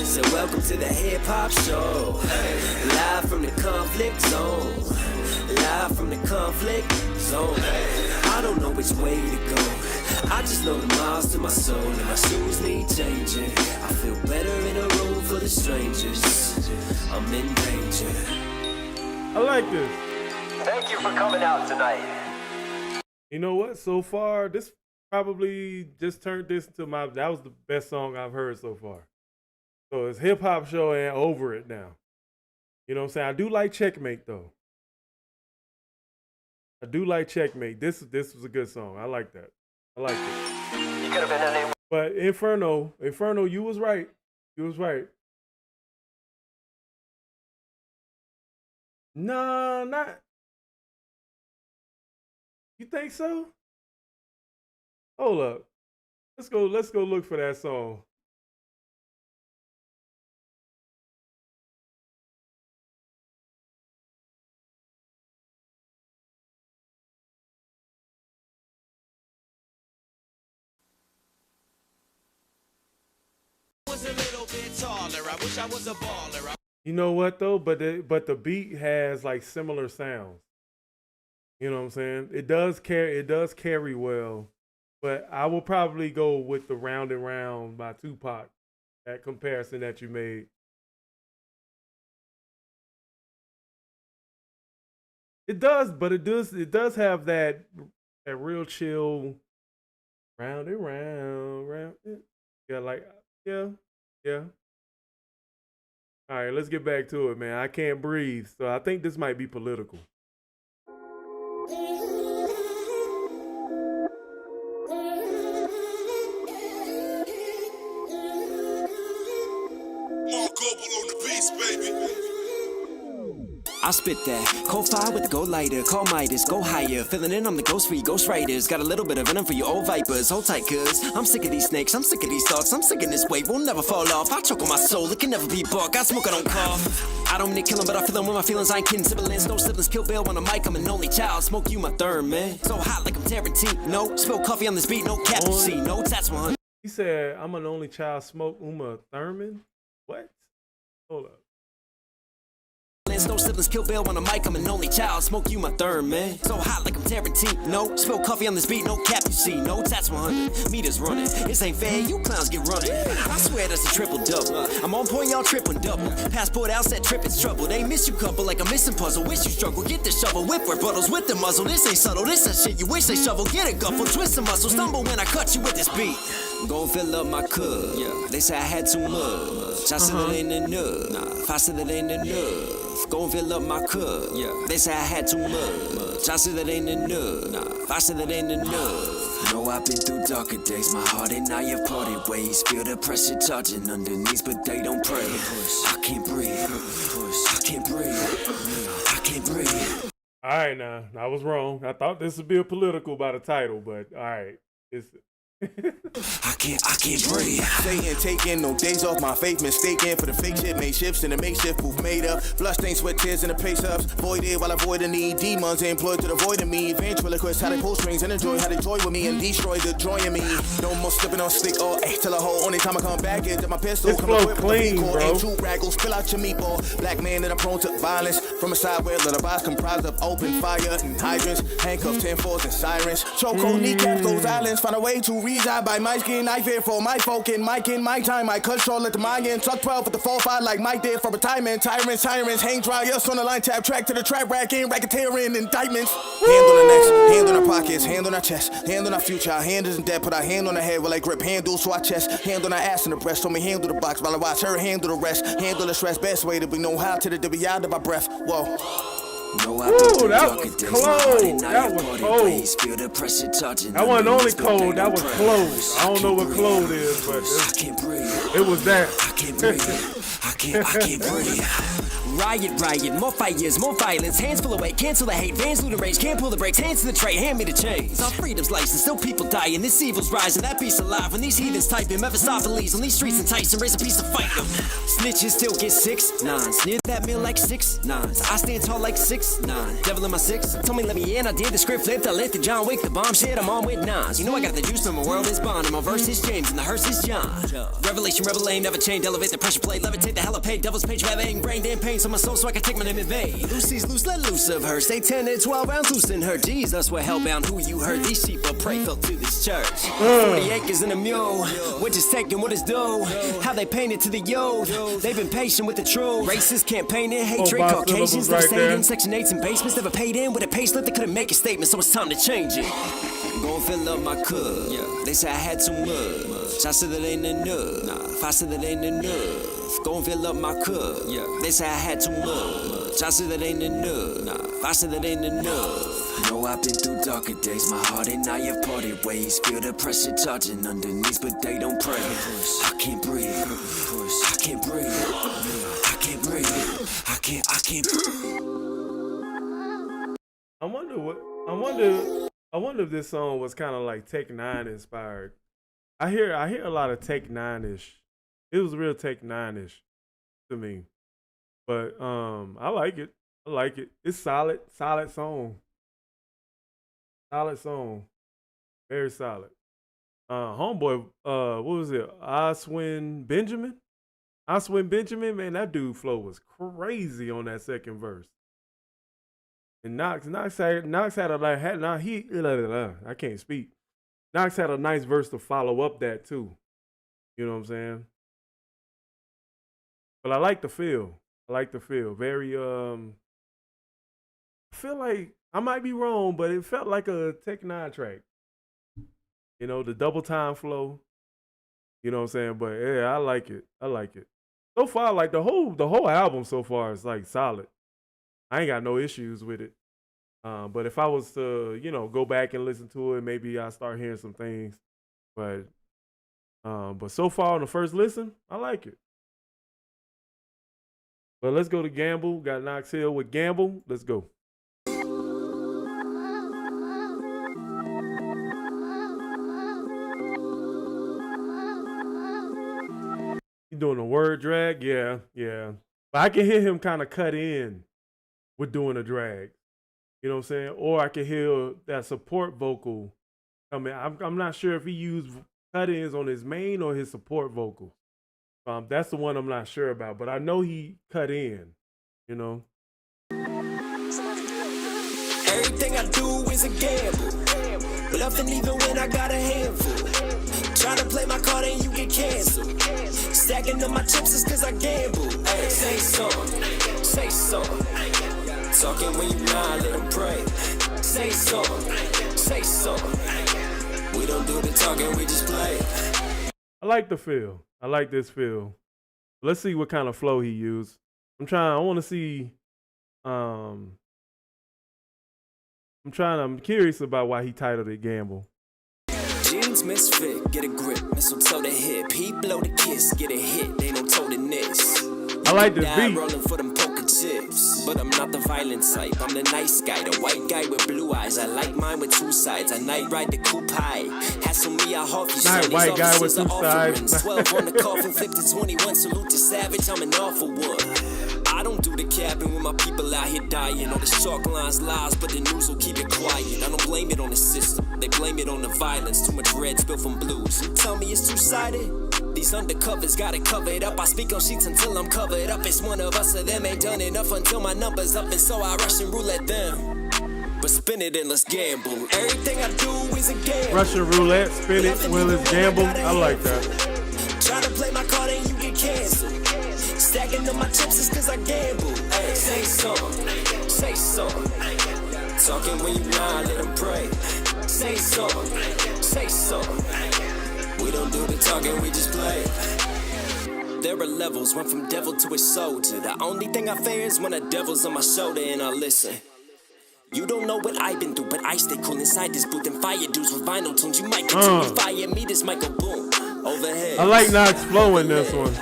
So welcome to the hip hop show. Live from the conflict zone. Live from the conflict zone. I don't know which way to go. I just know the miles to my soul and my shoes need changing. I feel better in a room full of strangers. I'm in danger. I like this. Thank you for coming out tonight. You know what? So far, this probably just turned this into that was the best song I've heard so far. So it's hip hop show and over it now. You know what I'm saying? I do like Checkmate though. I do like Checkmate. This was a good song. I like that. I like it. You could have been any. But Inferno, you was right. You was right. No, not. You think so? Hold up. Let's go look for that song. Was a little bit taller. I wish I was a baller. You know what though? But the beat has like similar sounds. You know what I'm saying? It does carry well. But I will probably go with the Round and Round by Tupac. That comparison that you made. It does, but it does have that real chill round and round. Yeah, like yeah. All right, let's get back to it, man. I can't breathe, so I think this might be political. I spit that cold fire with the gold lighter, call Midas, go higher. Filling in, I'm the ghost for you ghost writers. Got a little bit of venom for you old vipers. Hold tight, cuz I'm sick of these snakes, I'm sick of these thoughts, I'm sick of this weight, won't never fall off. I choke on my soul, it can never be bought. Got smoke, I don't cough. I don't need killing, but I feel them with my feelings. I ain't kidding. Siblings, no siblings, kill Bill on the mic. I'm an only child. Smoke you, my third man. So hot like I'm Tarantino. No, spill coffee on this beat. No cappuccino. That's 100. He said, "I'm an only child." Smoke Uma Thurman. What? Hold up. No siblings, kill Bill on the mic. I'm an only child. Smoke you, my third man. So hot like I'm Tarantino. No, spill coffee on this beat. No cappuccino. That's 100 meters running. This ain't fair. You clowns get running. I swear that's a triple double. I'm on point, y'all triple double. Passport out, set trip, it's trouble. They miss you couple like a missing puzzle. Wish you struggle. Get the shovel, whip rebuttals with the muzzle. This ain't subtle. This that shit you wish they shovel. Get a guffle, twist the muscle, stumble when I cut you with this beat. Gon' fill up my cup. Yeah. They say I had too much. I said it ain't enough. I said it ain't enough. Gon' fill up my cup. Yeah. They say I had too much. I said that ain't enough. I said that ain't enough. No, I've been through darker days. My heart and I have parted ways. Feel the pressure charging underneath, but they don't pray. I can't breathe. I can't breathe. I can't breathe. All right, now I was wrong. I thought this would be a political by the title, but all right, it's. I can't breathe. Staying, taking no days off, my faith mistaken for the fake shit, made shifts in the makeshift booth made up. Blood stains, sweat, tears in the pace ups. Voided while avoiding the demons employed to avoid me. Ventriloquists, how they pull strings and enjoy how they joy with me and destroy the joy in me. No more slipping on stick or till a hole. Only time I come back is that my pistol this come flow with clean, bro. And two raggles, spill out your meatball. Black man that I'm prone to violence. From a side where little box comprised of open fire and hydrants. Handcuffed 10-4s and sirens. Chokehold, kneecaps, those islands. Find a way to reside by my skin. I fear for my folk in my time. I control at the Mayan. Tuck 12 with the 4-5 like Mike did for retirement. Tyrants, hang dry. Us on the line, tap track to the trap rack in racketeering indictments. Hand on the necks, hand on our pockets, hand on our chest, hand on our future. Our hand isn't dead, put our hand on our head while I grip handles to our chest. Hand on our ass in the breast, told me handle the box while I watch her handle the rest. Handle the stress, best way that we know how to the divvy out of our breath. Whoa. Ooh, that was close. That was cold. That wasn't only cold, that was close. I don't know what close is, but it was that. I can't breathe. Riot, more fires, more violence. Hands full of weight, cancel the hate. Vans looting rage, can't pull the brakes. Hands to the tray, hand me the chains. Our freedom's license, still people dying. This evil's rising, that beast's alive. When these heathens type him, Mephistopheles on these streets entice and raise a piece to fight them. Snitches still get 6 9s. Near that meal like 6 9s. I stand tall like 6 9. Devil in my 6. Told me let me in, I did the script flipped. I lifted John Wick, the bomb shit, I'm on with 9s. You know I got the juice, but my world is Bond. And my verse is James, and the hearse is John. Revelation, rebel aim, never change, elevate the pressure plate. Levitate the hell of pay, devil's page, raving, brain, damn pain. So my soul, so I can take my name in vain. Lucy's loose, let loose of her. Stay 10 and 12 rounds loose in her. Jesus, we're hellbound, who you heard. These sheep will pray, fell to this church. 40 acres and a mule. Which is taking what is due. How they painted to the yod. They've been patient with the truth. Racist campaigning, hatred, Caucasians. They stayed in Section 8s and basements. Never paid in with a pay slip. They couldn't make a statement, so it's time to change it. Gon' fill up my cup. They say I had too much. I said that ain't enough. I said that ain't enough. Gon' fill up my cup. They say I had too much. I said that ain't enough. I said that ain't enough. No, I've been through darker days. My heart and I have parted ways. Feel the pressure charging underneath, but they don't pray. I can't breathe. I can't breathe. I can't breathe. I can't. I wonder if this song was kind of like Take 9 inspired. I hear a lot of Take 9-ish. It was real Take 9-ish to me. But I like it. It's solid song. Solid song. Very solid. Homeboy, what was it? Oswin Benjamin, man, that dude flow was crazy on that second verse. And Knox had I can't speak. Knox had a nice verse to follow up that too. You know what I'm saying? But I like the feel. Very I feel like I might be wrong, but it felt like a Tech 9 track. You know, the double time flow. You know what I'm saying? But yeah, I like it. So far, like the whole album so far is like solid. I ain't got no issues with it. But if I was to, go back and listen to it, maybe I'll start hearing some things. But so far on the first listen, I like it. But let's go to Gamble. Got Knox Hill with Gamble. Let's go. You doing a word drag? Yeah. But I can hear him kind of cut in with doing a drag. You know what I'm saying? Or I can hear that support vocal coming. I'm not sure if he used cut-ins on his main or his support vocal. That's the one I'm not sure about, but I know he cut in, Everything I do is a gamble. Bluffing even when I got a handful. Try to play my card and you get canceled. Stacking up my chips is cause I gamble. Hey, say something. Talking when you lie, let them pray. Say something. We don't do the talking, we just play. I like the feel. I like this feel. Let's see what kind of flow he used. I want to see. I'm curious about why he titled it Gamble. Jeans misfit, get a grip, mistletoe to hip. He blow the kiss, get a hit, they don't toe the this. I like this beat. Rolling for them poker chips, but I'm not the violent type. I'm the nice guy, the white guy with blue eyes. I like mine with two sides. I night ride the coupe high. Hassle me, I huff you. Night white guy with two sides. 12 on the coffin, flip to 21. Salute to Savage, I'm an awful one. I don't do the capping when my people out here dying. All the chalk lines lies, but the news will keep it quiet. I don't blame it on the system, they blame it on the violence. Too much red spill from blues. Tell me it's two-sided. These undercovers gotta cover it up. I speak on sheets until I'm covered up. It's one of us or them, ain't done enough until my number's up. And so I Russian roulette them. But spin it and let's gamble. Everything I do is a gamble. Russian roulette, spin it, well it's gamble. I like that. Try to play my card and you get canceled. Stacking up my chips is cause I gamble. Hey, say something. Talking when you lie, let them pray. Say something. We don't do the talking, we just play. There are levels, went from devil to a soldier. The only thing I fear is when a devil's on my shoulder and I listen. You don't know what I've been through, but I stay cool inside this booth and fire dudes with vinyl tunes. You might continue fire me, this mic go boom. Overhead. I like Knox flow in this one.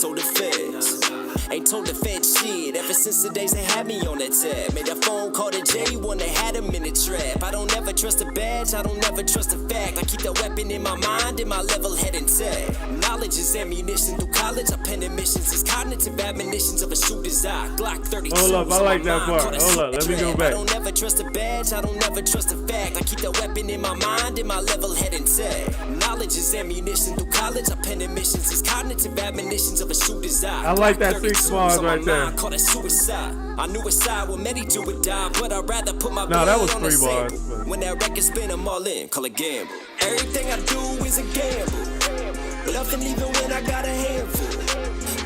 Told the feds, ain't told the feds shit ever since the days they had me on that tab. Made a phone call to Jay when they had him in the trap. I don't ever trust a badge, I don't ever trust a fact. I keep that weapon in my mind and my level head intact. Knowledge is ammunition through college. I pen admissions is cognitive admonitions of a shooter's eye. Glock 32. Hold up, I like that part. Hold up, let me go back. I don't ever trust a badge, I don't ever trust a fact. I keep that weapon in my mind and my level head intact. Knowledge is ammunition through college. I pen admissions is cognitive admonitions of a shooter's eye. I like that 6 bars right there. I call it suicide. I knew a side where many do would die, but I'd rather put my No, that was blood on 3 the bars. sample. When that record spin, I'm all in, call it gamble. Everything I do is a gamble. Nothing even when I got a handful.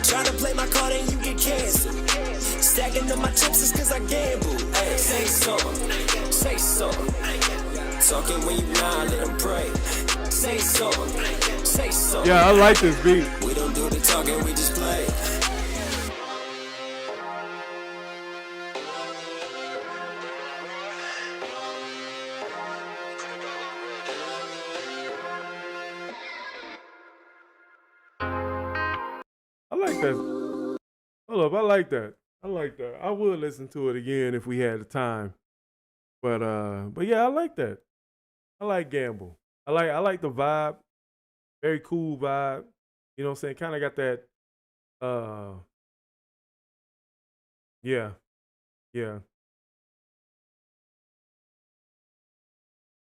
Try to play my card and you get canceled. Stacking up my chips is cause I gamble. Ay, say something, say something. Talking when you lie, let them pray. Say something, say something. Yeah, I like this beat. We don't do the talking, we just play. I like that. Hold up, I like that. I like that. I would listen to it again if we had the time. But yeah, I like that. I like Gamble. I like the vibe. Very cool vibe. You know what I'm saying? Kind of got that yeah. Yeah.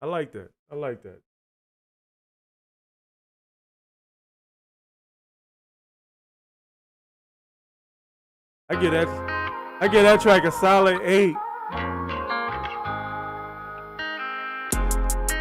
I like that. I like that. I get that track a solid 8.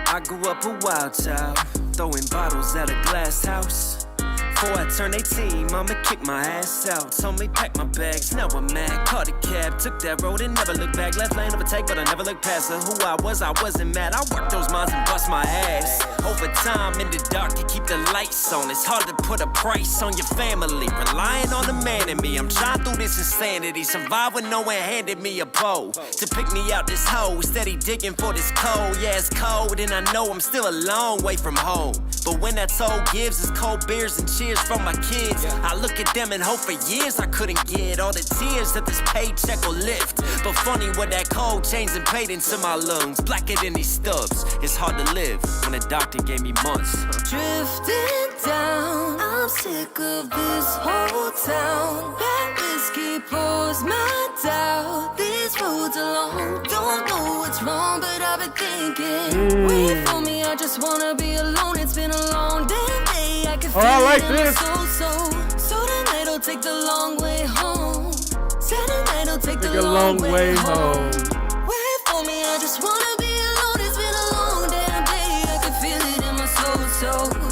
I grew up a wild child, throwing bottles at a glass house. Before I turned 18, mama kicked my ass out. Told me pack my bags, now I'm mad. Caught a cab, took that road and never looked back. Left lane overtake, but I never looked past her. Who I wasn't mad. I worked those minds and bust my ass. Over time, in the dark, you keep the lights on. It's hard to put a price on your family. Relying on the man in me. I'm trying through this insanity. Survive when no one handed me a bow. To pick me out this hole, steady digging for this cold. Yeah, it's cold, and I know I'm still a long way from home. But when that toll gives, it's cold beers and cheers from my kids. I look at them and hope for years I couldn't get all the tears that this paycheck will lift. But funny what that cold changed and paid into my lungs. Blacker than these stubs. It's hard to live when a doctor gave me months. Drifting down, I'm sick of this whole town. That whiskey pours my doubt. These roads alone, don't know what's wrong, but I've been thinking. Wait for me, I just wanna be alone. It's been a long damn day. I can feel I like it in this. my soul. So tonight I'll take the long way home. Tonight I'll take the long way home. Wait for me, I just wanna be alone. It's been a long damn day. I can feel it in my soul.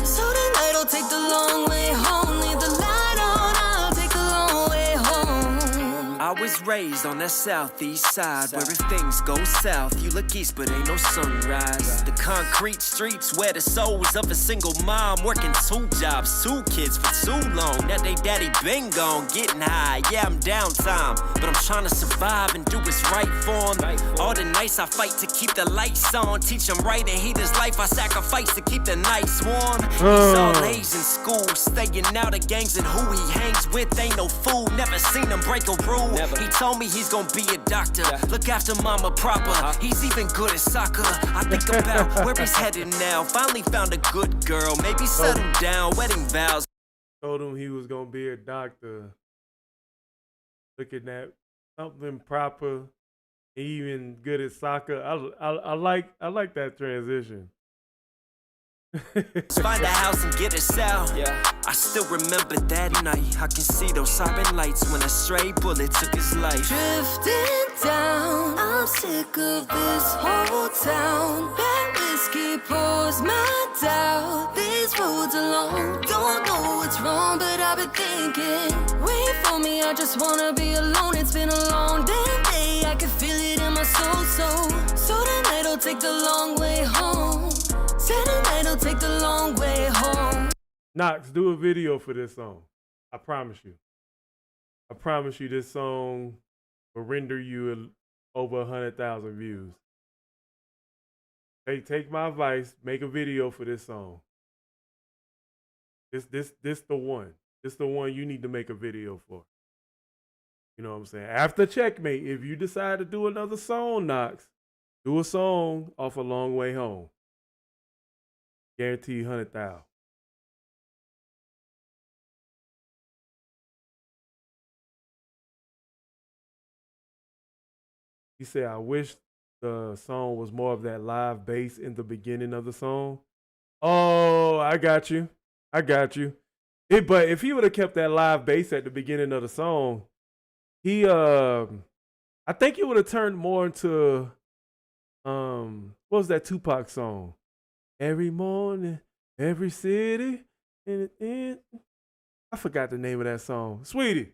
So tonight I'll take the long way home. Leave the light on, I'll take the long way home. I was raised on that southeast side where if things go south, you look east but ain't no sunrise. The concrete streets where the souls of a single mom working 2 jobs, 2 kids for too long. That they daddy been gone, getting high. Yeah, I'm downtime, but I'm trying to survive and do what's right for him. All the nights I fight to keep the lights on, teach him right and heat his life. I sacrifice to keep the nights warm. He's all A's in school, staying out of gangs and who he hangs with ain't no fool. Never seen him break a rule. He told me he's gonna be a doctor, look after mama proper. He's even good at soccer. I think about where he's headed now. Finally found a good girl, maybe settle down. Wedding vows. Told him he was gonna be a doctor. Looking at something proper, even good at soccer. I like that transition. Find a house and get us out. I still remember that night. I can see those siren lights when a stray bullet took his life. Drifting down, I'm sick of this whole town. That whiskey pours my doubt. These roads alone, don't know what's wrong, but I've been thinking. Wait for me, I just wanna be alone. It's been a long damn day. I can feel it in my soul. So tonight I'll take the long way home. Tonight I'll take the long way home. Knox, do a video for this song. I promise you. I promise you this song will render you over 100,000 views. Take my advice, make a video for this song. This the one. This the one you need to make a video for. You know what I'm saying? After Checkmate, if you decide to do another song, Knox, do a song off A Long Way Home. Guarantee 100,000. He said, I wish the song was more of that live bass in the beginning of the song. Oh, I got you. I got you. But if he would have kept that live bass at the beginning of the song, I think it would have turned more into what was that Tupac song? Every morning, every city, and I forgot the name of that song. Sweetie.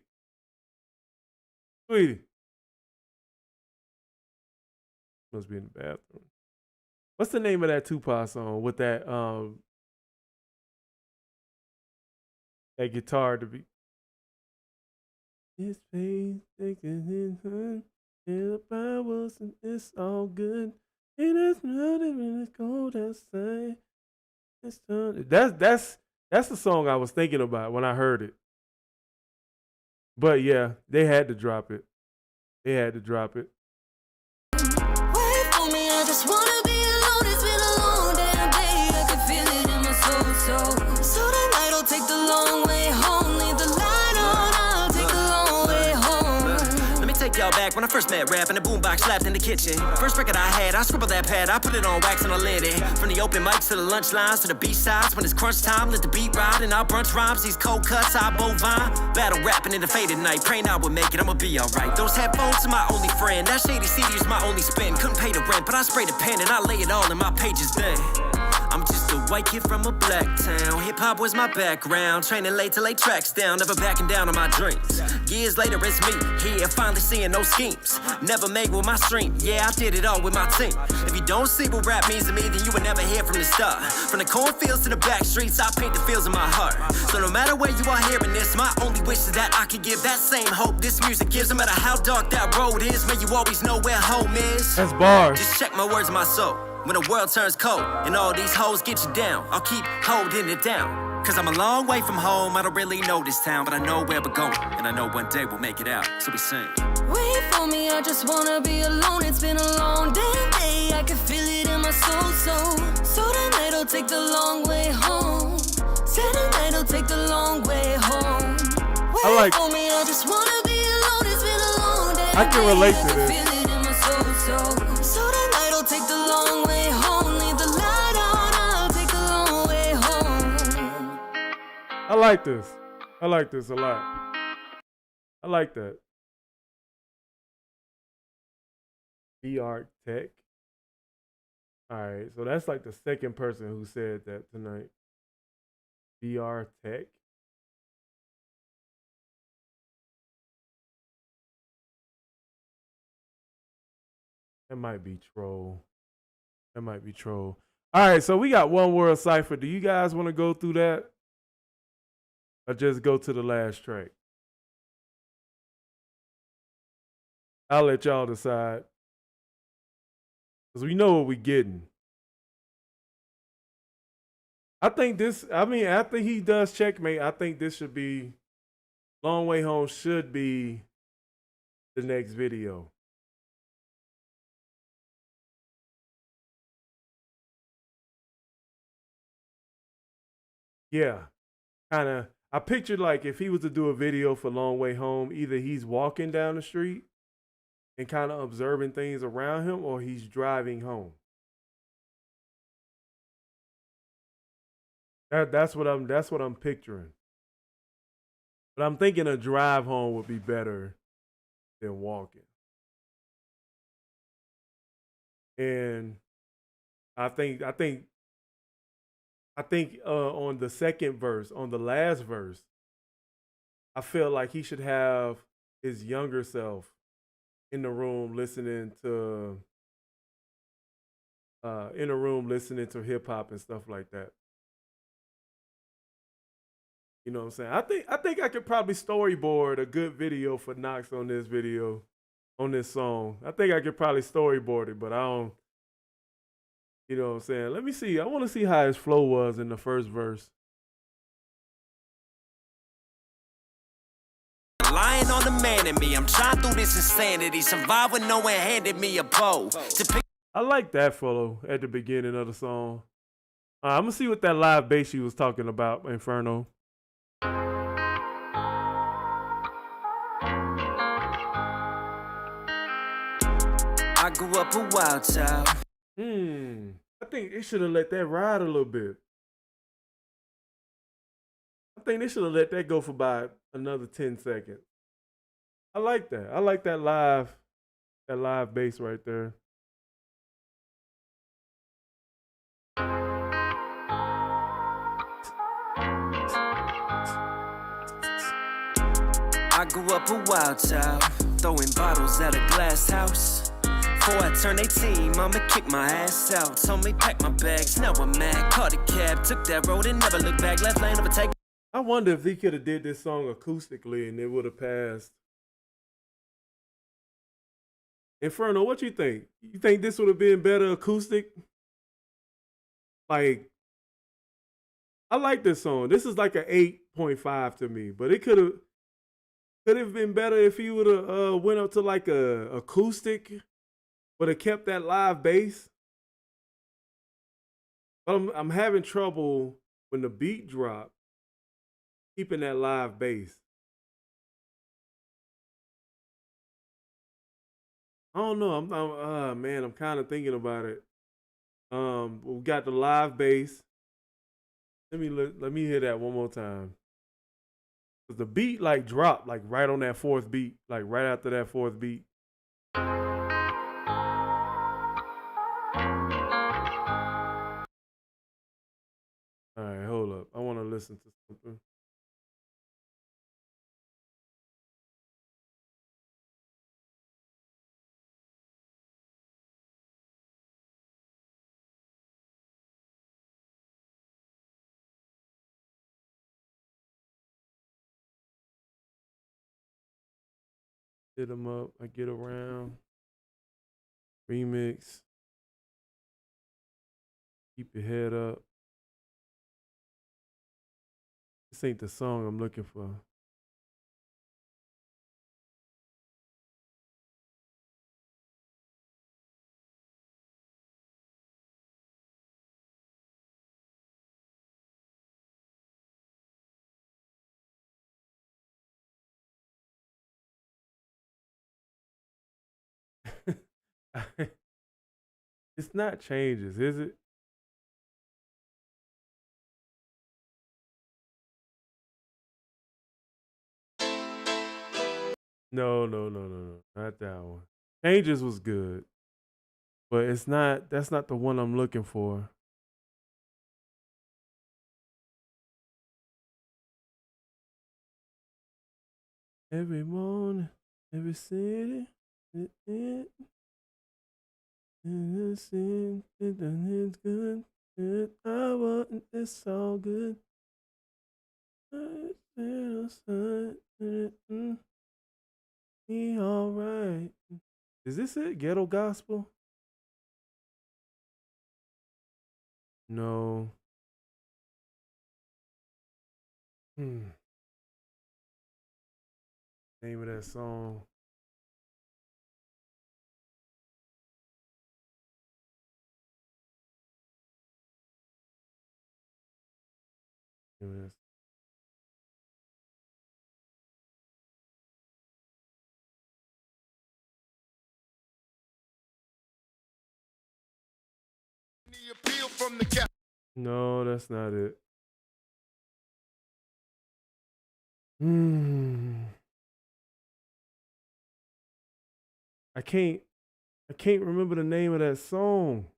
Must be in the bathroom. What's the name of that Tupac song with that that guitar to be? It's pain, taking in and the powers, and it's all good. And it's nothing when it's cold outside. That's the song I was thinking about when I heard it. But yeah, they had to drop it. Wait for me, I just wanna be alone. It's been a long damn day. I can feel it in my soul. So tonight I'll take the long way home. Leave the light on, I'll take the long way home. Let me take y'all back when I first met rap and the boombox slapped in the kitchen. First record I had, I scribbled that pad, I put it on wax and I lit it. From the open mics to the lunch lines to the B-sides, when it's crunch time, let the beat ride and I'll brunch rhymes. These cold cuts, I bovine. Battle rapping in the faded night, praying I would make it, I'ma be alright. Those headphones are my only friend, that shady CD is my only spin. Couldn't pay the rent, but I sprayed a pen and I lay it all in my pages then. I'm just a white kid from a black town. Hip-hop was my background. Training late to lay tracks down. Never backing down on my dreams. Years later, it's me. Here, finally seeing no schemes. Never made with my stream. Yeah, I did it all with my team. If you don't see what rap means to me, then you would never hear from the start. From the cornfields to the back streets, I paint the fields in my heart. So no matter where you are hearing this, my only wish is that I can give that same hope this music gives. No matter how dark that road is, may you always know where home is. That's bars. Just check my words in my soul. When the world turns cold and all these hoes get you down, I'll keep holding it down. Cause I'm a long way from home, I don't really know this town, but I know where we're going, and I know one day we'll make it out, so we sing. Wait for me, I just wanna be alone. It's been a long damn day, I can feel it in my soul. So tonight I'll take the long way home. Tonight I'll take the long way home. Wait for me, I just wanna be alone. It's been a long day. I can relate to this. Feel it in my soul. So tonight I'll take the long way home. Leave the light on, I'll take the long way home. I like this. I like this a lot. I like that. VR Tech. All right, so that's like the second person who said that tonight. VR Tech. That might be troll. All right, so we got One World Cypher. Do you guys want to go through that? Or just go to the last track? I'll let y'all decide. Because we know what we're getting. I think this, after he does Checkmate, I think this should be, Long Way Home should be the next video. Yeah, kind of. I pictured like if he was to do a video for Long Way Home, either he's walking down the street and kind of observing things around him, or he's driving home. That's what I'm picturing. But I'm thinking a drive home would be better than walking. And I think on the second verse, on the last verse, I feel like he should have his younger self in the room listening to hip hop and stuff like that. You know what I'm saying? I think I could probably storyboard a good video for Knox on this video, on this song. I think I could probably storyboard it, but I don't. You know what I'm saying? Let me see. I want to see how his flow was in the first verse. Lying on the man in me, I'm trying through this insanity. Survive with no one handed me a bow. I like that flow at the beginning of the song. I'm gonna see what that live bass she was talking about, Inferno. I grew up a wild child. I think they should have let that ride a little bit. I think they should have let that go for about another 10 seconds. I like that. I like that live bass right there. I grew up a wild child, throwing bottles at a glass house. Before I turned 18, mama kicked my ass out. Told me pack my bags, now I'm mad. Caught a cab, took that road and never looked back. Left lane, never take. I wonder if he could have did this song acoustically and it would have passed. Inferno, what you think? You think this would have been better acoustic? Like, I like this song. This is like an 8.5 to me, but it could have been better if he would have went up to like a acoustic, but have kept that live bass. But I'm having trouble when the beat drop, keeping that live bass. I don't know. I'm kind of thinking about it. We got the live bass. Let me hear that one more time. 'Cause the beat like dropped like right on that fourth beat, like right after that fourth beat. All right, hold up. I want to listen to something. Hit 'em up. I get around. Remix. Keep your head up. This ain't the song I'm looking for. It's not changes, is it? No, not that one. Changes was good, but it's not. That's not the one I'm looking for. Every morning, every city, it's good. I want it's all good. He all right. Is this it? Ghetto gospel? No. Name of that song. Name of that- No, that's not it. I can't remember the name of that song.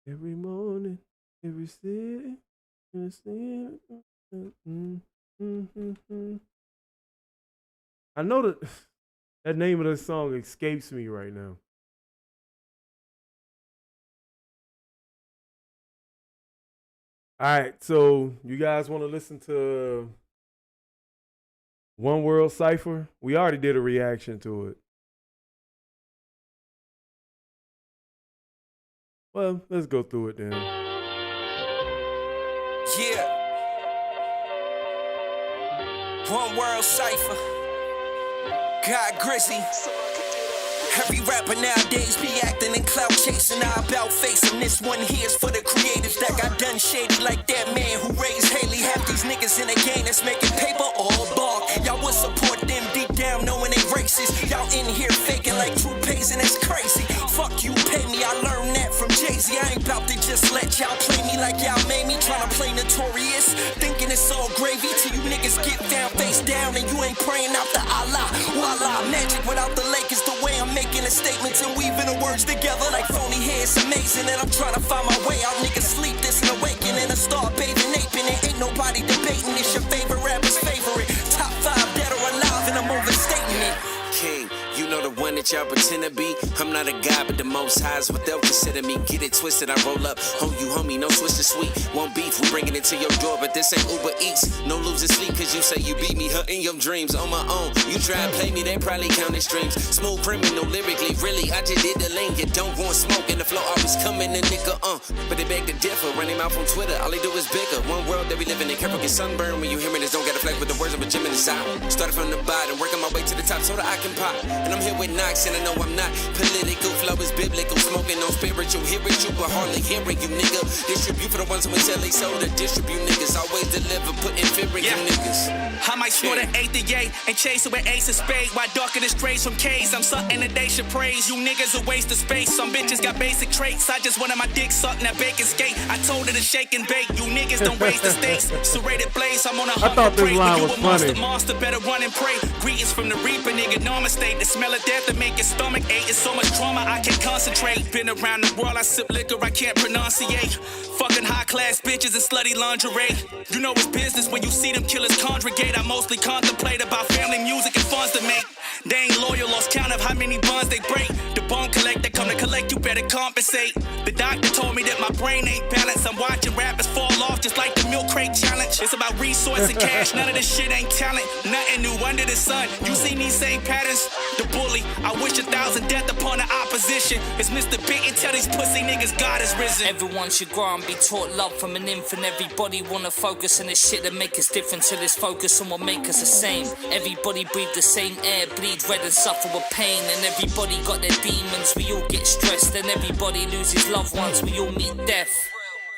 Every morning, every city, I know that name of the song escapes me right now. All right, so you guys want to listen to One World Cypher? We already did a reaction to it. Well, let's go through it then. Yeah. One World Cypher. God Grizzy. Every rapper nowadays be acting and clout chasing. I about facing. This one here's for the creatives that got done shady like that man who raised Haley. Half these niggas in the game that's making paper all bark. Y'all would support them deep down knowing they racist. Y'all in here faking like true pays and it's crazy. Fuck you, pay me. I learned that from Jay-Z. I ain't about to just let y'all play me like y'all made me. Tryna play notorious, thinking it's all gravy till you niggas get down face down and you ain't praying out the Allah. Voila, magic without the lake is the way I'm making the statements and weaving the words together like phony hair. It's amazing and I'm trying to find my way out. Niggas sleep this and awaken and I start bathing, aping. It ain't nobody debating. It's your favorite rapper's favorite. Top 5 dead or alive and I'm overstating it. King, you know the one that y'all pretend to be. I'm not a guy, but the most high is what they'll consider me. Get it twisted, I roll up on you, homie, no twisted sweet. Won't beef, we bringing it to your door, but this ain't Uber Eats. No losing sleep, cause you say you beat me, her in your dreams. On my own, you try and play me, they probably counted streams. Smooth criminal, lyrically, really, I just did the lane. You don't want smoke, and the flow always coming, a nigga, But they beg to differ, run him out on Twitter, all they do is bigger. One world that we living in, careful get sunburned. When you hearing this, don't get a flag with the words of a gym in the south. Started from the bottom, working my way to the top so that I can pop. And I'm here with Knox, and I know I'm not political. Flow is biblical, smoking on spiritual. Hear it, you, but hardly hearing you, nigga. Distribute for the ones who sell they soda. Distribute niggas, always deliver, putting fear in you niggas. I might snort an eighth of yay and chase it with ace of spade. Why darker the strays from K's? I'm something that they should praise. You niggas a waste of space. Some bitches got basic traits. I just wanted my dick sucked in that bacon skate. I told her to shake and bake. You niggas don't raise the stakes. Serrated blaze, I'm on a I thought this line was you a monster, funny. monster, better run and pray. Greetings from the reaper, nigga, no mistake. The smell of death to make your stomach ache. It's so much trauma, I can't concentrate. Been around the world, I sip liquor, I can't pronunciate. Fucking high class bitches and slutty lingerie. You know it's business when you see them killers congregate. I mostly contemplate about family, music, and funds to make. They ain't loyal, lost count of how many buns they break. The bone collector come to collect, you better compensate. The doctor told me that my brain ain't balanced. I'm watching rappers fall off just like the milk crate challenge. It's about resource and cash, none of this shit ain't talent. Nothing new under the sun. You seen these same patterns? The bully, I wish 1,000 death upon the opposition. It's Mr. Big and tell these pussy niggas God is risen. Everyone should grow and be taught love from an infant. Everybody wanna focus on the shit that make us different. Till it's focus on what make us the same. Everybody breathe the same air, bleed red and suffer with pain. And everybody got their demons, we all get stressed. And everybody loses loved ones, we all meet death.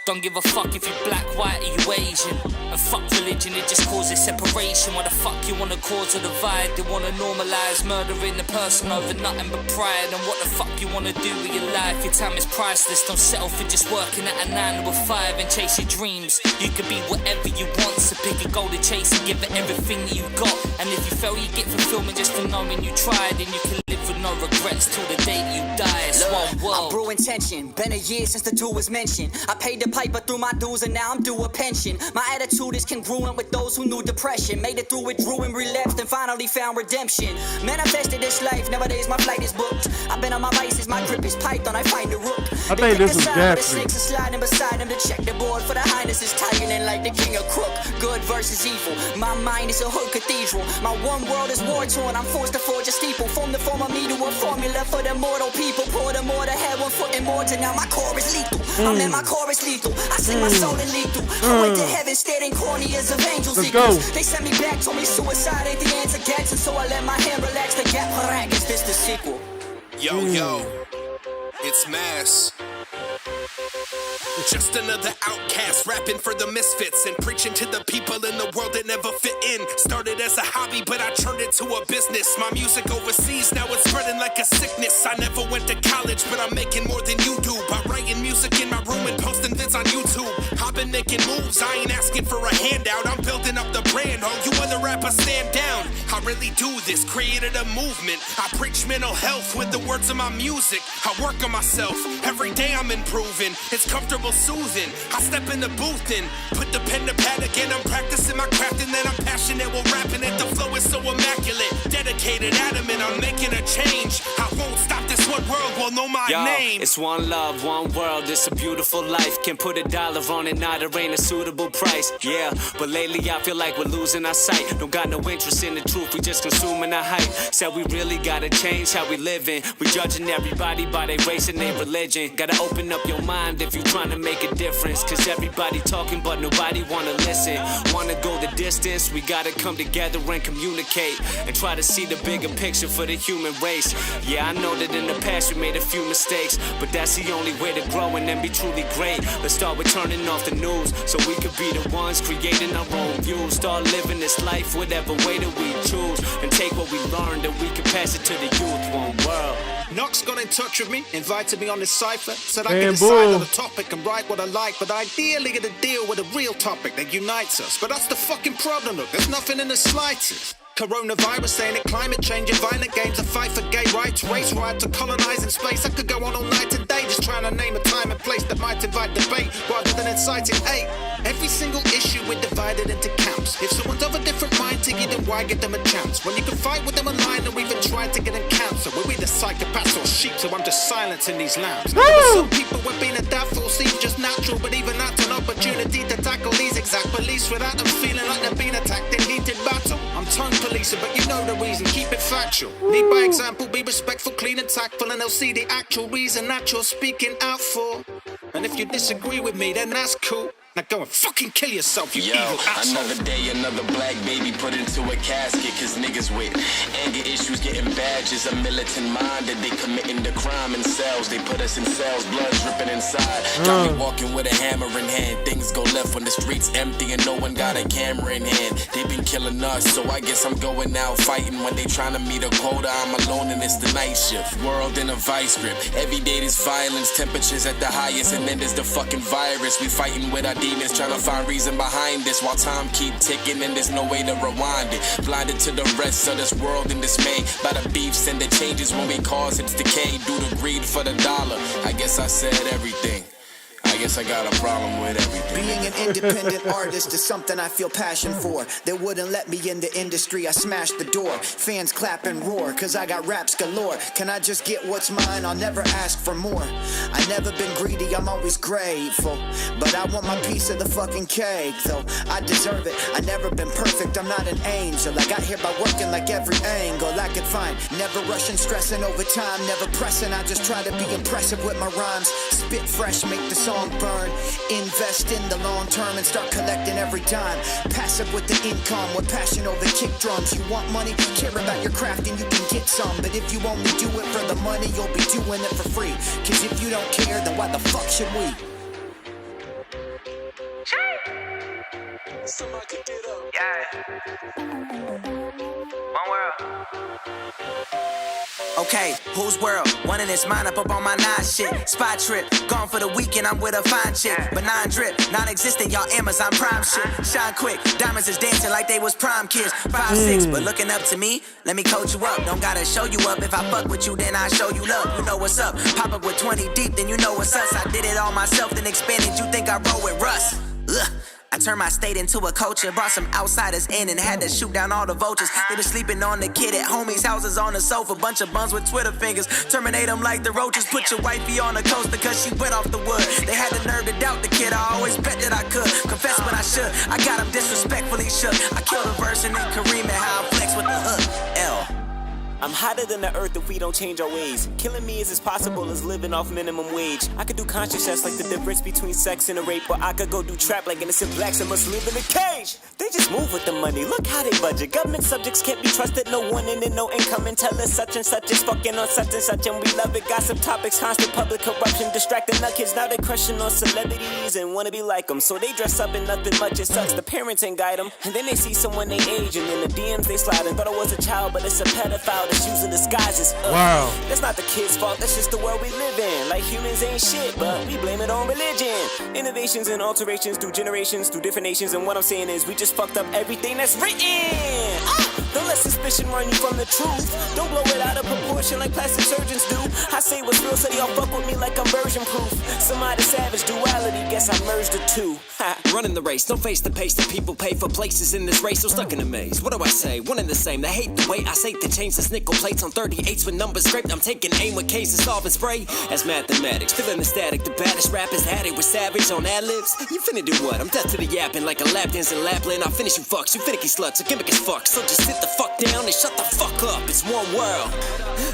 Don't give a fuck if you black, white, or you Asian. And fuck religion, it just causes separation. Why the fuck you wanna cause a divide? They wanna normalise murdering the person over nothing but pride. And what the fuck you wanna do with your life? Your time is priceless, don't settle for just working at a 9 or a 5 and chase your dreams. You can be whatever you want, so pick a goal to chase and give it everything that you got. And if you fail, you get fulfillment just for knowing you tried. And you can live with no regrets till the day you die. It's one world. I'm brewing tension, been a year since the duel was mentioned. I paid the piper through my dues and now I'm due a pension. My attitude is congruent with those who knew depression. Made it through it, drew and relapsed and finally found redemption. Manifested this life, nowadays my flight is booked. I've been on my vices, my grip is python, I find the rook. I think this is The Gatsby. snakes are sliding beside him to check the board for the highness is tightening like the king of crook. Good versus evil, my mind is a hood cathedral. My one world is war torn, I'm forced to forge a steeple. From the form of me to a formula for the mortal people. Pour the mortar, had 1 foot in mortar, now my core is lethal. I'm in my core is lethal, I sing my soul in lethal. I went to heaven staring corneas of angels. Let's go. They sent me back, told me suicide ain't the answer gets. And so I let my hand relax the gap. Is this the sequel? Yo, it's Mass. Just another outcast, rapping for the misfits and preaching to the people in the world that never fit in. Started as a hobby, but I turned it to a business. My music overseas, now it's spreading like a sickness. I never went to college, but I'm making more than you do by writing music in my room and posting vids on YouTube. I've been making moves, I ain't asking for a handout. I'm building up the brand, all you other rappers stand down. I really do this, created a movement. I preach mental health with the words of my music. I work on myself, every day I'm improving. It's comfortable, soothing. I step in the booth and put the pen to pad again. I'm practicing my craft and then I'm passionate while rapping it. The flow is so immaculate, dedicated, adamant, I'm making a change. I won't stop, this one world will know my name. It's one love, one world, it's a beautiful life. Can't put a dollar on it, now there ain't a suitable price. Yeah, but lately I feel like we're losing our sight. Don't got no interest in the truth, we just consuming our hype. Said we really gotta change how we living. We judging everybody by their race and their religion. Gotta open up your mind if you trying to make a difference. Cause everybody talking but nobody wanna listen. Wanna go the distance, we gotta come together and communicate. And try to see the bigger picture for the human race. Yeah, I know that in the past we made a few mistakes, but that's the only way to grow and then be truly great. Let's start with turning off the news, so we could be the ones creating our own views. Start living this life whatever way that we choose, and take what we learned and we can pass it to the youth. One world. Knox got in touch with me, invited me on this cypher, said I can decide on the topic and write what I like, but ideally get a deal with a real topic that unites us. But that's the fucking problem, look, there's nothing in the slightest. Coronavirus saying it, climate change and violent games, a fight for gay rights, race rights, to colonizing space. I could go on all night today just trying to name a time and place that might invite debate rather than inciting hate. Every single issue we're divided into camps. If someone's of a different mind to you, then why give them a chance? When you can fight with them online or even try to get them cancer. We're either psychopaths or sheep, so I'm just silencing these lambs. Some people were being adaptable seems just natural, but even that's an opportunity to tackle these exact beliefs without them feeling like they're being attacked in heated battle. I'm tongue policing, but you know the reason, keep it factual. Lead by example, be respectful, clean and tactful, and they'll see the actual reason that you're speaking out for. And if you disagree with me, then that's cool. Now go and fucking kill yourself, you evil asshole. Another day, another black baby put into a casket. Cause niggas with anger issues getting badges. A militant mind that they committing the crime in cells. They put us in cells, blood dripping inside. Got me walking with a hammer in hand. Things go left when the streets empty and no one got a camera in hand. They been killing us, so I guess I'm going out fighting. When they trying to meet a quota, I'm alone and it's the night shift. World in a vice grip. Every day there's violence, temperatures at the highest. And then there's the fucking virus. We fighting with our demons, trying to find reason behind this while time keep ticking and there's no way to rewind it. Blinded to the rest of this world in dismay by the beefs and the changes when we cause its decay due to greed for the dollar. I guess I said everything. I guess I got a problem with everything. Being an independent artist is something I feel passion for. They wouldn't let me in the industry, I smashed the door. Fans clap and roar, cause I got raps galore. Can I just get what's mine? I'll never ask for more. I never been greedy, I'm always grateful. But I want my piece of the fucking cake, though I deserve it. I never been perfect, I'm not an angel. I got here by working like every angle I could find. Never rushing, stressing over time, never pressing. I just try to be impressive with my rhymes. Spit fresh, make the song burn. Invest in the long term and start collecting every dime. Passive with the income, with passion over kick drums. You want money? Care about your craft and you can get some. But if you only do it for the money, you'll be doing it for free. Cause if you don't care, then why the fuck should we? Somebody get up. Yeah. One world. Okay, whose world? One in his mind up on my nine shit. Spot trip, gone for the weekend, I'm with a fine chick. Benign drip, non-existent, y'all Amazon Prime shit. Shine quick, diamonds is dancing like they was prime kids. 5'6", but looking up to me, let me coach you up. Don't gotta show you up, if I fuck with you, then I show you love. You know what's up, pop up with 20 deep, then you know what's us. I did it all myself, then expanded, you think I roll with Russ. Ugh. I turned my state into a culture, brought some outsiders in and had to shoot down all the vultures. They been sleeping on the kid at homies' houses on the sofa. Bunch of bums with Twitter fingers, terminate them like the roaches. Put your wifey on a coaster cause she went off the wood. They had the nerve to doubt the kid, I always bet that I could. Confess when I should, I got him disrespectfully shook. I killed a verse and then Kareem and how I flex with the hook. L. I'm hotter than the earth if we don't change our ways. Killing me is as possible as living off minimum wage. I could do conscious chess like the difference between sex and a rape, or I could go do trap like innocent blacks that must live in a cage. They just move with the money, look how they budget. Government subjects can't be trusted, no one in and no income, and tell us such and such is fucking on such and such, and we love it. Gossip topics, constant public corruption, distracting the kids. Now they crushing on celebrities and wanna be like them, so they dress up in nothing much. It sucks, the parents ain't guide them, and then they see someone they age, and in the DMs they slide and thought I was a child, but it's a pedophile. us using disguises. Wow. That's not the kids' fault, that's just the world we live in. Like humans ain't shit, but we blame it on religion. Innovations and alterations through generations, through different nations, and what I'm saying is we just fucked up everything that's written. Don't let suspicion run you from the truth. Don't blow it out of proportion like plastic surgeons do. I say what's real, so y'all fuck with me like I'm version proof. Somebody savage duality, guess I merged the two. Running the race, don't face the pace that people pay for places in this race. So stuck in a maze. What do I say? One and the same. They hate the way I say to change the nickel plates on 38s with numbers scraped. I'm taking aim with cases, solving spray. That's mathematics. Feeling the static. The baddest rappers had it with savage on ad-libs. You finna do what? I'm death to the yapping like a lap dance in Lapland. I'll finish you fucks. You finicky sluts. A gimmick as fuck. So just sit the fuck down and shut the fuck up. It's one world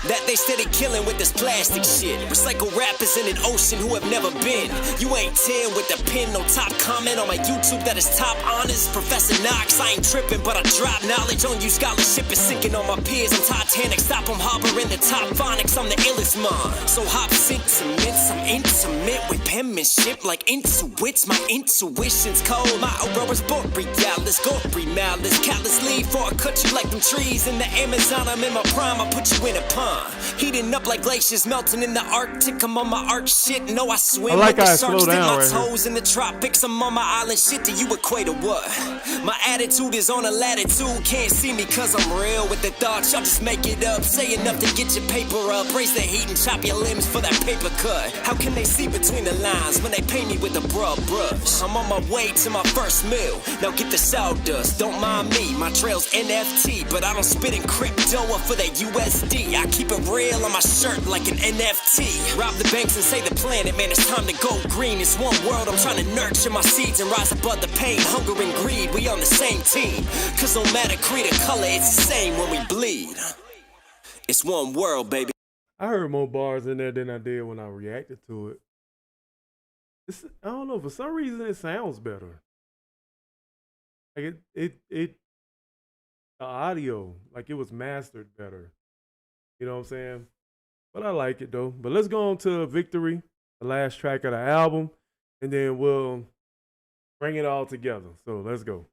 that they steady killing with this plastic shit. Recycle rappers in an ocean who have never been. You ain't 10 with the pin, no top comment on my YouTube that is top honors. Professor Knox, I ain't tripping, but I drop knowledge on you. Scholarship is sinking on my peers. I'm Titanic, stop them harboring the top phonics. I'm the illest mom. So hop sentiments, I'm intimate with penmanship like intuits. My intuition's cold, my aurora's borealis, gory malice, callous leaf for I cut you like them trees in the Amazon. I'm in my prime, I put you in a pond. Heating up like glaciers melting in the Arctic. I'm on my arc shit, no I swim. I like with how the I slow sharks, down dip my right here. toes in the tropics. I'm on my island shit, do you equate to what? My attitude is on a latitude, can't see me cause I'm real with the thoughts. Y'all just make it up, say enough to get your paper up. Raise the heat and chop your limbs for that paper cut. How can they see between the lines when they paint me with a broad brush? I'm on my way to my first meal, now get the sawdust. Don't mind me, my trail's NFT, but I don't spit in crypto or for that USD. I keep it real on my shirt like an NFT. Rob the banks and say the planet, man, it's time to go green. It's one world, I'm trying to nurture my seeds and rise above the pain, hunger and greed. We on the same team, cause no matter creed or color, it's the same when we bleed. It's one world, baby. I heard more bars in there than I did when I reacted to it. I don't know, for some reason it sounds better. Like the audio, like it was mastered better. You know what I'm saying? But I like it though. But let's go on to Victory, the last track of the album, and then we'll bring it all together. So let's go.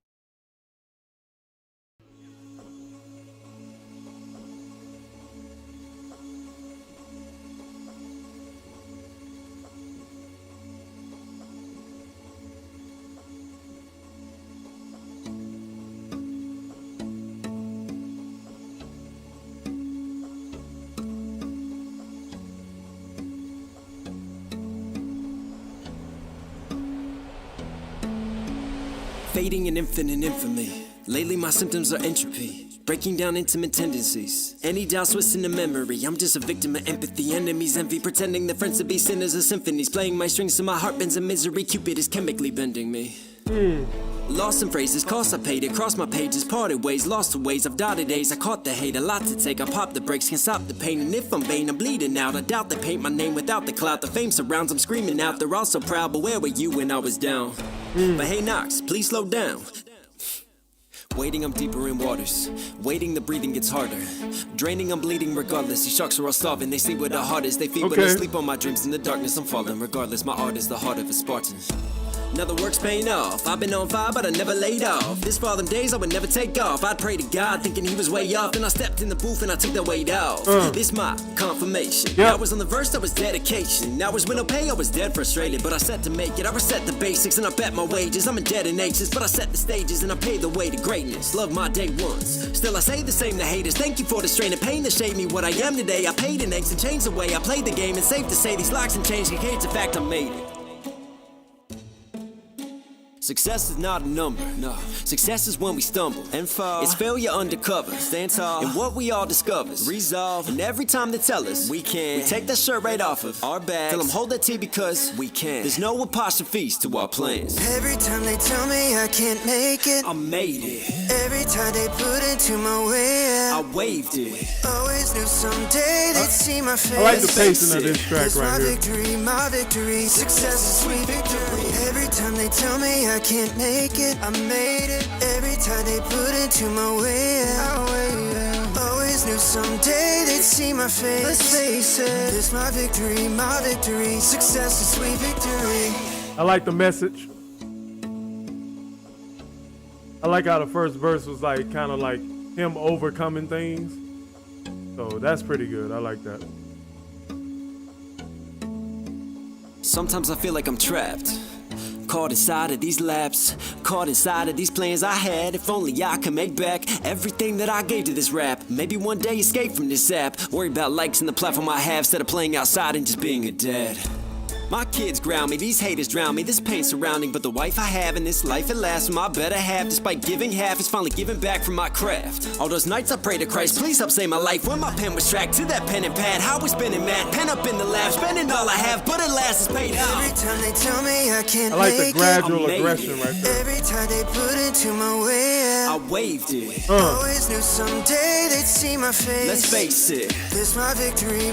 Fading in infinite infamy. Lately my symptoms are entropy, breaking down intimate tendencies. Any doubts twisting the memory. I'm just a victim of empathy, enemies envy, pretending that friends to be sinners of symphonies. Playing my strings to my heart bends in misery. Cupid is chemically bending me. Lost in phrases, costs I paid it. Crossed my pages, parted ways, lost to ways. I've dotted days, I caught the hate, a lot to take. I popped the brakes, can't stop the pain. And if I'm vain, I'm bleeding out. I doubt they paint my name without the clout. The fame surrounds, I'm screaming out. They're all so proud, but where were you when I was down? But hey Knox, please slow down. Waiting, I'm deeper in waters. Waiting, the breathing gets harder. Draining, I'm bleeding regardless. These sharks are all starving. They sleep where the heart is. They feed when they sleep on my dreams. In the darkness, I'm falling. Regardless, my art is the heart of a Spartan. Now the work's paying off. I've been on fire, but I never laid off. This for all them days I would never take off. I'd pray to God, thinking he was way off. Then I stepped in the booth and I took the weight off. This my confirmation. I was on the verse, that was dedication. Now was with no pay, I was dead frustrated. But I set to make it, I reset the basics and I bet my wages. I'm in debt and anxious, but I set the stages and I pay the way to greatness. Love my day once. Still I say the same to haters. Thank you for the strain and pain that shaped me what I am today. I paid in eggs and changed the way I played the game. It's safe to say these locks and chains can the fact I made it. Success is not a number, no. Success is when we stumble and fall. It's failure undercover, stand tall. And what we all discover, resolve. And every time they tell us we can, we take that shirt right off of our bags. Tell them hold that tea because we can. There's no apostrophes to our plans. Every time they tell me I can't make it, I made it. Every time they put it to my way, I waved it. Always knew someday they'd see my face. I like the pacing of this track It's right here. My victory, success is sweet victory. Every time they tell me I can't make it, I made it. Every time they put it to my way, I waited. Always knew someday they'd see my face. Let's face it, it's my victory, success is sweet victory. I like the message. I like how the first verse was like kind of like him overcoming things. So that's pretty good. I like that. Sometimes I feel like I'm trapped. Caught inside of these laps, caught inside of these plans I had. If only I could make back everything that I gave to this rap. Maybe one day escape from this app. Worry about likes and the platform I have instead of playing outside and just being a dad. My kids ground me, these haters drown me, this pain surrounding. But the wife I have in this life at last, my better half, despite giving half, is finally giving back from my craft. All those nights I pray to Christ, please help save my life. When my pen was tracked to that pen and pad, how we spinning mad, pen up in the lab, spending all I have, but at last it's paid out. Every time they tell me I can't I like the make gradual it, aggression right there. every time they put into my way, I waved it. always knew someday they'd see my face. Let's face it. This my victory,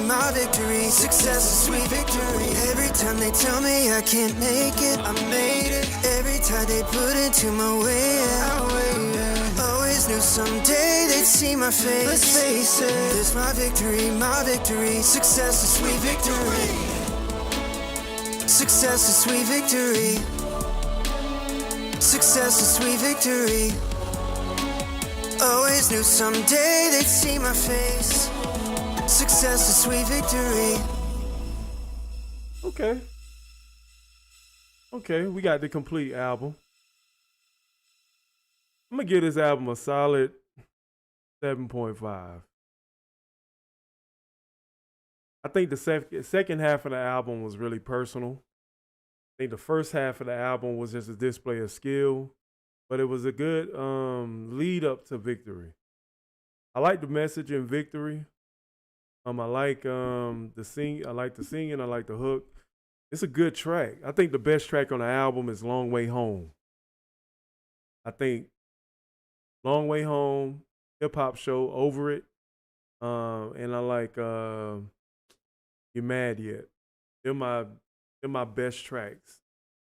success is sweet victory. Every time they tell me I can't make it, I made it. Every time they put into my way, I waited. Always knew someday they'd see my face. Let's face it. This my victory, success is sweet victory. Success is sweet victory. Success is sweet victory. Always knew someday they'd see my face. Success is sweet victory. Okay. Okay, we got the complete album. I'm gonna give this album a solid 7.5. I think the second half of the album was really personal. I think the first half of the album was just a display of skill, but it was a good lead up to Victory. I like the message in Victory. I like the singing. I like the hook. It's a good track. I think the best track on the album is Long Way Home. I think Long Way Home, Hip Hop Show, Over It, and I like You Mad Yet. They're my best tracks.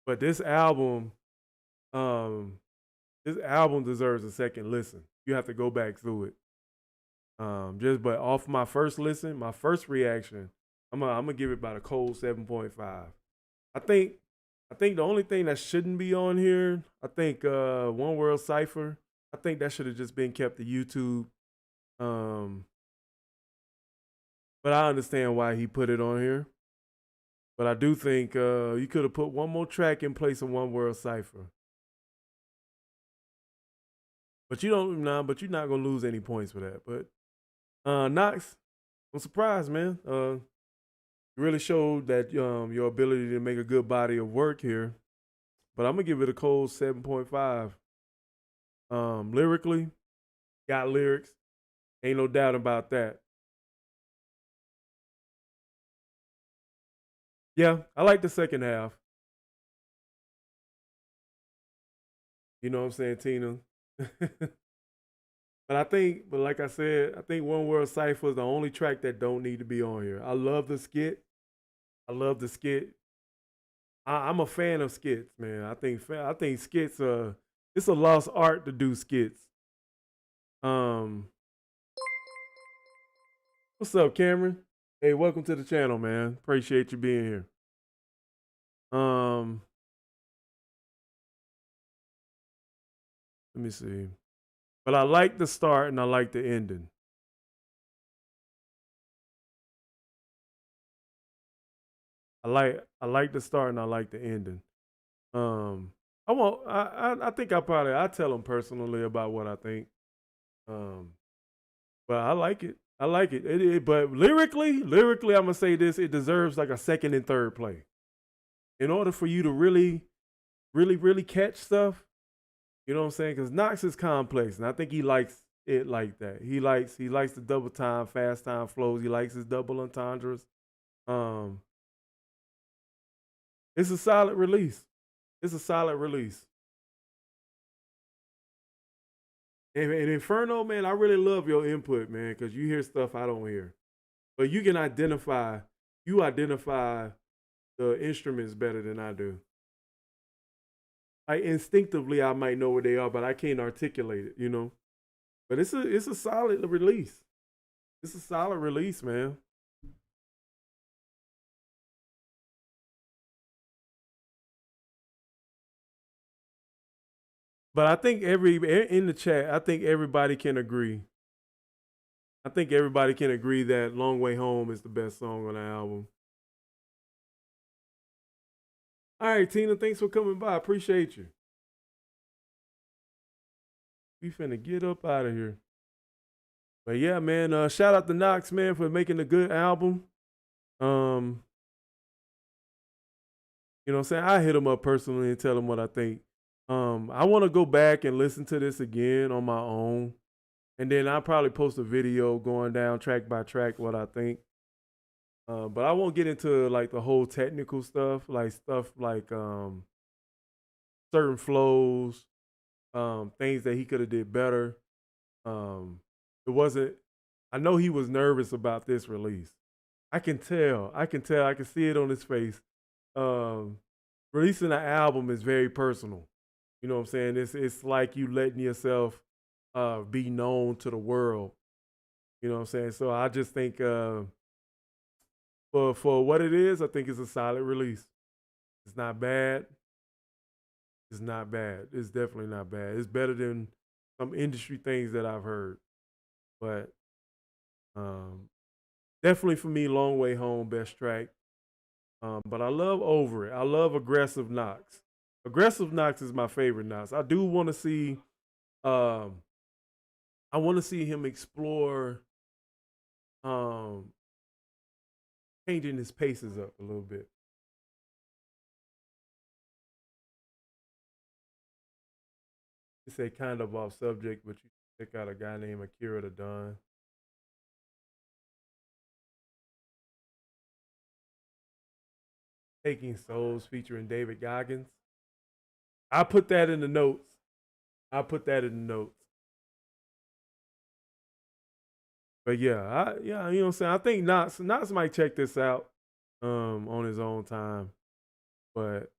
But this album deserves a second listen. You have to go back through it. But off my first listen, my first reaction, I'm gonna give it about a cold 7.5. I think the only thing that shouldn't be on here, I think One World Cypher. I think that should have just been kept to YouTube. But I understand why he put it on here. But I do think you could have put one more track in place of One World Cypher. But you're not gonna lose any points for that. But Knox, I'm surprised, man. You really showed that your ability to make a good body of work here. But I'm gonna give it a cold 7.5. Lyrically, got lyrics. Ain't no doubt about that. Yeah, I like the second half. You know what I'm saying, Tina? But like I said, I think One World Cypher is the only track that don't need to be on here. I love the skit. I'm a fan of skits, man. I think skits it's a lost art to do skits. What's up, Cameron? Hey, welcome to the channel, man. Appreciate you being here. Let me see. But I like the start and I like the ending. I like the start and I like the ending. I think I tell them personally about what I think. But I like it. But lyrically, I'm gonna say this: it deserves like a second and third play. In order for you to really catch stuff, you know what I'm saying? Because Knox is complex, and I think he likes it like that. He likes the double time, fast time flows. He likes his double entendres. It's a solid release. And Inferno, man, I really love your input, man, because you hear stuff I don't hear. But you can identify the instruments better than I do. Instinctively, I might know where they are, but I can't articulate it, you know. But it's a solid release. It's a solid release, man. But I think in the chat, I think everybody can agree. I think everybody can agree that Long Way Home is the best song on the album. All right, Tina, thanks for coming by. Appreciate you. We finna get up out of here. But yeah, man, shout out to Knox, man, for making a good album. You know what I'm saying? I hit him up personally and tell him what I think. I want to go back and listen to this again on my own. And then I'll probably post a video going down track by track what I think. But I won't get into like the whole technical stuff like certain flows, things that he could have did better. It wasn't, I know he was nervous about this release. I can tell, I can see it on his face. Releasing an album is very personal. You know what I'm saying? It's like you letting yourself be known to the world. You know what I'm saying? So I just think for what it is, I think it's a solid release. It's not bad. It's not bad. It's definitely not bad. It's better than some industry things that I've heard. But definitely for me, Long Way Home, best track. But I love Over It. I love Aggressive Knox. Aggressive Knox is my favorite Knox. I do want to see I want to see him explore changing his paces up a little bit. It's a kind of off subject, but you check out a guy named Akira the Don. Taking Souls featuring David Goggins. I put that in the notes. But yeah, you know what I'm saying? I think Knox might check this out on his own time. But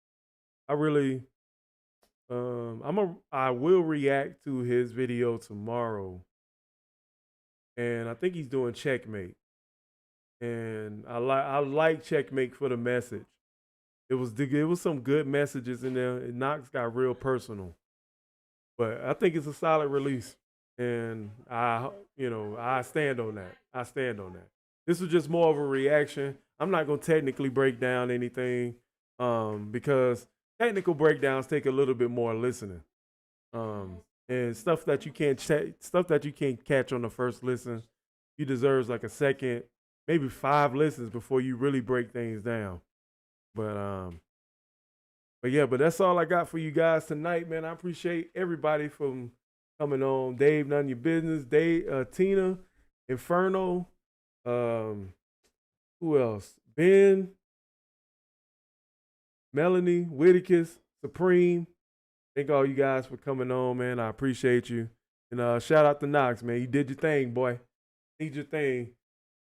I really I will react to his video tomorrow. And I think he's doing Checkmate. And I like Checkmate for the message. It was some good messages in there. And Knox got real personal. But I think it's a solid release. And I stand on that. This was just more of a reaction. I'm not going to technically break down anything because technical breakdowns take a little bit more listening. And stuff that you can't catch on the first listen, you deserves like a second, maybe 5 listens before you really break things down. But yeah, but that's all I got for you guys tonight, man. I appreciate everybody from coming on. Dave, None Your Business. Dave, Tina, Inferno. Who else? Ben, Melanie, Whitticus, Supreme. Thank all you guys for coming on, man. I appreciate you. And shout out to Knox, man. You did your thing, boy. You did your thing.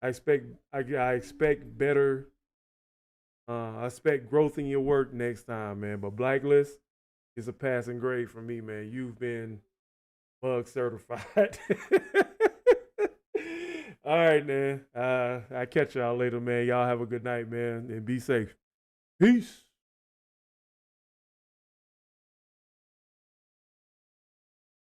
I expect better. I expect growth in your work next time, man. But Blacklist is a passing grade for me, man. You've been bug certified. All right, man. I'll catch y'all later, man. Y'all have a good night, man, and be safe. Peace.